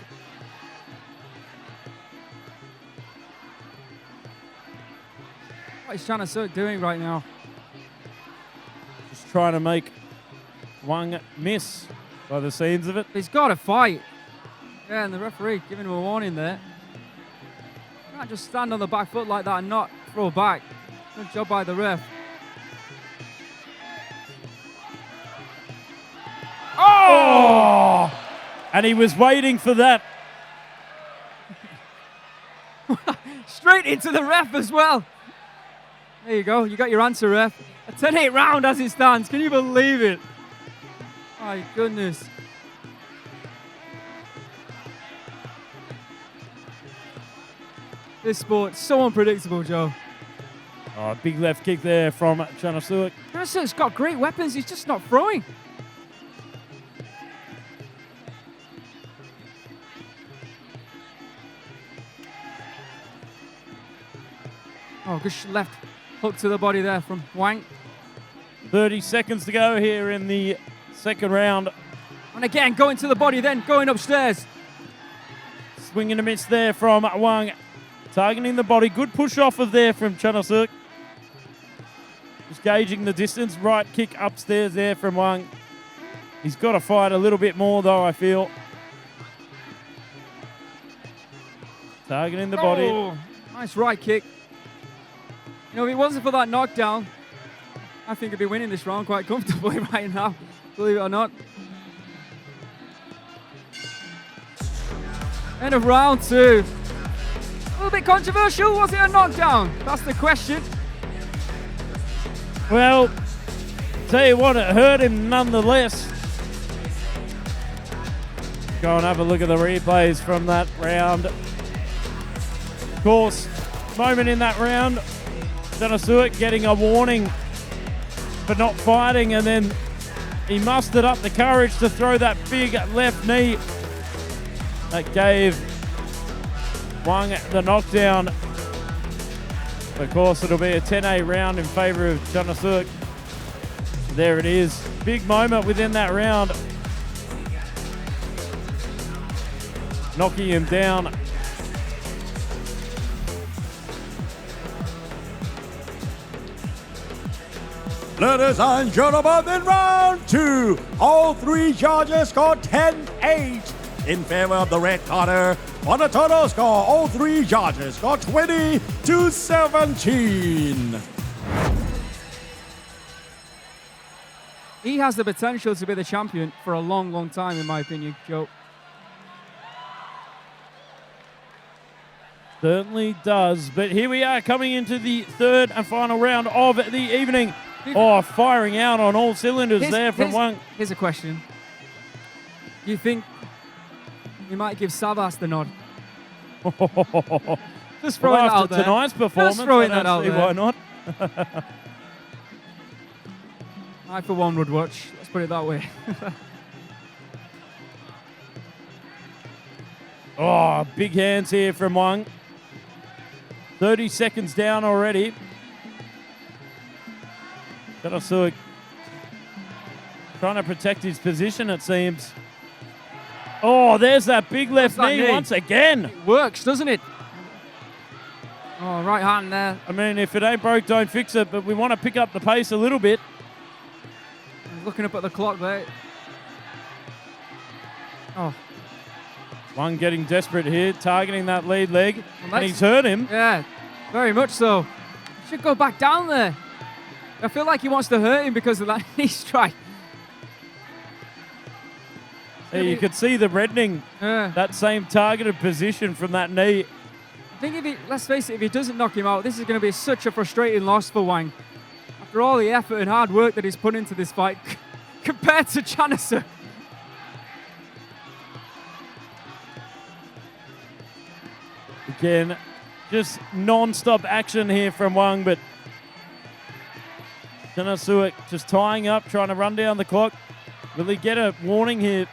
What is Chanasuek doing right now? Just trying to make Wang miss by the scenes of it. He's got to fight. Yeah, and the referee giving him a warning there. You can't just stand on the back foot like that and not throw back. Good job by the ref. Oh! And he was waiting for that. Straight into the ref as well. There you go. You got your answer, ref. A 10-8 round as it stands. Can you believe it? My goodness. This sport's so unpredictable, Joe. Oh, big left kick there from Chanasuek. Chanasuek's got great weapons. He's just not throwing. Oh, good left hook to the body there from Wang. 30 seconds to go here in the second round. And again, going to the body, then going upstairs. Swing and a miss there from Wang. Targeting the body. Good push off of there from Chanasuek. Just gauging the distance. Right kick upstairs there from Wang. He's got to fight a little bit more though, I feel. Targeting the body. Oh, nice right kick. You know, if it wasn't for that knockdown, I think he'd be winning this round quite comfortably right now, believe it or not. End of round two. A little bit controversial. Was it a knockdown? That's the question. Well, tell you what, it hurt him nonetheless. Go and have a look at the replays from that round. Of course, moment in that round, Chanasuek getting a warning for not fighting, and then he mustered up the courage to throw that big left knee that gave Wang the knockdown. Of course, it'll be a 10-8 round in favor of Chanasuek. There it is. Big moment within that round. Knocking him down. Ladies and gentlemen, in round two, all three judges scored 10-8 in favor of the red corner. On a total score, all three judges scored 20-17. he has the potential to be the champion for a long, long time, in my opinion, Joe. Certainly does. But here we are coming into the third and final round of the evening. Oh, firing out on all cylinders from Wang. Here's a question. You think we might give Savvas the nod? Just throwing that out there. Tonight's performance, just throwing that out there. Why not? I, for one, would watch. Let's put it that way. Oh, big hands here from Wang. 30 seconds down already. Chanasuek trying to protect his position, it seems. Oh, there's that big left knee once again. It works, doesn't it? Oh, right hand there. I mean, if it ain't broke, don't fix it, but we want to pick up the pace a little bit. He's looking up at the clock there. Oh. Wang getting desperate here, targeting that lead leg, and he's hurt him. Yeah, very much so. Should go back down there. I feel like he wants to hurt him because of that knee strike. Yeah, you could see the reddening, that same targeted position from that knee. I think if he, let's face it, if he doesn't knock him out, this is going to be such a frustrating loss for Wang. After all the effort and hard work that he's put into this fight, compared to Chanasuek. Again, just non-stop action here from Wang, but Chanasuek just tying up, trying to run down the clock. Will he get a warning here?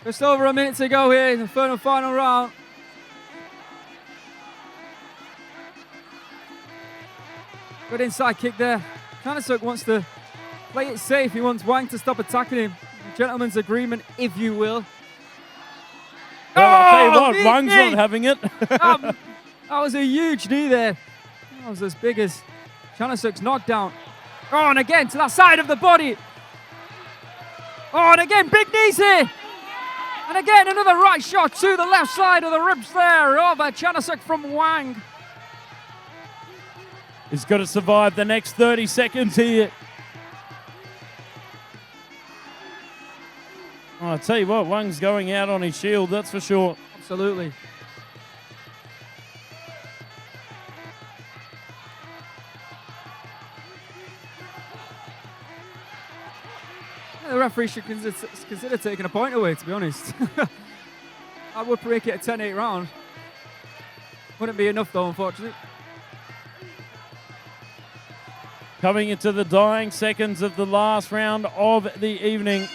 Just over a minute to go here in the third and final round. Good inside kick there. Chanasuek wants to play it safe. He wants Wang to stop attacking him. A gentleman's agreement, if you will. Well, I'll tell you what, Wang's not having it. That was a huge knee there. That was as big as Chanasuek's knockdown. Oh, and again to that side of the body. Oh, and again, big knees here. And again, another right shot to the left side of the ribs there over Chanasuek from Wang. He's got to survive the next 30 seconds here. Oh, I'll tell you what, Wang's going out on his shield, that's for sure. Absolutely. Yeah, the referee should consider taking a point away, to be honest. I would break it a 10-8 round. Wouldn't be enough though, unfortunately. Coming into the dying seconds of the last round of the evening.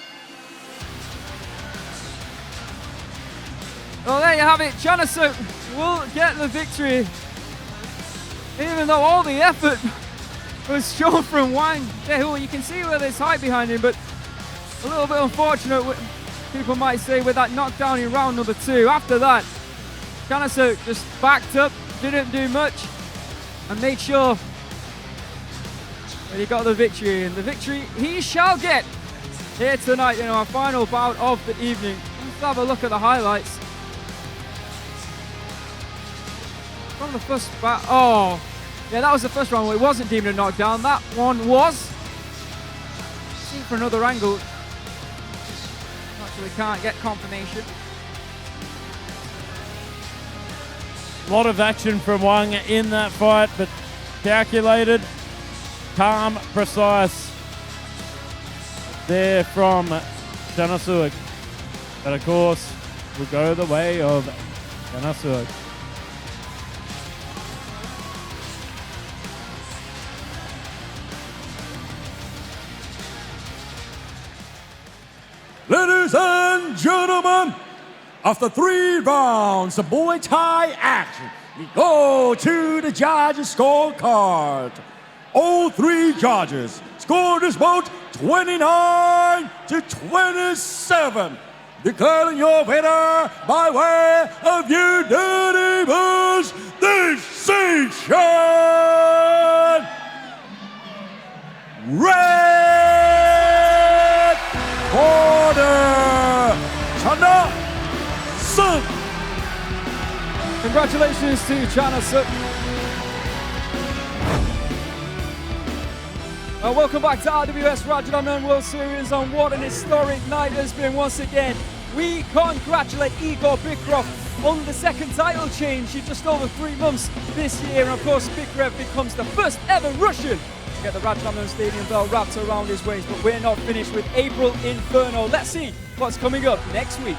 Well, there you have it. Chanasuek will get the victory. Even though all the effort was shown from Wang Dehua. You can see where there's height behind him, but a little bit unfortunate, people might say, with that knockdown in round number 2. After that, Chanasuek just backed up, didn't do much, and made sure that he got the victory. And the victory he shall get here tonight in our final bout of the evening. Let's have a look at the highlights. From the first bout, oh, yeah, that was the first round. It wasn't deemed a knockdown. That one was. See for another angle. Actually, can't get confirmation. A lot of action from Wang in that fight, but calculated, calm, precise there from Chanasuek. But of course, will go the way of Chanasuek. Ladies and gentlemen, after 3 rounds of Muay Thai action, we go to the judges' scorecard. All 3 judges scored this bout 29-27. Declaring your winner by way of unanimous decision. Red corner, Chana Congratulations to Chanasuek. Welcome back to RWS Rajadamnern World Series, and what an historic night has been once again. We congratulate Egor Bikrev on the second title change in just over 3 months this year, and of course Bikrev becomes the first ever Russian to get the Rajadamnern Stadium bell wrapped around his waist. But we're not finished with April Inferno. Let's see what's coming up next week.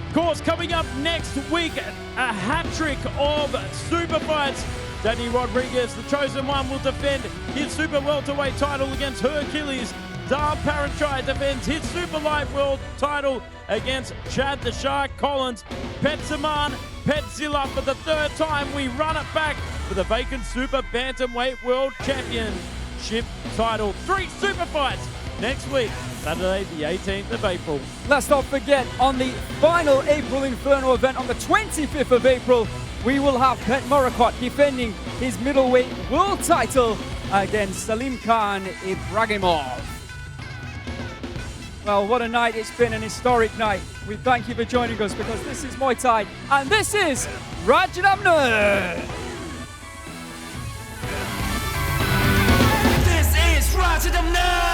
Of course, coming up next week, a hat-trick of super fights. Danny Rodriguez, the chosen one, will defend his super welterweight title against Hercules. Dar Paranchai defends his super light world title against Chad the Shark Collins. Petchsamui, Petzilla for the third time. We run it back for the vacant super bantamweight world championship title. 3 super fights next week, Saturday the 18th of April. Let's not forget, on the final April Inferno event on the 25th of April, we will have Pet Morakot defending his middleweight world title against Salim Khan Ibragimov. Well, what a night it's been, an historic night. We thank you for joining us, because this is Muay Thai and this is Rajadamnern. This is Rajadamnern.